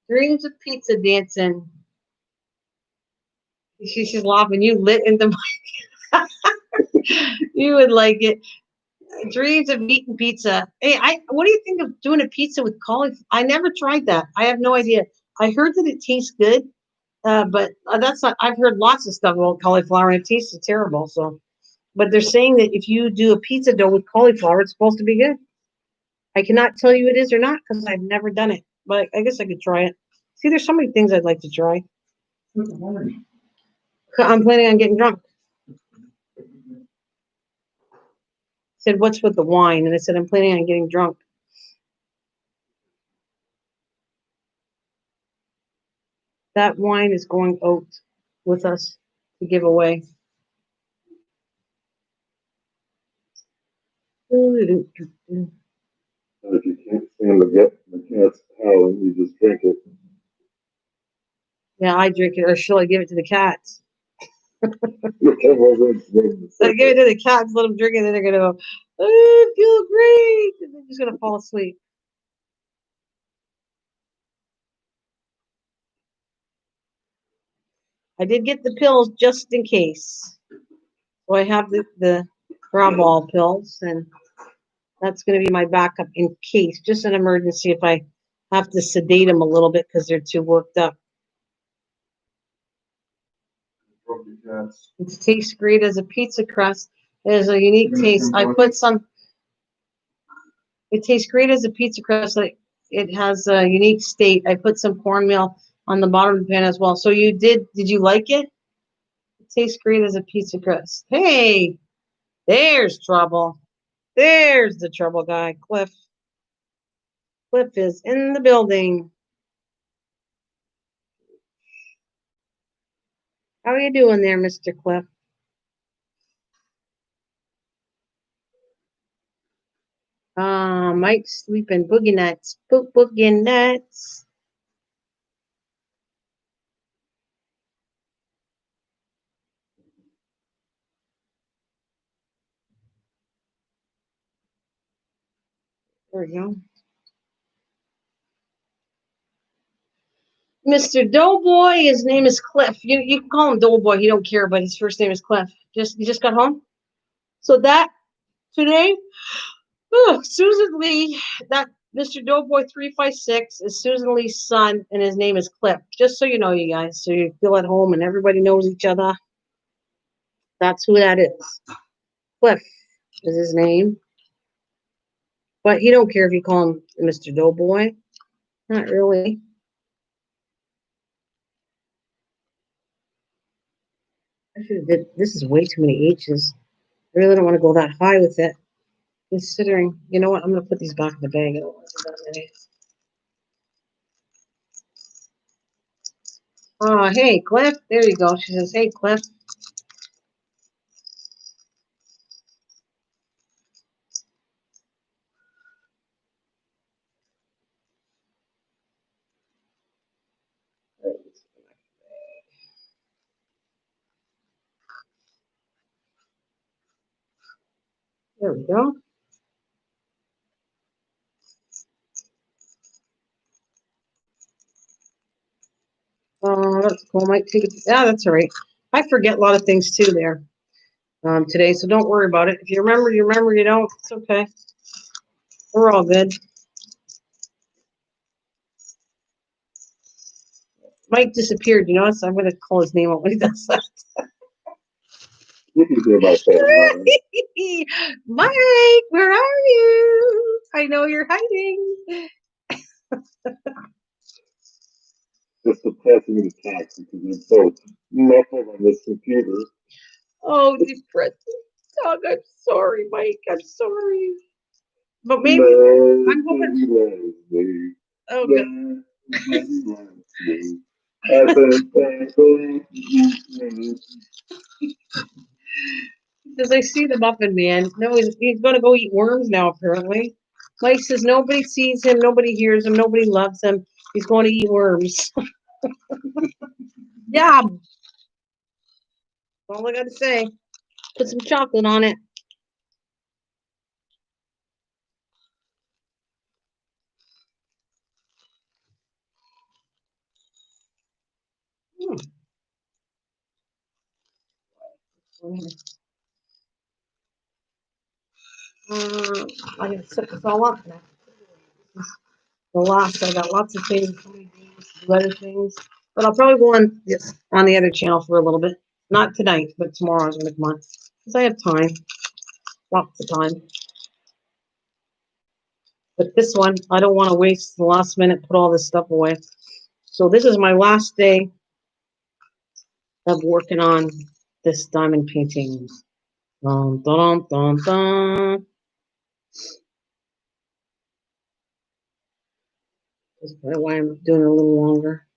dreams of pizza dancing. She's laughing. You lit in the you would like it. Dreams of eating pizza. Hey, what do you think of doing a pizza with cauliflower? I never tried that. I have no idea. I heard that it tastes good, but that's not. I've heard lots of stuff about cauliflower and it tastes terrible. So, but they're saying that if you do a pizza dough with cauliflower, it's supposed to be good. I cannot tell you it is or not because I've never done it, but I guess I could try it. See, there's so many things I'd like to try. I'm planning on getting drunk. Said, what's with the wine? And I said, I'm planning on getting drunk. That wine is going out with us to give away. If you can't stand the cat's howling, you just drink it. Yeah, I drink it, or shall I give it to the cats? I So I give it to the cats, let them drink it, and then they're gonna go, oh, I feel great, and they're just gonna fall asleep. I did get the pills just in case. So I have the Gravol pills, and that's going to be my backup in case, just an emergency if I have to sedate them a little bit because they're too worked up. It tastes great as a pizza crust. It has a unique taste. I put some. It tastes great as a pizza crust. It has a unique state. I put some cornmeal on the bottom of the pan as well. So you did? Did you like it? It tastes great as a pizza crust. Hey, there's trouble. There's the trouble guy, Cliff. Cliff is in the building. How are you doing there, Mr. Cliff? Mike's sleeping. Boogie nuts. Boogie nuts. There we go. Mr. Doughboy, his name is Cliff. You can call him Doughboy. He don't care, but his first name is Cliff. You just got home. So that today, Oh, Susan Lee, that Mr. Doughboy 356 is Susan Lee's son, and his name is Cliff. Just so you know, you guys, so you feel at home and everybody knows each other. That's who that is. Cliff is his name. But he don't care if you call him Mr. Doughboy. Not really. I should have did. This is way too many H's. I really don't want to go that high with it. Considering, you know what? I'm going to put these back in the bag. I don't want to do that many. Oh, hey, Cliff. There you go. She says, hey, Cliff. There we go. That's cool. Might take it. Yeah, that's all right. I forget a lot of things too there today, so don't worry about it. If you remember, you remember. You don't, it's okay. We're all good. Mike disappeared. You notice? I'm going to call his name out when he does that. You can hear my family. Mike, where are you? I know you're hiding. Just to pass me the tax because I'm so muffled on this computer. Oh, depressing dog. I'm sorry, Mike. I'm sorry. But maybe No, I'm hoping. he loves me. Oh, No, good. he loves me. I think Because I see the Muffin Man. No, he's going to go eat worms now, apparently. Mike says nobody sees him, nobody hears him, nobody loves him. He's going to eat worms. Yeah, that's all I got to say. Put some chocolate on it. Hmm. I can set this all up now. The last, I got lots of things, do other things, but I'll probably go on on the other channel for a little bit. Not tonight, but tomorrow I was going to come on because I have time, lots of time. But this one, I don't want to waste the last minute, put all this stuff away. So this is my last day of working on this diamond painting. Dun, dun, dun, dun. That's probably why I'm doing it a little longer.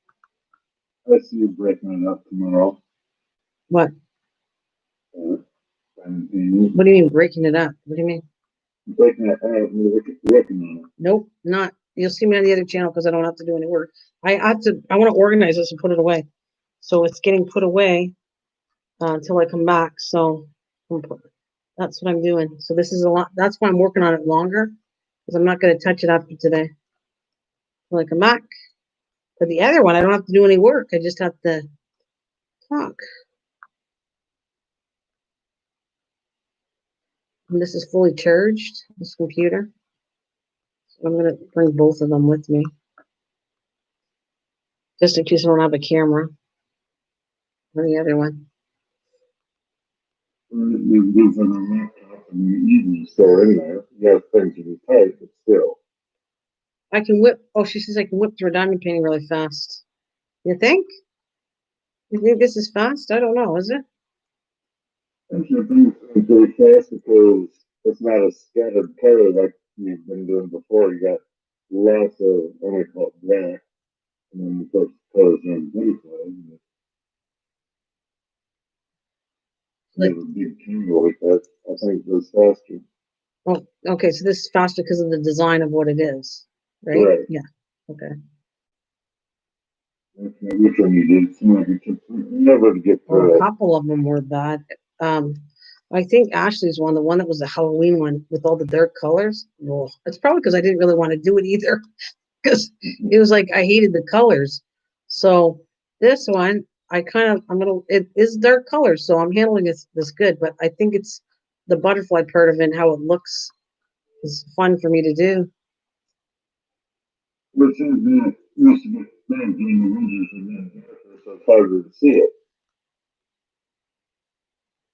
I see you breaking it up tomorrow. What? What What do you mean breaking it up? What do you mean? breaking it up and working on it. Nope, not. You'll see me on the other channel because I don't have to do any work. I want to organize this and put it away. So it's getting put away until I come back. So that's what I'm doing. So this is a lot. That's why I'm working on it longer because I'm not going to touch it after today. When I come back. But the other one, I don't have to do any work. I just have to talk. And this is fully charged, this computer. So I'm going to bring both of them with me. Just in case I don't have a camera. On the other one. You lose on a laptop and you even store in there. You have things to be tight, but still. I can whip. Oh, she says I can whip through a diamond painting really fast. You think? You think this is fast? I don't know. Is it? And you do things very fast because it's not a scattered color like you've been doing before. You got lots of, only call it black, and then you put colors in beautifully. Like, There's a big tangle like that. I think it goes faster. oh, okay. So this is faster because of the design of what it is, right? Right. Yeah. Okay. Which one you did? Seemed like it took never to get Well, through a it. couple of them were bad. I think Ashley's one, the one that was the Halloween one with all the dark colors. Well, it's probably because I didn't really want to do it either, because it was like I hated the colors. So this one, it is dark colors, so I'm handling this good. But I think it's the butterfly part of it and how it looks It's fun for me to do. Which is the used to be big in the regions and then so it's harder to see it.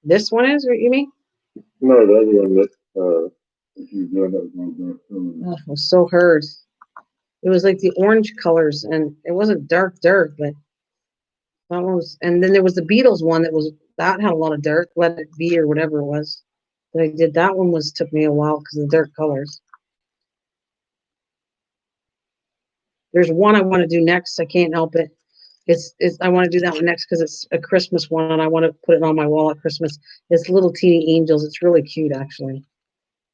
This one is what you mean? No, the other one that if you go that was more dark color. Oh, it was so hard. It was like the orange colors, and it wasn't dark, but that one was. And then there was the Beatles one that had a lot of dark. Let It Be or whatever it was that I did. That one took me a while because of the dark colors. There's one I want to do next. I can't help it. It's I want to do that one next because it's a Christmas one, and I want to put it on my wall at Christmas. It's little teeny angels. It's really cute, actually.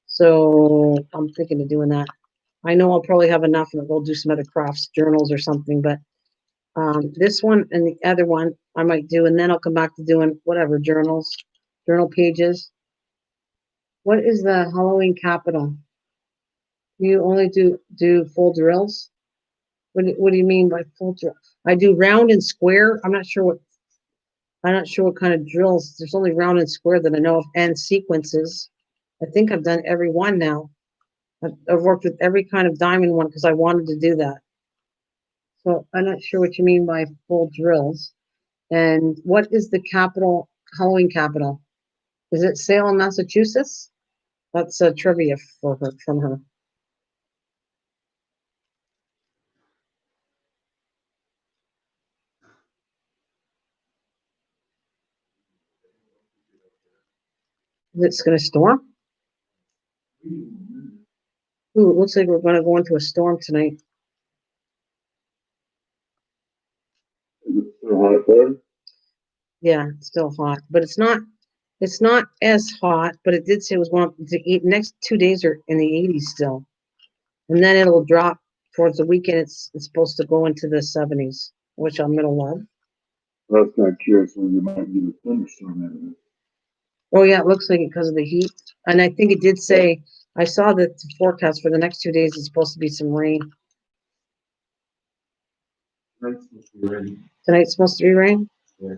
So I'm thinking of doing that. I know I'll probably have enough, and we'll do some other crafts journals or something. But this one and the other one I might do, and then I'll come back to doing whatever journals, journal pages. What is the Halloween capital? You only do full drills? What do you mean by full drill? I do round and square. I'm not sure what kind of drills. There's only round and square that I know of, and sequences. I think I've done every one now. I've worked with every kind of diamond one because I wanted to do that. So I'm not sure what you mean by full drills. And what is the capital, Halloween capital? Is it Salem, Massachusetts? That's a trivia for her from her. It's going to storm. Ooh, it looks like we're going to go into a storm tonight. Is it still hot there? Yeah, it's still hot, but it's not. It's not as hot, but it did say it was going up to next 2 days are in the 80s still, and then it'll drop towards the weekend. It's supposed to go into the 70s, which I'm gonna love. I was kind of curious when you might get a thunderstorm out of it. Oh yeah, it looks like it because of the heat, and I think it did say I saw that the forecast for the next 2 days is supposed to be some rain. Tonight's supposed to be rain. Tonight's supposed to be rain. Yeah.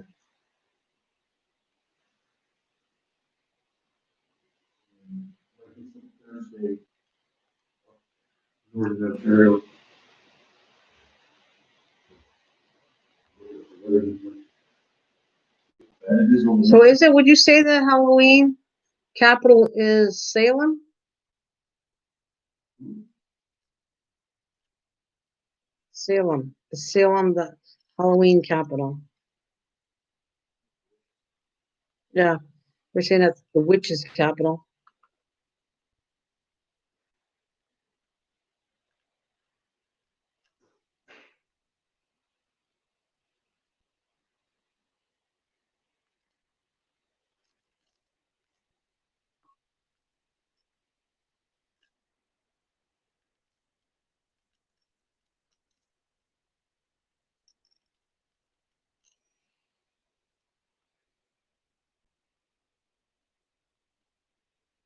Thursday, Northern Ontario. So is it? Would you say the Halloween capital is Salem? Salem. Is Salem the Halloween capital? Yeah, we're saying that's the witch's capital.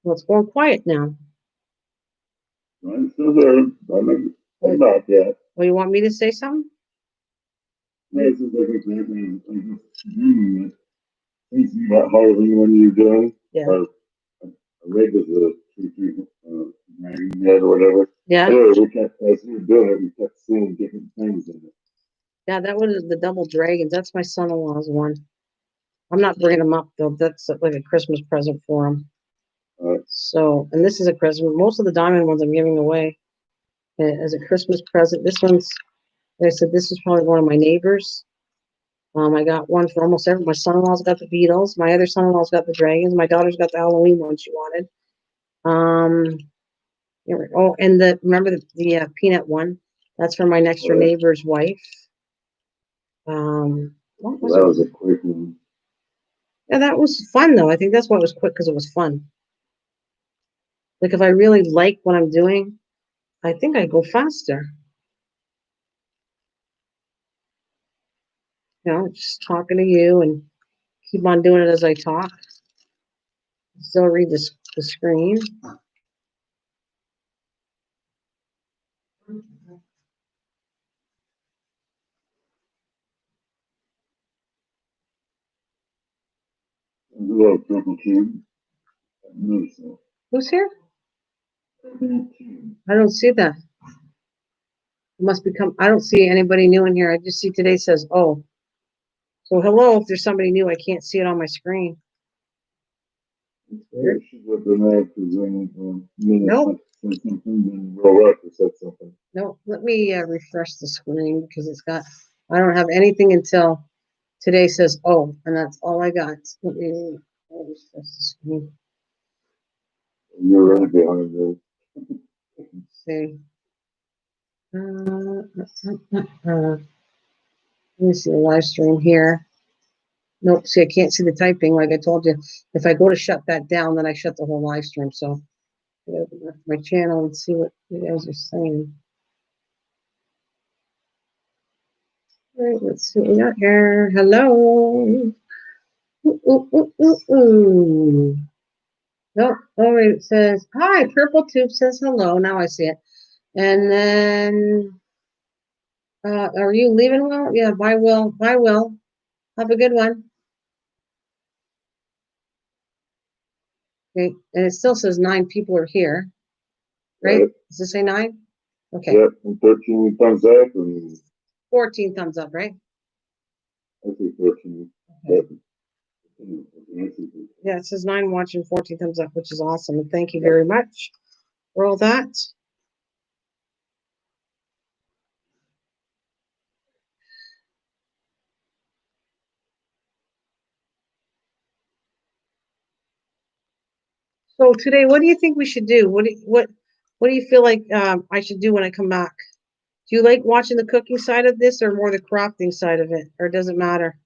Well, it's going quiet now. I'm still there. I'm not yet. Well, you want me to say something? This is like exactly. I'm just dreaming it. Thinking about Halloween when you're doing. Yeah. I read was a dragon head or whatever. Yeah. Anyway, we kept, as we were doing it, we kept seeing different things in it. Yeah, that was the double dragons. That's my son-in-law's one. I'm not bringing them up though. That's like a Christmas present for him. So, and this is a Christmas. Most of the diamond ones I'm giving away as a Christmas present. This one's, like I said, this is probably one of my neighbors. I got one for almost every. My son-in-law's got the Beatles. My other son-in-law's got the dragons. My daughter's got the Halloween one she wanted. Oh, and remember the peanut one? That's for my next door neighbor's wife. What was that it? was a quick one. Yeah, that was fun though. I think that's why it was quick because it was fun. Like if I really like what I'm doing, I think I go faster. You know, just talking to you and keep on doing it as I talk. Still read the screen. There's a little purple cube. Who's here? I don't see that. It must become, I don't see anybody new in here. I just see today says, oh. So hello, if there's somebody new, I can't see it on my screen. Weird. Nope. Roll up or said something. No, let me refresh the screen because it's got, I don't have anything until today says, oh, and that's all I got. Let me refresh the screen. You're right behind me. Let's see. Let me see the live stream here. Nope, see, I can't see the typing. Like I told you, if I go to shut that down, then I shut the whole live stream. So I gotta go back to my channel and see what you guys are saying. All right, let's see what we got here. Hello. Ooh. No, oh, wait, it says, hi, Purple Tube says hello. Now I see it. And then, are you leaving, Will? Yeah, bye, Will. Bye, Will. Have a good one. Okay, and it still says 9 people are here. Right? Right. Does it say 9? Okay. Yep, and 13 thumbs up and 14 thumbs up, right? I see 13. Okay. But, Yeah, it says 9 watching, 14 thumbs up, which is awesome. And thank you very much for all that. So today, what do you think we should do? What do you feel like I should do when I come back? Do you like watching the cooking side of this or more the crafting side of it? Or does it matter?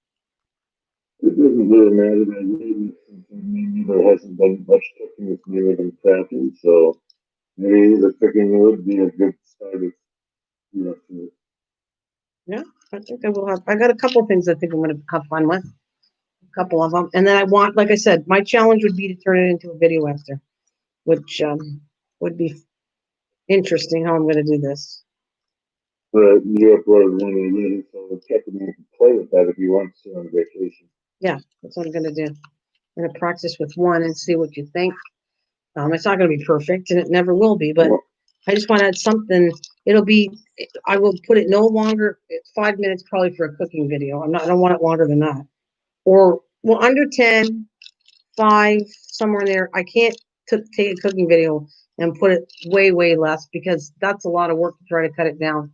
it doesn't really matter that maybe maybe there hasn't been much cooking with me than crafting, so maybe the cooking would be a good start of to it. Yeah, I think I will have. I got a couple things I think I'm going to have fun with. A couple of them. And then I want, like I said, my challenge would be to turn it into a video after, which would be interesting how I'm going to do this. But you upload one of these, so Captain can play with that if he wants to on vacation. Yeah, that's what I'm going to do. I'm going to practice with one and see what you think. It's not going to be perfect, and it never will be, but I just want to add something. It'll be, I will put it no longer, it's 5 minutes probably for a cooking video. I don't want it longer than that. Or, well, under 10, 5, somewhere in there. I can't take a cooking video and put it way, way less because that's a lot of work to try to cut it down.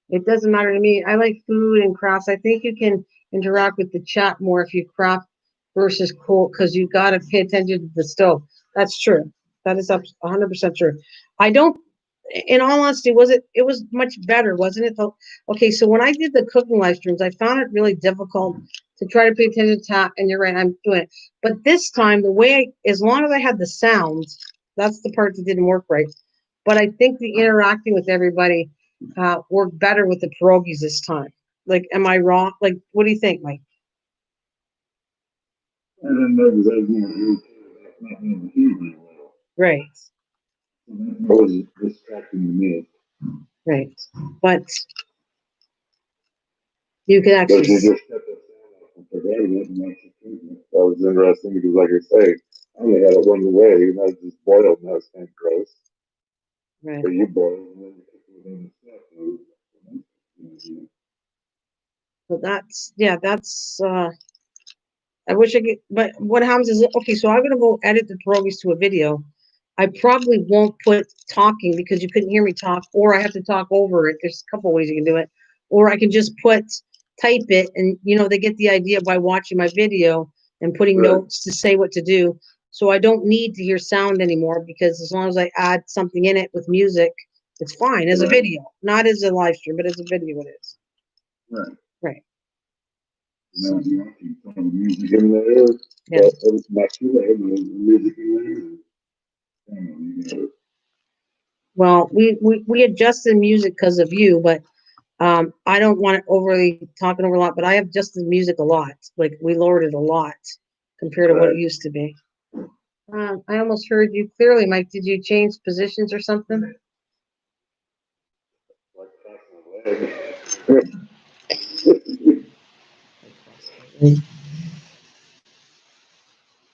It doesn't matter to me. I like food and crafts. I think you can interact with the chat more if you craft versus cook because you got to pay attention to the stove. That's true. That is 100% true. I don't, in all honesty, it was much better, wasn't it? Okay, so when I did the cooking live streams, I found it really difficult to try to pay attention to tap, and you're right, I'm doing it. But this time, as long as I had the sounds, that's the part that didn't work right. But I think the interacting with everybody worked better with the pierogies this time. Like, am I wrong? Like, what do you think, Mike? I don't know because I was not being able to hear very well. Right. So that was distracting to me. Right. But you can But actually. you just kept that sound off and forgot it and actually cooking it. That was interesting because, like I say, I only had it one way, and I was just boiled, and that was kind of gross. Right. But you boil and then you cook it with other stuff. So, So that's I wish I could, but what happens is, okay, so I'm gonna go edit the pierogies to a video. I probably won't put talking because you couldn't hear me talk, or I have to talk over it. There's a couple ways you can do it, or I can just type it, and they get the idea by watching my video and putting notes to say what to do. So I don't need to hear sound anymore because as long as I add something in it with music, it's fine as a video, not as a live stream, but as a video it is. Right. Right. And then you put the music in there, Yeah. but it was not too loud, the music in there. Well, we adjusted music because of you, but I don't want it overly talking over a lot. But I have adjusted music a lot. Like we lowered it a lot compared to what it used to be. I almost heard you clearly, Mike. Did you change positions or something?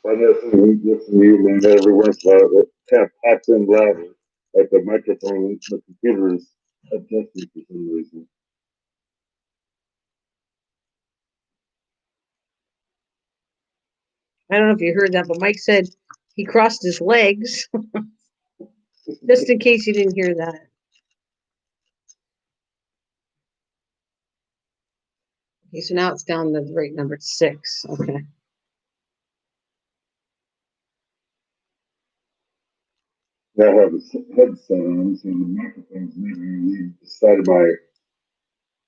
I know some we get some music every once in a while that kind of pops in louder. Like the microphone, the computer is adjusting for some reason. I don't know if you heard that, but Mike said he crossed his legs. Just in case you didn't hear that. Okay, so now it's down to the right number 6. Okay. Now I have a headset on, so the microphone's maybe leave the side of my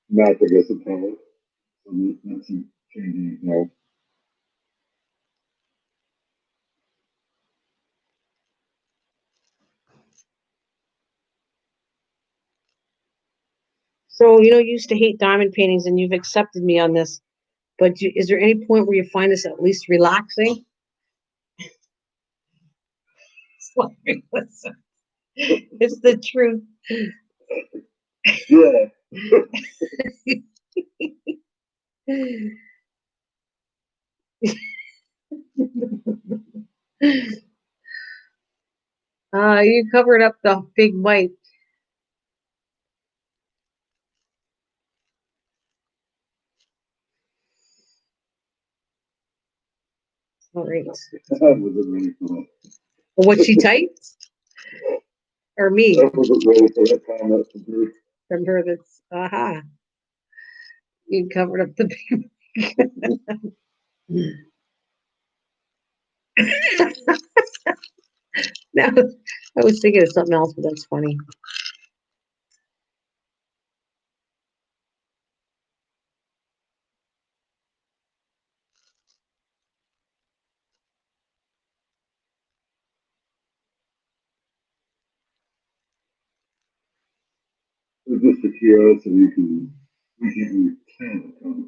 mouth, I guess, a color. So that's changing now. So, you used to hate diamond paintings and you've accepted me on this, but is there any point where you find this at least relaxing? It's the truth. Yeah. You covered up the big white. All right. I wasn't ready for that. What she typed? Or me? I wasn't ready for that comment from her. From her that's, aha. You covered up the big. No, I was thinking of something else, but that's funny. It's just a curiosity we can tell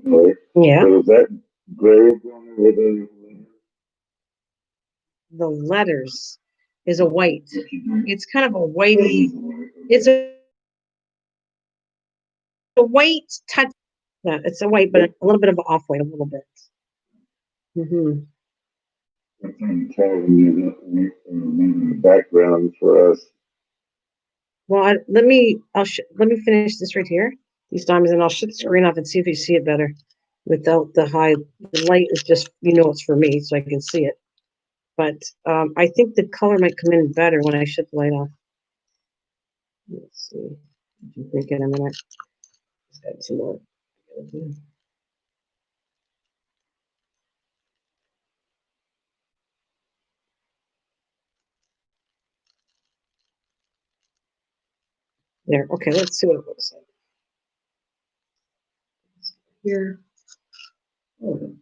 color. Yeah. So is that gray going with The letters is a white. It's kind of a whitey. It's a white touch. Yeah, it's a white, but a little bit of off white, a little bit. Mm-hmm. I'm trying to tell when you're not in the background for us. Well, let me finish this right here, these diamonds, and I'll shut the screen off and see if you see it better without the high. The light is just, it's for me, so I can see it. But I think the color might come in better when I shut the light off. Let's see. I think in a minute. Just got 2 more. There. Okay, let's see what it looks like. Here. Oh,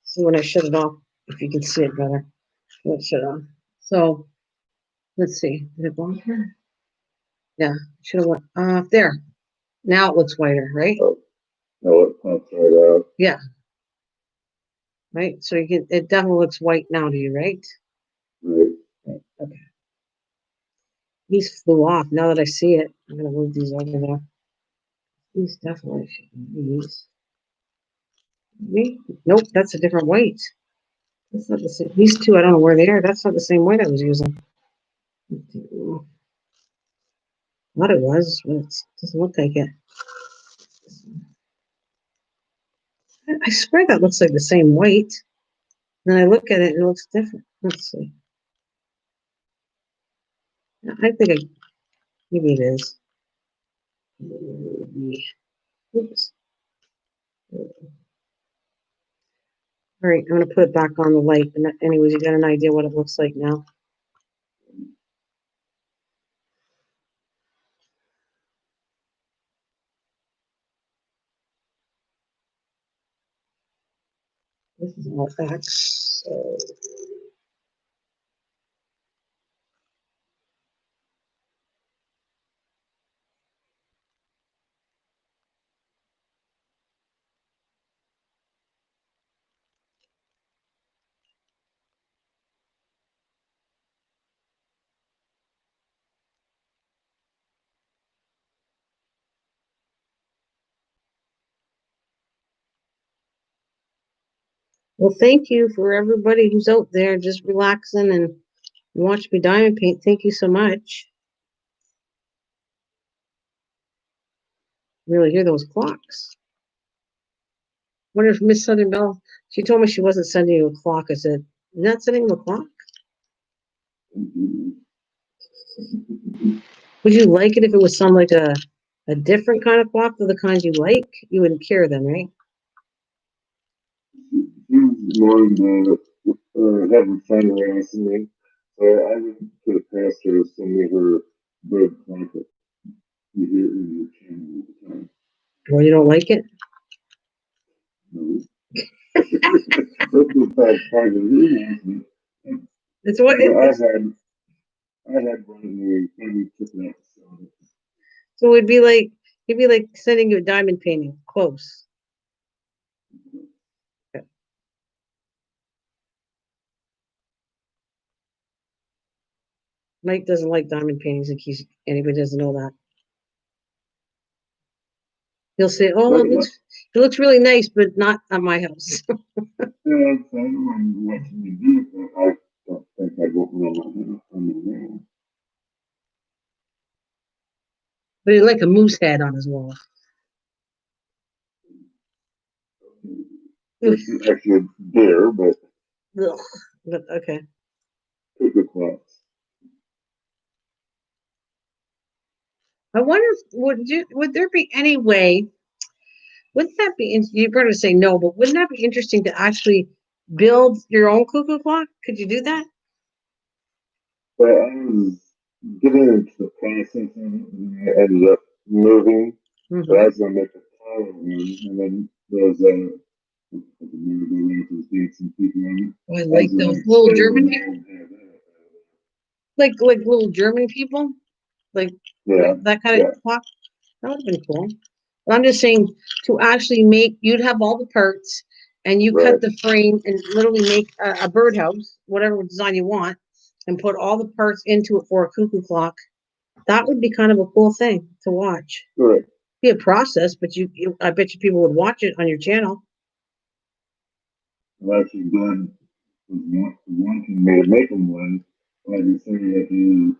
see when I shut it off, if you can see it better. Let's shut it off. So let's see. Did it go on here? Yeah, should have went there. Now it looks whiter, right? Oh, no, it pops right out. Yeah. Right. So it definitely looks white now to you, right? Right. Right. Okay. These flew off. Now that I see it, I'm gonna move these over there. These definitely should be these. Nope, that's a different white. That's not the same. These two, I don't know where they are. That's not the same white I was using. Thought it was, but it doesn't look like it. I swear that looks like the same white. Then I look at it and it looks different. Let's see. I think maybe it is. Oops. All right, I'm gonna put it back on the light. And anyways, you got an idea what it looks like now. This is all X. So well, thank you for everybody who's out there just relaxing and watch me diamond paint. Thank you so much. Really hear those clocks. Wonder if Miss Southern Belle, she told me she wasn't sending you a clock. I said, you're not sending you a clock? Would you like it if it was some like a different kind of clock than the kind you like? You wouldn't care then, right? She's more into having fun harassing me. So I would put it past her to send me her bird contact. You hear it in your channel all the time. Well, you don't like it? No. That's the bad part of the It's what I had one who finally took it out. so it'd be like sending you a diamond painting. Close. Okay. Mike doesn't like diamond paintings in case anybody doesn't know that. He'll say, "Oh, it looks really nice, but not at my house." Yeah, so I'm watching you do it, but I don't think I will know on the wall. But he like a moose head on his wall. It's actually a deer, but Ugh. But okay. cuckoo clocks. I wonder if would there be any way? Wouldn't that be? You're going to say no, but wouldn't that be interesting to actually build your own cuckoo clock? Could you do that? But I was getting into the process of it, and I ended up moving. So I Mm-hmm. was going to make a taller one, and then there was a movie was being some people on it. Oh, I I was like going those to little stay German, with it and have that. like little German people, like Yeah, that kind yeah, of clock. That would have been cool. But I'm just saying to actually make, you'd have all the parts and you cut right. the frame and literally make a birdhouse, whatever design you want, and put all the parts into it for a cuckoo clock. That would be kind of a cool thing to watch. Correct. Be a process, but I bet you people would watch it on your channel. I've actually done wanting me to make them one. I decided that the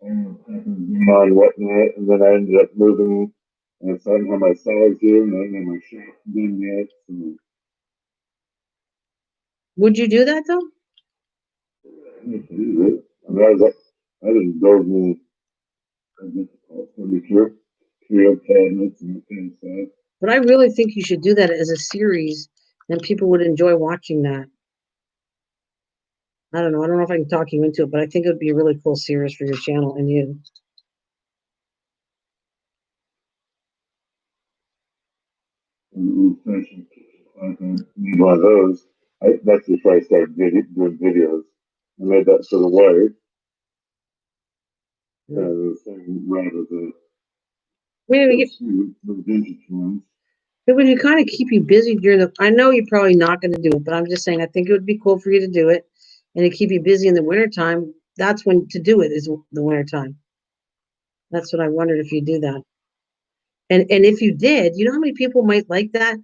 on whatnot, and then I ended up moving. And so I didn't have my size here, and I didn't have my shop done yet. So Would you do that though? I need to do it. I mean, I didn't build me a difficult furniture, trio cabinets, and that kind of stuff. But I really think you should do that as a series, and people would enjoy watching that. I don't know. I don't know if I can talk you into it, but I think it would be a really cool series for your channel and you. And old fashioned kitchen clock. I need one of those. That's before I started doing videos. I made that for the wife, Mm. and the same route as I mean, the vintage ones. it would kind of keep you busy during the. I know you're probably not going to do it, but I'm just saying I think it would be cool for you to do it, and to keep you busy in the wintertime. That's when to do it is the wintertime. That's what I wondered if you do that. And if you did, you know how many people might like that?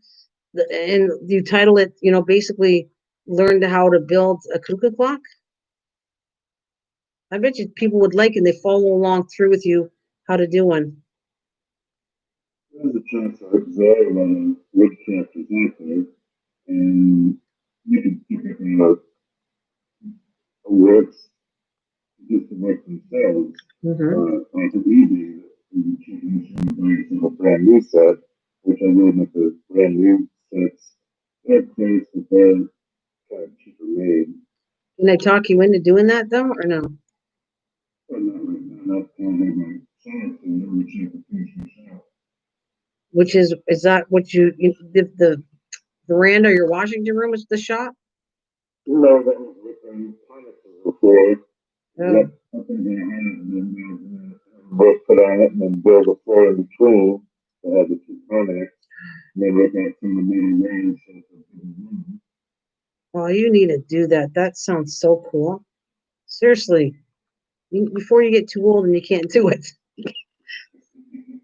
And you title it, basically learn how to build a cuckoo clock. I bet you people would like it and they follow along through with you how to do one. There's a chance that there are a lot of woodcrafters out there, and you can pick up a works just to work themselves off of eBay. You can check and buy yourself a brand new set, which I will make the brand new sets. They're close, but they're kind of cheaper made. Can I talk you into doing that though, or no? But not right now. That's kind of my science thing, which I can finish myself. Which is that what the veranda or your Washington room is the shop? No, that was with pineapples before. Oh, Yep, up in their hands, and then work put on it, and then build a floor in between to have the two connects, and then look at some of the middle range. well, you need to do that. That sounds so cool. Seriously, before you get too old and you can't do it,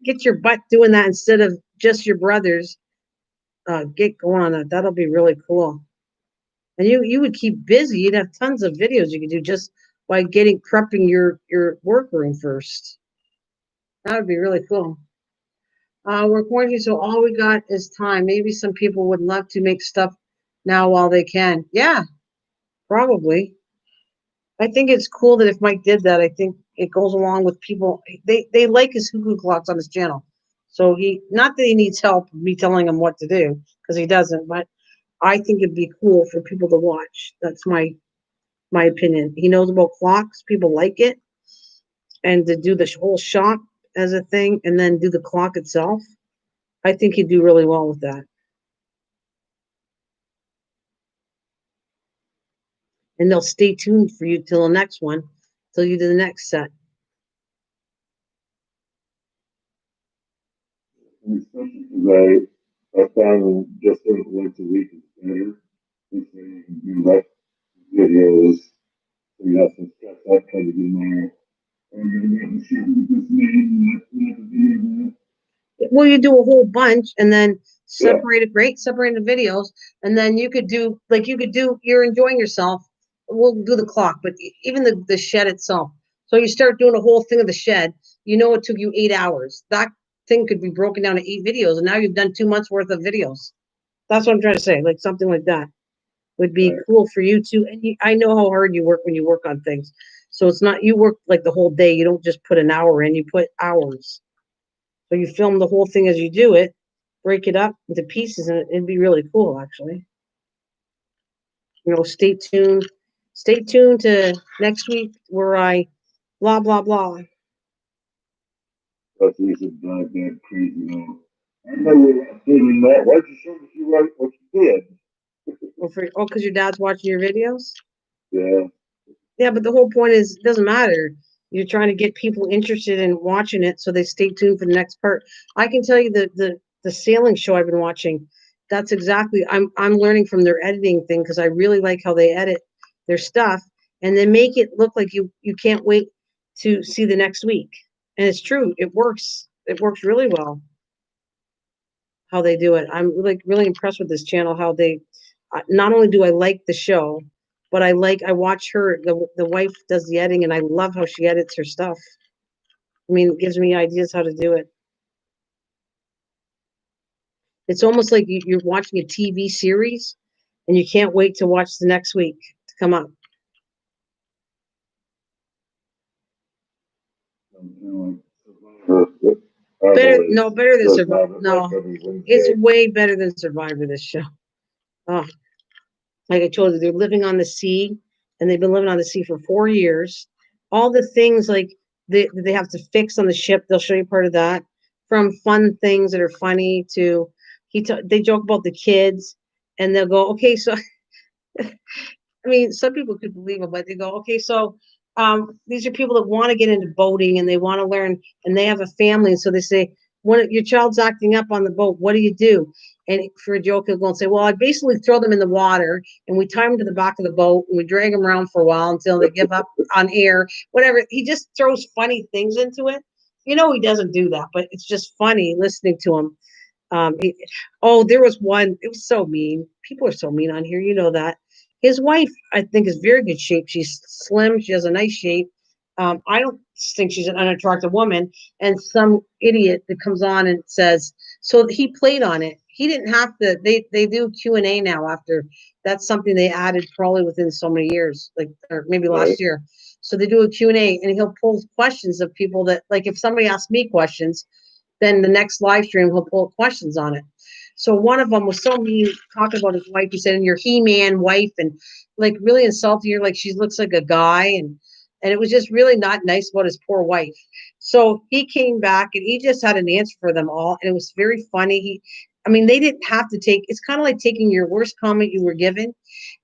get your butt doing that instead of just your brothers. Get going on that. That'll be really cool. And you would keep busy. You'd have tons of videos you could do just by getting prepping your workroom first. That would be really cool. We're quarantined, so all we got is time. Maybe some people would love to make stuff now while they can. Yeah, probably. I think it's cool that if Mike did that, I think it goes along with people. They like his cuckoo clocks on his channel. So he, not that he needs help me telling him what to do, because he doesn't, but I think it'd be cool for people to watch. That's my opinion. He knows about clocks. People like it, and to do the whole shop as a thing, and then do the clock itself. I think he'd do really well with that. And they'll stay tuned for you till the next one, till you do the next set. And especially because I found just doing it once a week is better. If they do less videos, so you have some stress out trying to get more. I'm gonna get the shit with this name, not the video. Well, you do a whole bunch and then Yeah, separate it, right? Separate the videos, and then you could do like you could do. You're enjoying yourself. We'll do the clock, but even the shed itself. So you start doing a whole thing of the shed. You know it took you 8 hours. That thing could be broken down to 8 videos, and now you've done 2 months worth of videos. That's what I'm trying to say. Like something like that would be right. cool for you too. And I know how hard you work when you work on things. So it's not you work like the whole day. You don't just put an hour in. You put hours. So you film the whole thing as you do it, break it up into pieces, and it'd be really cool, actually. Stay tuned. Stay tuned to next week where I blah blah blah. That's what you should drive that crazy now. I know you're not doing that. Why'd you show me what you did? Because your dad's watching your videos. Yeah, Yeah, but the whole point is it doesn't matter. You're trying to get people interested in watching it, so they stay tuned for the next part. I can tell you the sailing show I've been watching. That's exactly I'm learning from their editing thing because I really like how they edit their stuff and they make it look like you can't wait to see the next week. And it's true, it works. It works really well how they do it. I'm like really impressed with this channel. How they not only do I like the show, but I watch her. The wife does the editing, and I love how she edits her stuff. I mean, it gives me ideas how to do it. It's almost like you're watching a TV series, and you can't wait to watch the next week to come up. Better, no, better than Survivor. No, it's way better than Survivor. This show. Oh, like I told you, they're living on the sea, and they've been living on the sea for 4 years. All the things like they have to fix on the ship, they'll show you part of that. From fun things that are funny to they joke about the kids, and they'll go, okay, so I mean, some people could believe it, but they go, okay, so these are people that want to get into boating and they want to learn, and they have a family, and so they say, when your child's acting up on the boat, what do you do? And for a joke, he'll go and say, well, I basically throw them in the water and we tie them to the back of the boat and we drag them around for a while until they give up on air, whatever. He just throws funny things into it. He doesn't do that, but it's just funny listening to him. Um, he- oh, there was one. It was so mean. People are so mean on here. You know that. His wife, I think, is very good shape. She's slim. She has a nice shape. I don't think she's an unattractive woman. And some idiot that comes on and says, so he played on it. He didn't have to. They do Q&A now after. That's something they added probably within so many years, like or maybe last year. So they do a Q&A, and he'll pull questions of people that, like, if somebody asks me questions, then the next live stream he'll pull questions on it. So one of them was so mean, talking about his wife. He said, "And your He-Man wife," and like really insulting her, like she looks like a guy, and it was just really not nice about his poor wife. So he came back and he just had an answer for them all, and it was very funny. I mean, they didn't have to take. It's kind of like taking your worst comment you were given,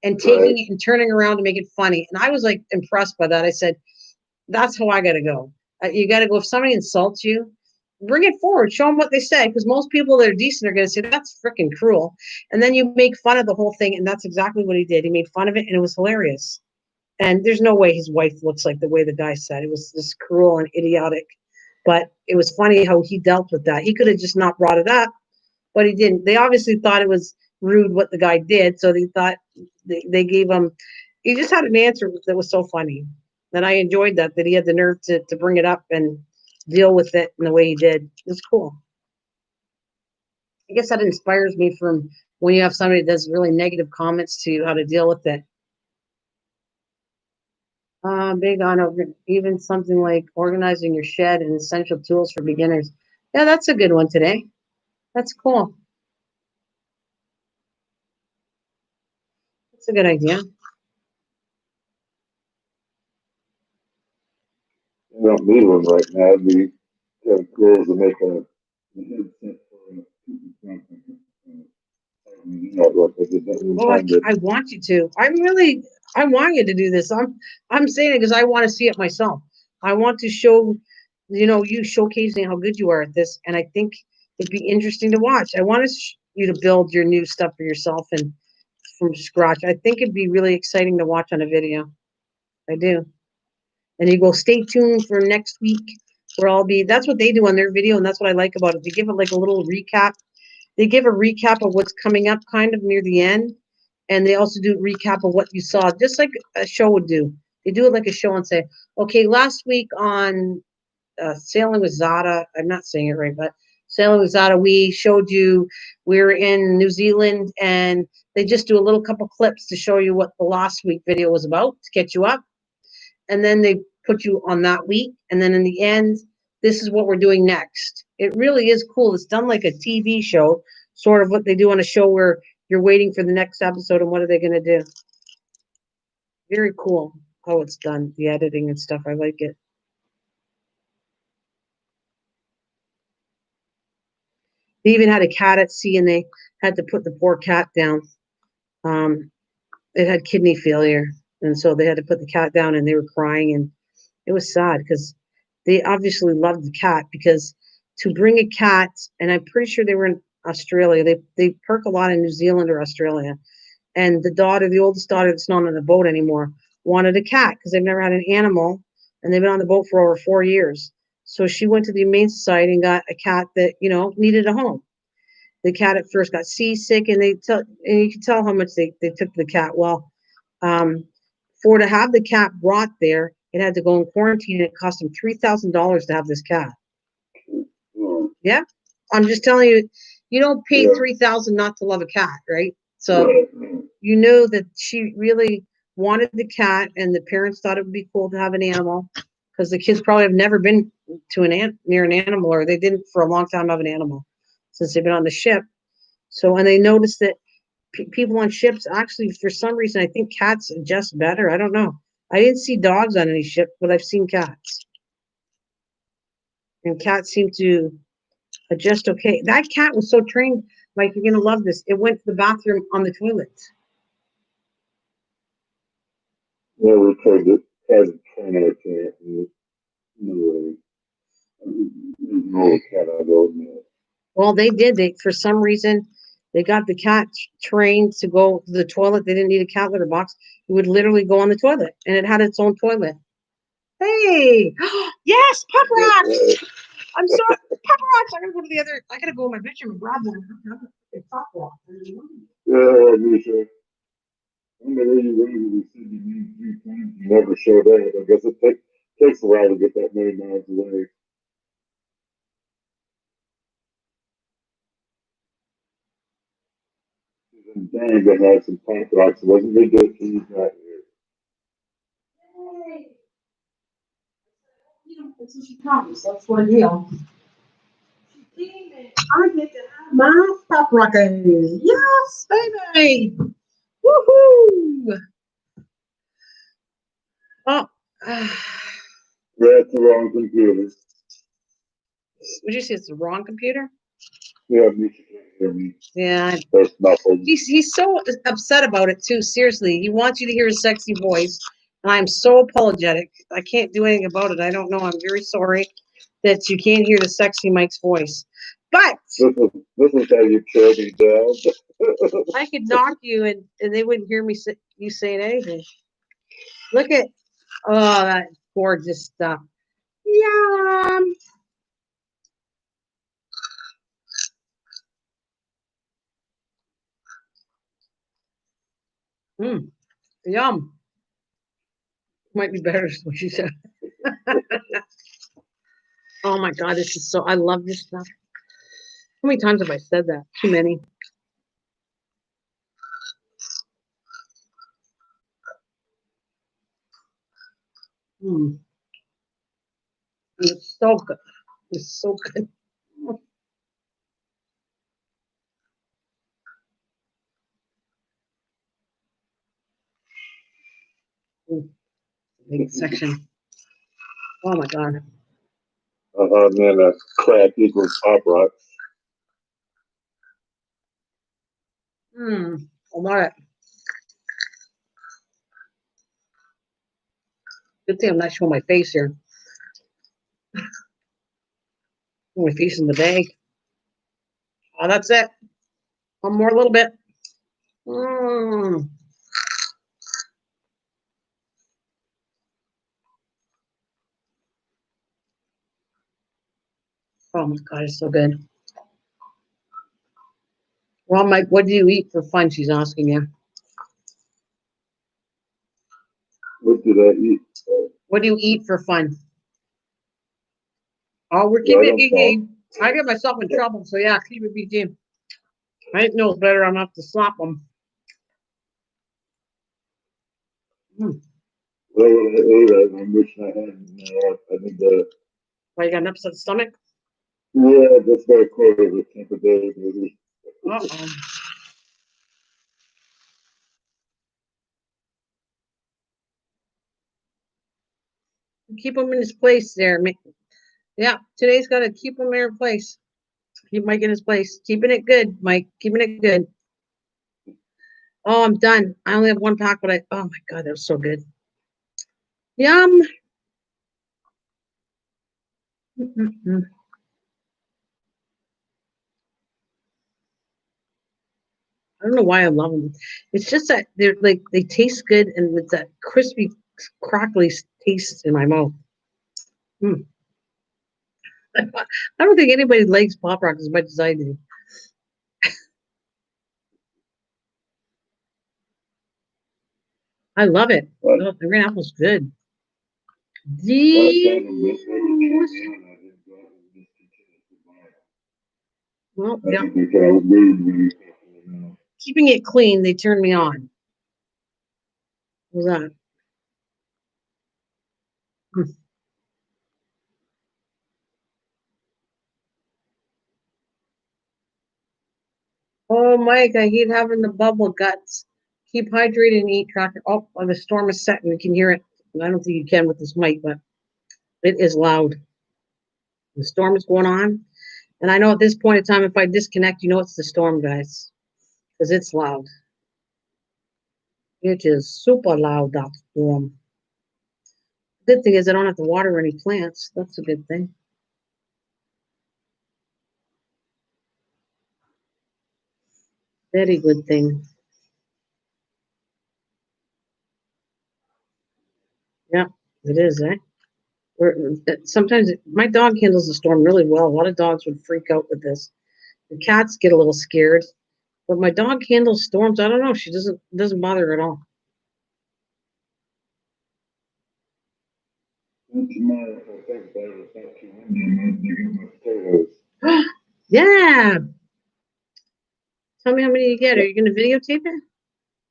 and taking it and turning around to make it funny. And I was like impressed by that. I said, that's how I got to go. You got to go. If somebody insults you, bring it forward. Show them what they said. Because most people that are decent are going to say, that's freaking cruel. And then you make fun of the whole thing. And that's exactly what he did. He made fun of it, and it was hilarious. And there's no way his wife looks like the way the guy said. It was just cruel and idiotic. But it was funny how he dealt with that. He could have just not brought it up, but he didn't. They obviously thought it was rude what the guy did. So they thought they gave him, he just had an answer that was so funny. And I enjoyed that he had the nerve to bring it up and deal with it in the way he did. It's cool. I guess that inspires me from when you have somebody that does really negative comments to you, how to deal with it. Big on even something like organizing your shed and essential tools for beginners. Yeah, that's a good one today. That's cool. That's a good idea. I don't need one right now. It'd be kind of cool to make a headset for a something. Like I did that one Oh, time, but I want you to. I want you to do this. I'm saying it because I want to see it myself. I want to show, you showcasing how good you are at this, and I think it'd be interesting to watch. I want you to build your new stuff for yourself and from scratch. I think it'd be really exciting to watch on a video. I do. And you go, stay tuned for next week where I'll be. That's what they do on their video, and that's what I like about it. They give it like a little recap. They give a recap of what's coming up kind of near the end. And they also do a recap of what you saw, just like a show would do. They do it like a show and say, okay, last week on Sailing with Zada, I'm not saying it right, but Sailing with Zada, we showed you we're in New Zealand, and they just do a little couple clips to show you what the last week video was about to get you up. And then they put you on that week. And then in the end, this is what we're doing next. It really is cool. It's done like a TV show, sort of what they do on a show where you're waiting for the next episode and what are they going to do. Very cool how it's done, the editing and stuff. I like it. They even had a cat at sea, and they had to put the poor cat down. It had kidney failure, and so they had to put the cat down, and they were crying, and it was sad because they obviously loved the cat, because to bring a cat, and I'm pretty sure they were in Australia. They perk a lot in New Zealand or Australia. And the oldest daughter that's not on the boat anymore, wanted a cat because they've never had an animal, and they've been on the boat for over 4 years. So she went to the Humane Society and got a cat that needed a home. The cat at first got seasick, and you can tell how much they took the cat. Well, um, for to have the cat brought there, it had to go in quarantine, and it cost them $3,000 to have this cat. Yeah, I'm just telling you, you don't pay 3,000 not to love a cat, right? So you know that she really wanted the cat, and the parents thought it would be cool to have an animal, because the kids probably have never been to near an animal, or they didn't for a long time have an animal since they've been on the ship. So, and they noticed that people on ships actually, for some reason, I think cats adjust better. I don't know. I didn't see dogs on any ship, but I've seen cats, and cats seem to adjust okay. That cat was so trained. Like, you're gonna love this. It went to the bathroom on the toilet. yeah, we tried to train our cat. No, no cat I don't know. Well, they did. They, for some reason, they got the cat trained to go to the toilet. They didn't need a cat litter box. It would literally go on the toilet, and it had its own toilet. Hey, yes, Pop Rocks. I'm sorry, Pop Rocks. I gotta go in my bedroom and grab one. It's Pop Rock. Yeah, me too. I'm the way you said you need 3 times. You never showed up. I guess it takes a while to get that many miles away. And dang, they had some punk rocks. It wasn't very good till you got here. Hey, that's what she promised. That's what I deal. I get to have my Pop Rockers. Yes, baby. Woohoo! Oh, That's the wrong computer. would you say it's the wrong computer? Yeah, me too. Can't hear me. Yeah. That's muffled. He's so upset about it too. Seriously, he wants you to hear his sexy voice, and I'm so apologetic. I can't do anything about it. I don't know. I'm very sorry that you can't hear the sexy Mike's voice. But This is how you tear me down. I could knock you, and they wouldn't hear me you saying anything. Look at that gorgeous stuff. Yum. Yum. Might be better is what she said. Oh my God, this is so. I love this stuff. many times have I said that? Too many. It's so good. It's so good. Big section. Oh my god. Nana crack equals pop rock. I love it. Good thing I'm not showing my face here. My face in the bag. Oh, that's it. One more little bit. Oh my god, it's so good. Well, Mike, what do you eat for fun? She's asking you. What did I eat? What do you eat for fun? Oh, we're Yeah, keeping it PG. I get myself in trouble, so yeah, keep it PG. Mike knows better. I'm not to slap him. Well, I ate, I wish I had. I need to. Why, you got an upset stomach? Yeah, that's very close to Tampa Bay, maybe. Uh-oh. Keep him in his place there. Yeah, today's got to keep him in his place. Keep Mike in his place. Keeping it good, Mike. Keeping it good. Oh, I'm done. I only have one pack, but oh my god, that was so good. Yum. Mm-mm-mm. I don't know why I love them. It's just that they're like they taste good and with that crispy, crackly taste in my mouth. Mm. I don't think anybody likes Pop Rock as much as I do. I love it. Oh, the green apple's good. Well, yeah. Keeping it clean, they turn me on. What's that? Oh, Mike, I hate having the bubble guts. Keep hydrated and eat tracker. Oh, the storm is setting. We can hear it. I don't think you can with this mic, but it is loud. The storm is going on. And I know at this point in time, if I disconnect, you know it's the storm, guys, because it's loud. It is super loud, that storm. Good thing is I don't have to water any plants. That's a good thing. Very good thing. Yeah, it is, eh? Sometimes my dog handles the storm really well. A lot of dogs would freak out with this. The cats get a little scared, but my dog handles storms. I don't know. She doesn't bother her at all. Yeah. Tell me how many you get. Are you going to videotape it?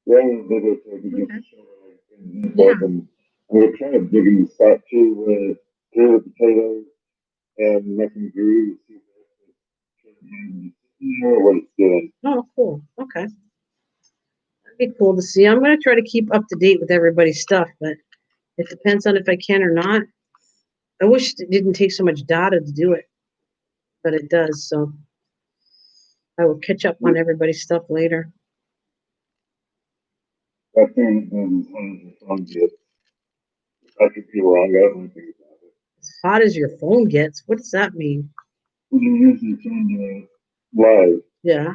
Yeah, I'm trying to dig in the spot too with the potatoes and making greens. You know what it's doing. Oh, cool. Okay. That'd be cool to see. I'm going to try to keep up to date with everybody's stuff, but it depends on if I can or not. I wish it didn't take so much data to do it, but it does. So I will catch up on everybody's stuff later. I think I could be wrong. I don't think about it. As hot as your phone gets. What does that mean? You usually turn live. Yeah.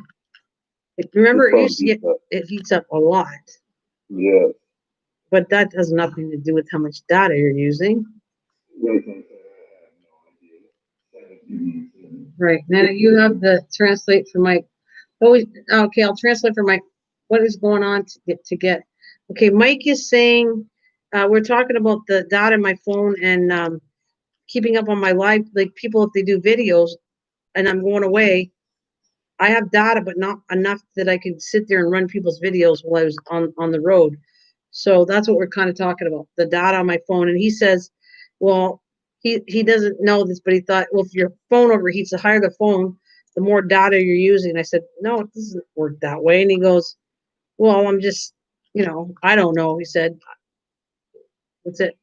Remember, it heats up a lot. Yeah. But that has nothing to do with how much data you're using. Right. Nana, you have the translate for Mike. Okay, I'll translate for Mike. What is going on to get? Okay, Mike is saying we're talking about the data in my phone and keeping up on my live, like people if they do videos and I'm going away, I have data, but not enough that I could sit there and run people's videos while I was on the road. So that's what we're kind of talking about, the data on my phone. And he says, well, he doesn't know this, but he thought, well, if your phone overheats, the higher the phone, the more data you're using. And I said, no, it doesn't work that way. And he goes, well, I'm just, I don't know. He said, that's it.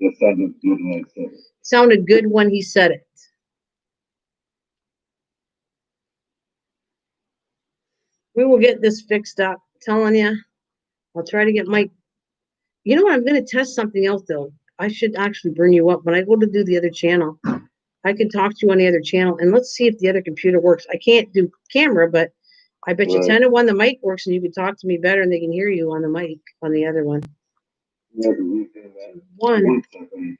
It sounded good when I said it. Sounded good when he said it. We will get this fixed up. Telling you, I'll try to get Mike. You know what? I'm going to test something else though. I should actually bring you up when I go to do the other channel. I can talk to you on the other channel, and let's see if the other computer works. I can't do camera, but I bet you Right. 10 to 1 the mic works, and you can talk to me better, and they can hear you on the mic on the other one. Yeah, but we did that. One. Once, I think.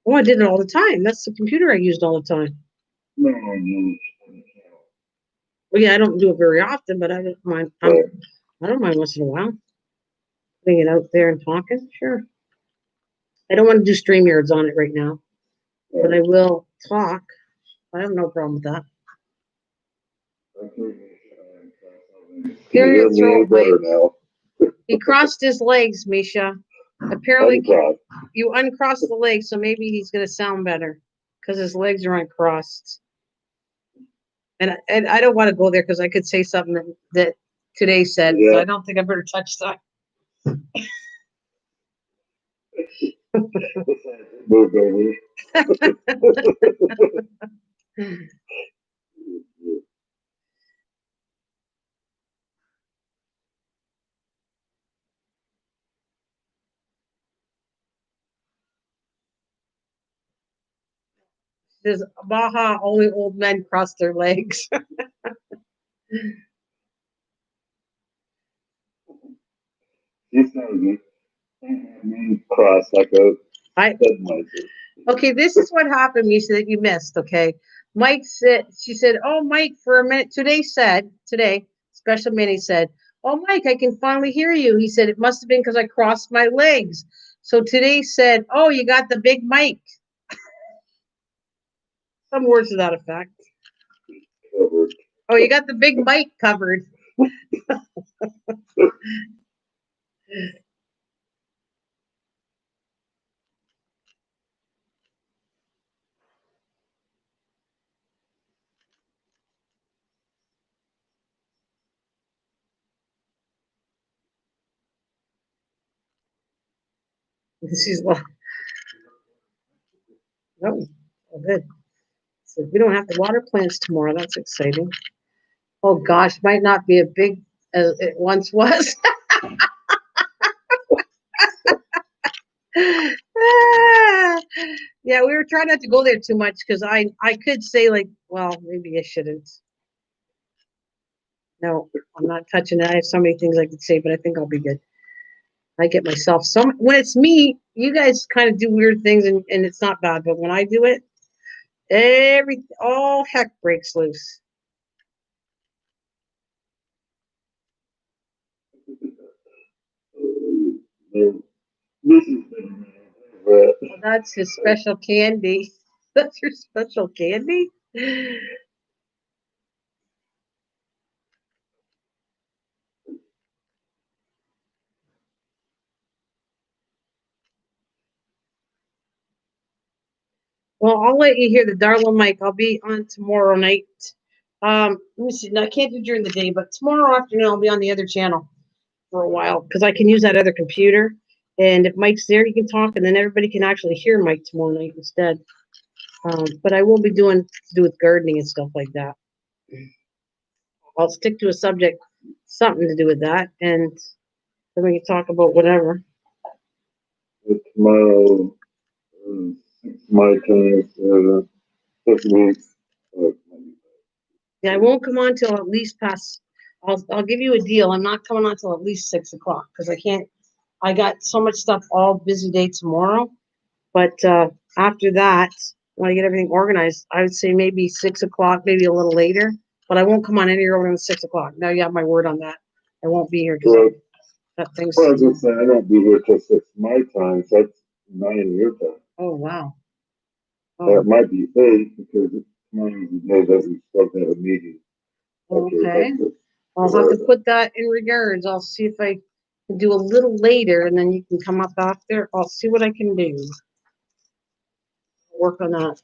Oh, I did it all the time. That's the computer I used all the time. No, I used on the channel. Well, yeah, I don't do it very often, but I don't mind. Right. I don't mind once in a while putting it out there and talking. Sure. I don't want to do StreamYards on it right now, but I Right. will talk. I have no problem with that. Can Clear you your hear me throat, Mike. better now? He crossed his legs, Misha. Apparently, Uncrossed. you uncrossed the legs, so maybe he's going to sound better because his legs are uncrossed. And I don't want to go there because I could say something that today said. So Yeah. I don't think I better touch that. Move, baby. Says Baja, only old men cross their legs. You sound good. Cross like a I dead mice. Okay, this is what happened, Misha, that you missed. Okay, Mike said, she said, "Oh, Mike, for a minute today, Special Minnie said, oh, Mike, I can finally hear you." He said, "It must have been because I crossed my legs." So today said, "Oh, you got the big mic." Some words to that effect. Covered. Oh, you got the big mic covered. She's like, "Oh, oh, good." So we don't have to water plants tomorrow. That's exciting. Oh gosh, might not be as big as it once was. Yeah, we were trying not to go there too much because I could say like, well, maybe I shouldn't. No, I'm not touching it. I have so many things I could say, but I think I'll be good. I get myself when it's me, you guys kind of do weird things and it's not bad, but when I do it, all heck breaks loose. Well, that's his special candy. That's your special candy? Well, I'll let you hear the Darla Mike. I'll be on tomorrow night. Let me see. No, I can't do during the day, but tomorrow afternoon I'll be on the other channel for a while because I can use that other computer. And if Mike's there, you can talk, and then everybody can actually hear Mike tomorrow night instead. But I will be doing to do with gardening and stuff like that. I'll stick to a subject, something to do with that, and then we can talk about whatever. Tomorrow, my turn. 6 weeks. Yeah, I won't come on till at least past. I'll give you a deal. I'm not coming on till at least 6 o'clock because I can't. I got so much stuff all busy day tomorrow, but after that, when I get everything organized, I would say maybe 6 o'clock, maybe a little later. But I won't come on any earlier than 6 o'clock. Now you have my word on that. I won't be here because that thing's. Well, I was just saying, I don't be here till 6 my time, so that's 9 your time. Oh wow. That might be 8 because tomorrow is the day that we're supposed to have a meeting. Okay. I'll have to put that in regards. I'll see if I can do a little later, and then you can come up after. I'll see what I can do. Work on that.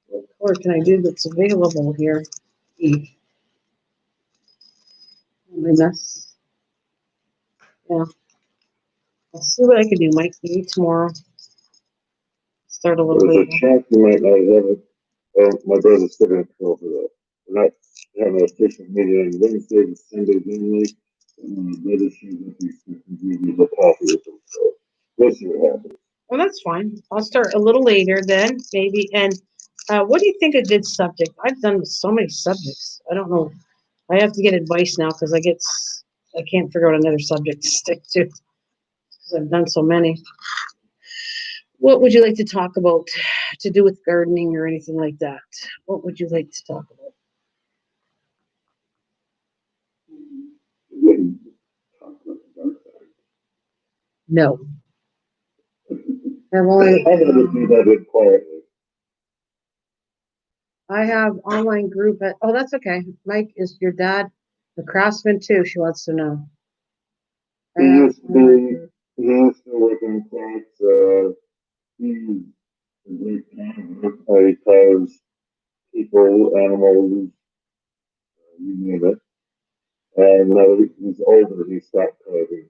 What color can I do that's available here? My mess. Yeah. I'll see what I can do, Mike. Maybe tomorrow. Start a little There's a later. chance you might not have it. My brother's still going to call for that. We're not having an official meeting on Wednesday and Sunday mainly. And my brother shows up, he's going to give you the coffee with him. So we'll see what happens. Well, that's fine. I'll start a little later then, maybe. And what do you think of good subject? I've done so many subjects. I don't know. I have to get advice now because I can't figure out another subject to stick to because I've done so many. What would you like to talk about to do with gardening or anything like that? What would you like to talk about? Wouldn't talk about the dark side. No. I'm going to do that in quietly. I have online group at, oh, that's okay. Mike, is your dad a craftsman too? She wants to know. He used to be, he used to work in crafts. He's a great man. He carves people, animals, you name it. And now he's older, he stopped carving,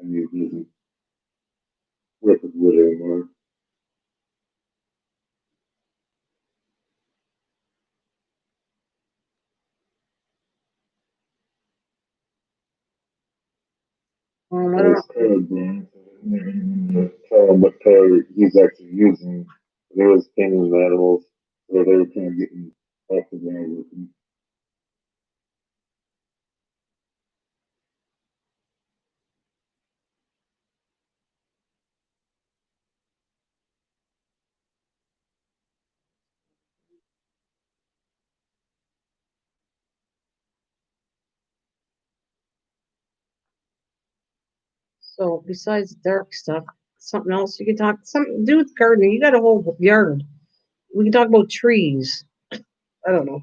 and he doesn't work with wood anymore. I And don't it's color blind, so I never even tell him what color he's actually using. He was painting the animals, so they were kind of getting off the ground with him. So besides dark stuff, something else you can talk, something to do with gardening. You got a whole yard. We can talk about trees. I don't know.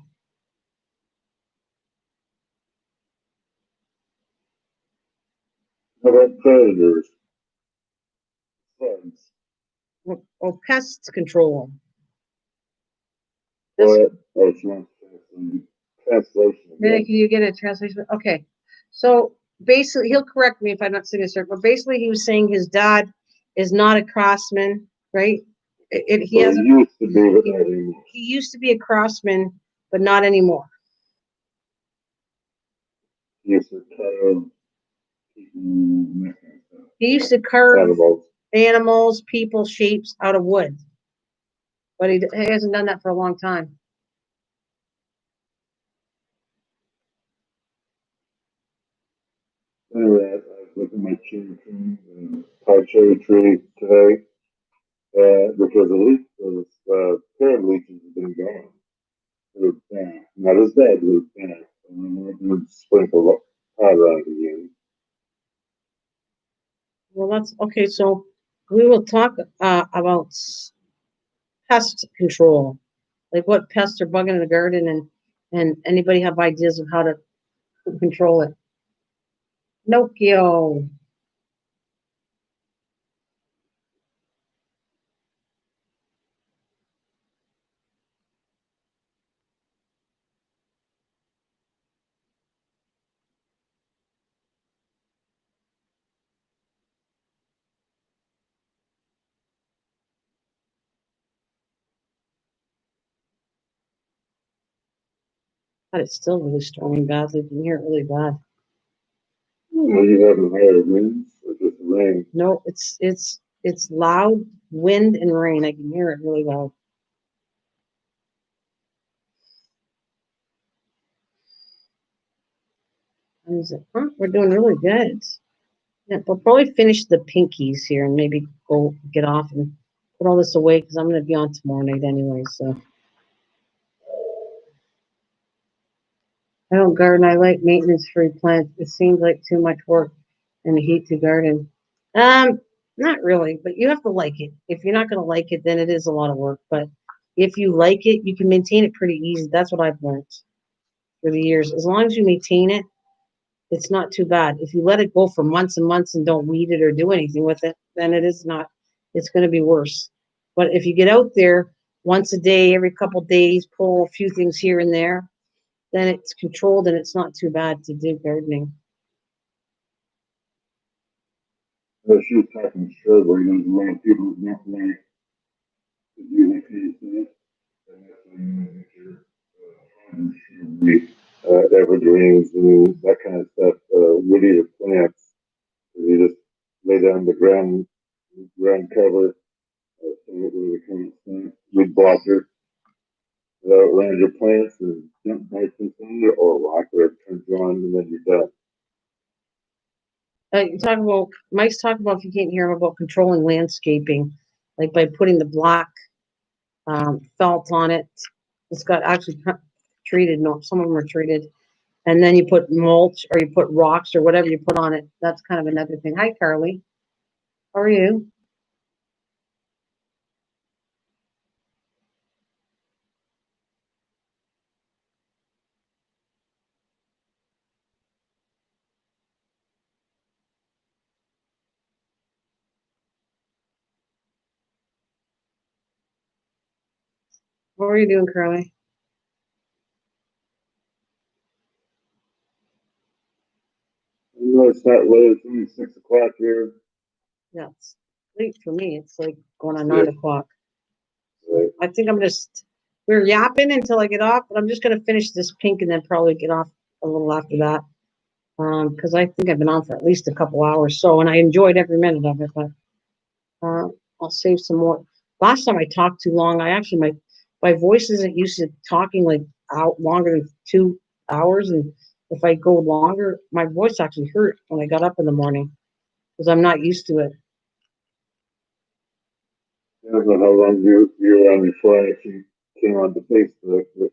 How about predators? Bugs. Oh, pest control. What? Oh, it's not translation. Minnie, can you get a translation? Okay. So basically, he'll correct me if I'm not saying this right, but basically, he was saying his dad is not a craftsman, right? He Well, has he used to be, but not anymore. he used to be a craftsman, but not anymore. He used to carve people, that kind of stuff. He used to carve Animals. animals, people, shapes out of wood, but he hasn't done that for a long time. Anyway, I was looking at my cherry tree, hard cherry tree today, because the leaf, those pear leeches have been gone. They were bad. Not as bad, they were bad. And then we would sprinkle pot on it again. Well, that's okay. So we will talk about pest control, like what pests are bugging in the garden, and anybody have ideas of how to control it. Pinocchio. But it's still really storming badly. You can hear it really bad. Well, you haven't had winds or just rain. No, it's loud wind and rain. I can hear it really loud. And he's like, huh, we're doing really good. Yeah, we'll probably finish the pinkies here and maybe go get off and put all this away because I'm going to be on tomorrow night anyway. So I don't garden. I like maintenance-free plants. It seems like too much work and heat to garden. Not really, but you have to like it. If you're not going to like it, then it is a lot of work. But if you like it, you can maintain it pretty easy. That's what I've learned through the years. As long as you maintain it, it's not too bad. If you let it go for months and months and don't weed it or do anything with it, then it is not, it's going to be worse. But if you get out there once a day, every couple of days, pull a few things here and there, then it's controlled and it's not too bad to do gardening. She was talking to Sherwood, there's a lot of people who don't like to do the PCs, and that's when you make your shrubbery, evergreens and that kind of stuff, woodier plants. You just lay down the ground cover, weed blocker, around your plants and jump bites inside or rock or it turns on and then you're done. You talk about Mike's talking about, if you can't hear him, about controlling landscaping, like by putting the black felt on it. It's got actually treated. No, some of them are treated, and then you put mulch or you put rocks or whatever you put on it. That's kind of another thing. Hi, Carly. How are you? What are you doing, Carly? You know, it's not late, it's only 6 o'clock here. Yeah, it's late for me. It's like going on Yeah. 9 o'clock. Right. I think I'm just, we're yapping until I get off, but I'm just going to finish this pink and then probably get off a little after that. Because I think I've been on for at least a couple hours. So, and I enjoyed every minute of it, but uh, I'll save some more. Last time I talked too long, I actually, my voice isn't used to talking like out longer than 2 hours. And if I go longer, my voice actually hurt when I got up in the morning because I'm not used to it. I don't know how long you were on before I actually came on the Facebook, but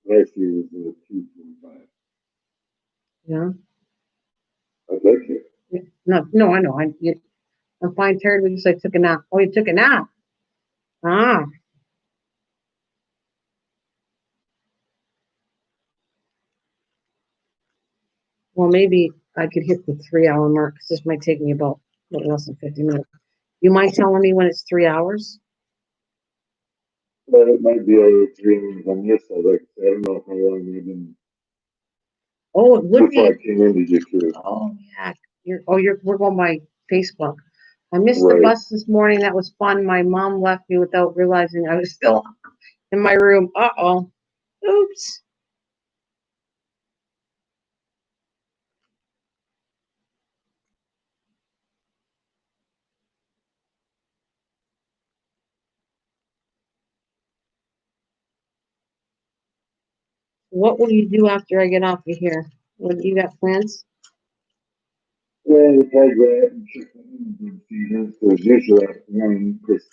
last year was 2:45. Yeah. I like it. No, no, I know. I'm fine, tired because I took a nap. Oh, you took a nap. Ah, well, maybe I could hit the 3 hour mark because this might take me about a little less than 50 minutes. You mind telling me when it's 3 hours? But it might be over 3 hours on this side. Like I don't know how long we've been Oh, it would before be. I came into you too. Oh, yeah. We're going by Facebook. I missed the Right. bus this morning. That was fun. My mom left me without realizing I was still in my room. Uh-oh. Oops. What will you do after I get off of here? What you got plans? Yeah, the tag that and check the seasons. Because usually afternoon, because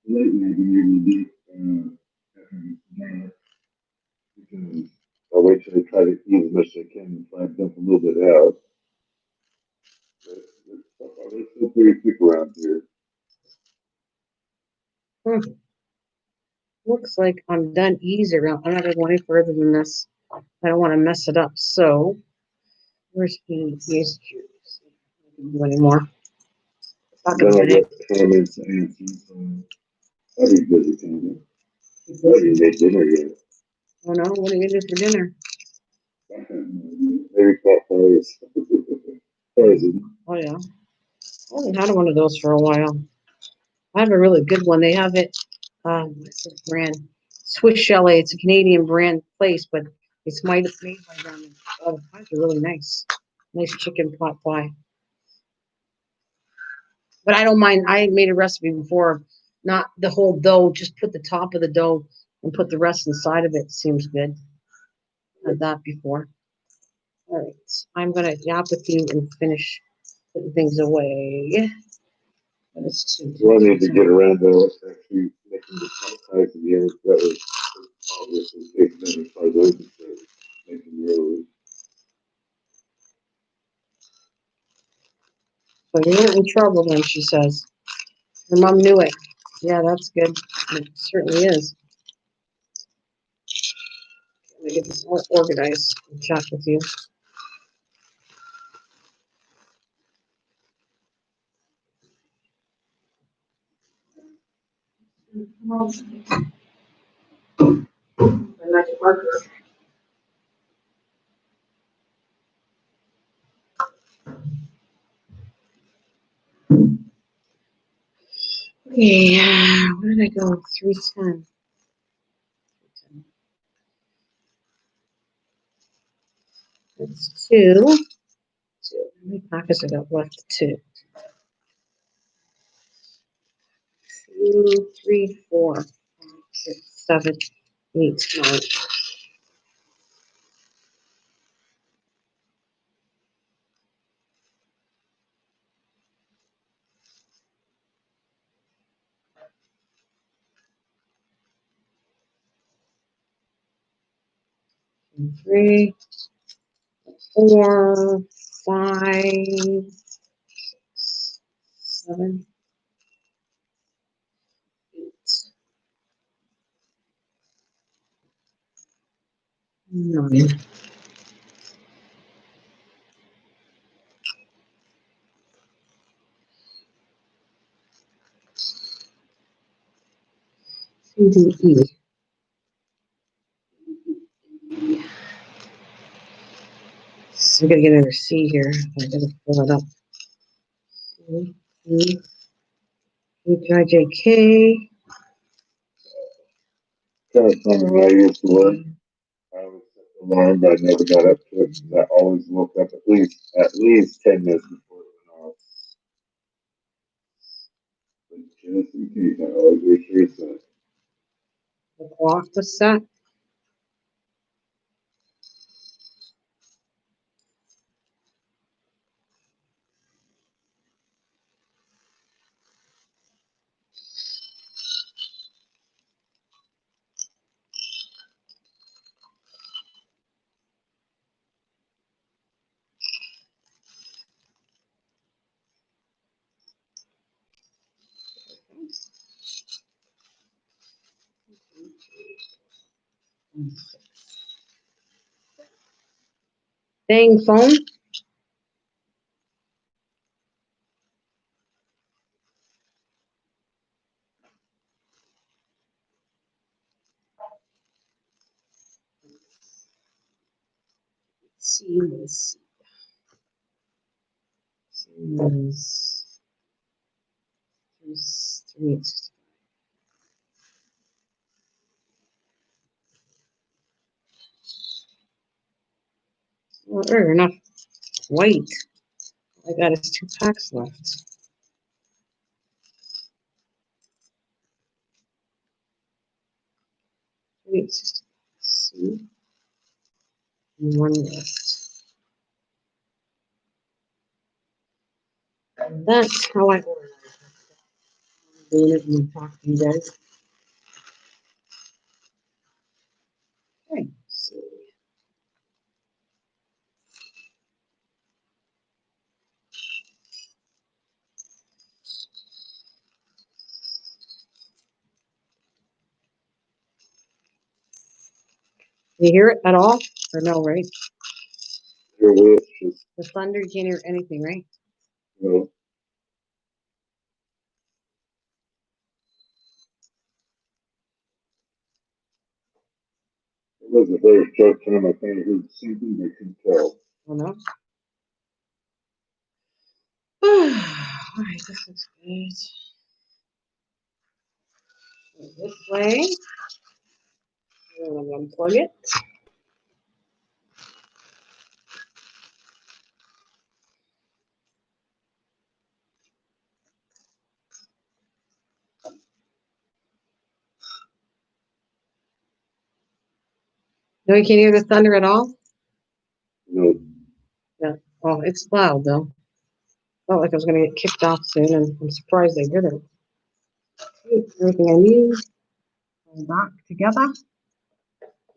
lately I've been able to do now, because I'll wait till I try to eat as much as I can before I dump a little bit out. It's still pretty thick around here. Hmm. Looks like I'm done easier. I'm not going to go any further than this. I don't want to mess it up. So, where's these juice? I can do anymore. Talk a Then I minute. got comments and answers. I'll be busy tonight. I didn't make dinner yet. Oh no, what are you gonna do for dinner? Maybe potatoes. Poison. Oh yeah, I haven't had one of those for a while. I have a really good one. They have it. What's the brand? Swiss Chalet. It's a Canadian brand place, but it's made by them. Oh, the pies are really nice. Nice chicken pot pie. But I don't mind. I made a recipe before, not the whole dough. Just put the top of the dough and put the rest inside of it. Seems good. Had that before. All right, I'm gonna yap with you and finish putting things away. But it's too. So I need to get around to actually making the pot pies again. That was obviously takes them as far as I'm concerned. Making those. So you're in trouble then, she says. Her mom knew it. Yeah, that's good. It certainly is. Let me get this more organized and chat with you. My magic marker. Okay, where did I go? 310. That's two. How many pockets I got left? Two. 2, 3, 4, 5, 6, 7, 8, 9. And 3, 4, 5, 7, 8, 9. C, D, E. So I gotta get another C here. I gotta fill it up. C, E, H, I, J, K. Kind of something I used to work. I was set the alarm, but I never got up to it because I always woke up at least 10 minutes before it went off. But just in case, I always make sure it's set. The clock was set. Dang phone. C is three. Well, there are enough white. I got is 2 packs left. 3, C, and 1 left. And that's how I organize it. Doing it and talk to you guys. Okay, so you hear it at all? Or no, right? Your wish is, The thunder, you can't hear anything, right? you know, it was a very short time. I kind of heard something they could tell. Oh no. Alright, this looks good. Go this way. I'm gonna unplug it. No, you can't hear the thunder at all? You know, Yeah. Oh, it's loud though. Felt like I was gonna get kicked off soon, and I'm surprised they didn't. Everything I need. All back together. I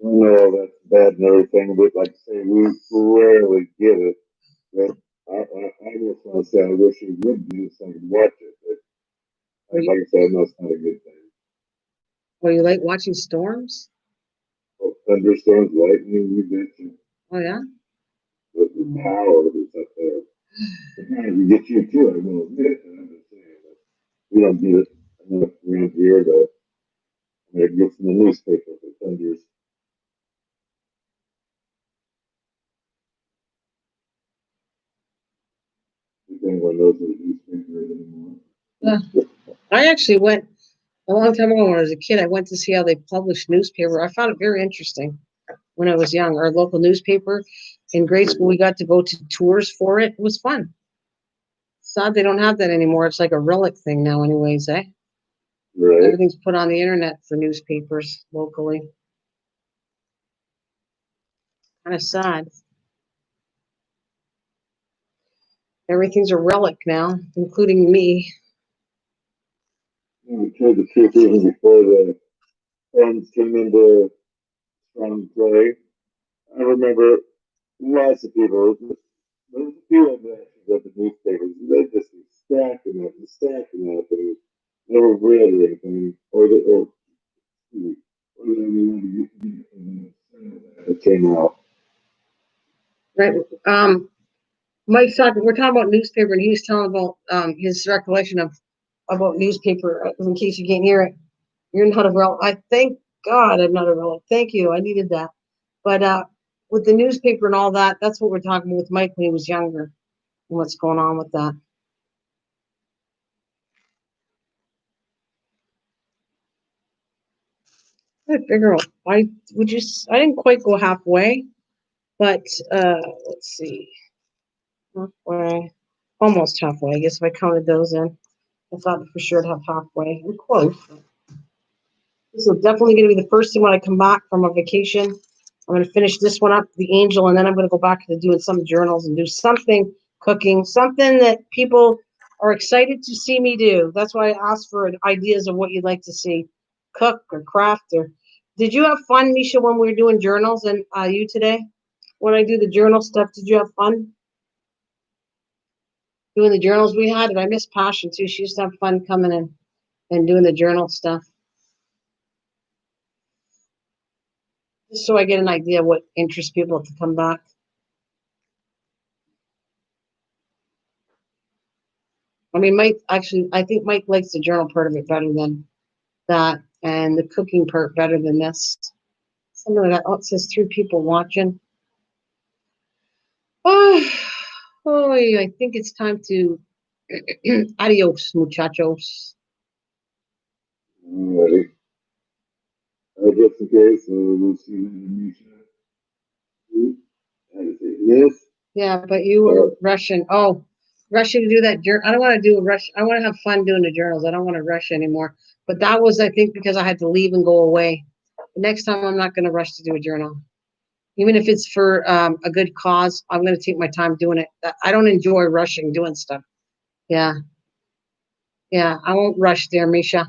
know that's bad and everything, but like I say, we rarely get it. But I just want to say I wish it would do so I could watch it. But like I said, I know it's not a good thing. Well, you like watching storms? Oh, thunderstorms, lightning, you betcha. Oh yeah. The power that's up there. Sometimes we get you too, I will admit, and I'm just saying that we don't get it enough around here to it gets in the newspaper for thunders. If anyone knows what a newspaper is anymore. Yeah. I actually went a long time ago when I was a kid. I went to see how they published newspaper. I found it very interesting when I was young. Our local newspaper in grade school, we got to go to tours for it. It was fun. Sad they don't have that anymore. It's like a relic thing now, anyways, eh? Right. Everything's put on the internet for newspapers locally. Kind of sad. Everything's a relic now, including me. And we told the truth even before the funds came into strong play. I remember lots of people, there's a few of them that got the newspapers, they just be stacking up, and never read or anything, or it came out. Right. Mike's talking. We're talking about newspaper, and he was telling about his recollection of about newspaper. In case you can't hear it, you're not a relic. I thank God I'm not a relic. Thank you. I needed that. But with the newspaper and all that, that's what we're talking about with Mike when he was younger, and what's going on with that. I figure out. I would just. I didn't quite go halfway, but let's see, halfway, almost halfway. I guess if I counted those in, I thought for sure I'd have halfway. I'm close. This is definitely going to be the first thing when I come back from a vacation. I'm going to finish this one up, the angel, and then I'm going to go back to doing some journals and do something cooking, something that people are excited to see me do. That's why I asked for ideas of what you'd like to see, cook or craft. Or did you have fun, Misha, when we were doing journals and you today? When I do the journal stuff, did you have fun doing the journals we had? And I miss Passion too. She used to have fun coming in and doing the journal stuff. Just so I get an idea of what interests people to come back. I mean, Mike, actually, I think Mike likes the journal part of it better than that, and the cooking part better than this. Something like that. Oh, it says 3 people watching. Oh, oh, I think it's time to adios, muchachos. Alrighty. Just in case, we'll see you in the yes. Yeah, but you were rushing. Oh, rushing to do that. I don't want to do a rush. I want to have fun doing the journals. I don't want to rush anymore. But that was, I think, because I had to leave and go away. The next time, I'm not going to rush to do a journal. Even if it's for a good cause, I'm going to take my time doing it. I don't enjoy rushing doing stuff. Yeah. Yeah. I won't rush there, Misha.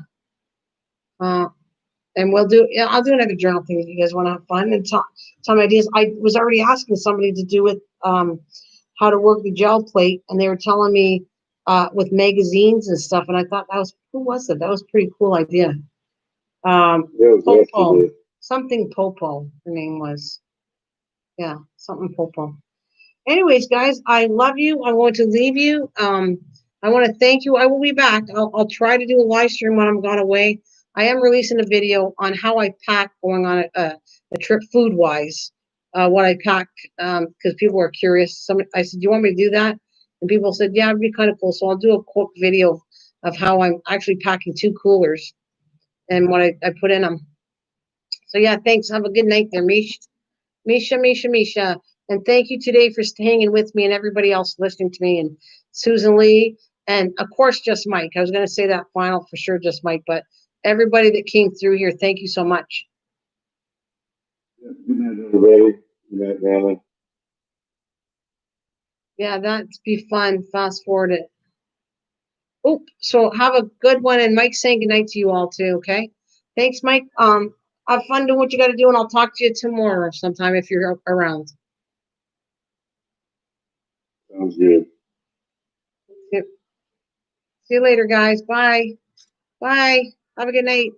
And we'll do, yeah, I'll do another journal thing if you guys want to have fun and talk some ideas. I was already asking somebody to do with how to work the gel plate, and they were telling me with magazines and stuff. And I thought who was it? That was a pretty cool idea. Popo, something Popo, her name was. Yeah, something Popo. Anyways, guys, I love you. I'm going to leave you. I want to thank you. I will be back. I'll try to do a live stream when I'm gone away. I am releasing a video on how I pack going on a trip food wise. What I pack because people are curious. I said, "Do you want me to do that?" And people said, "Yeah, it'd be kind of cool." So I'll do a quick video of how I'm actually packing 2 coolers and what I put in them. So yeah, thanks. Have a good night there, Mish. Misha. And thank you today for hanging with me and everybody else listening to me and Susan Lee. And of course, just Mike. I was going to say that final for sure, just Mike. But everybody that came through here, thank you so much. Good night, everybody. Good night, Nana. Yeah, that'd be fun. Fast forward it. Oh, so have a good one. And Mike's saying good night to you all too, okay? Thanks, Mike. Have fun doing what you got to do, and I'll talk to you tomorrow sometime if you're around. Sounds good. See you later, guys. Bye. Bye. Have a good night.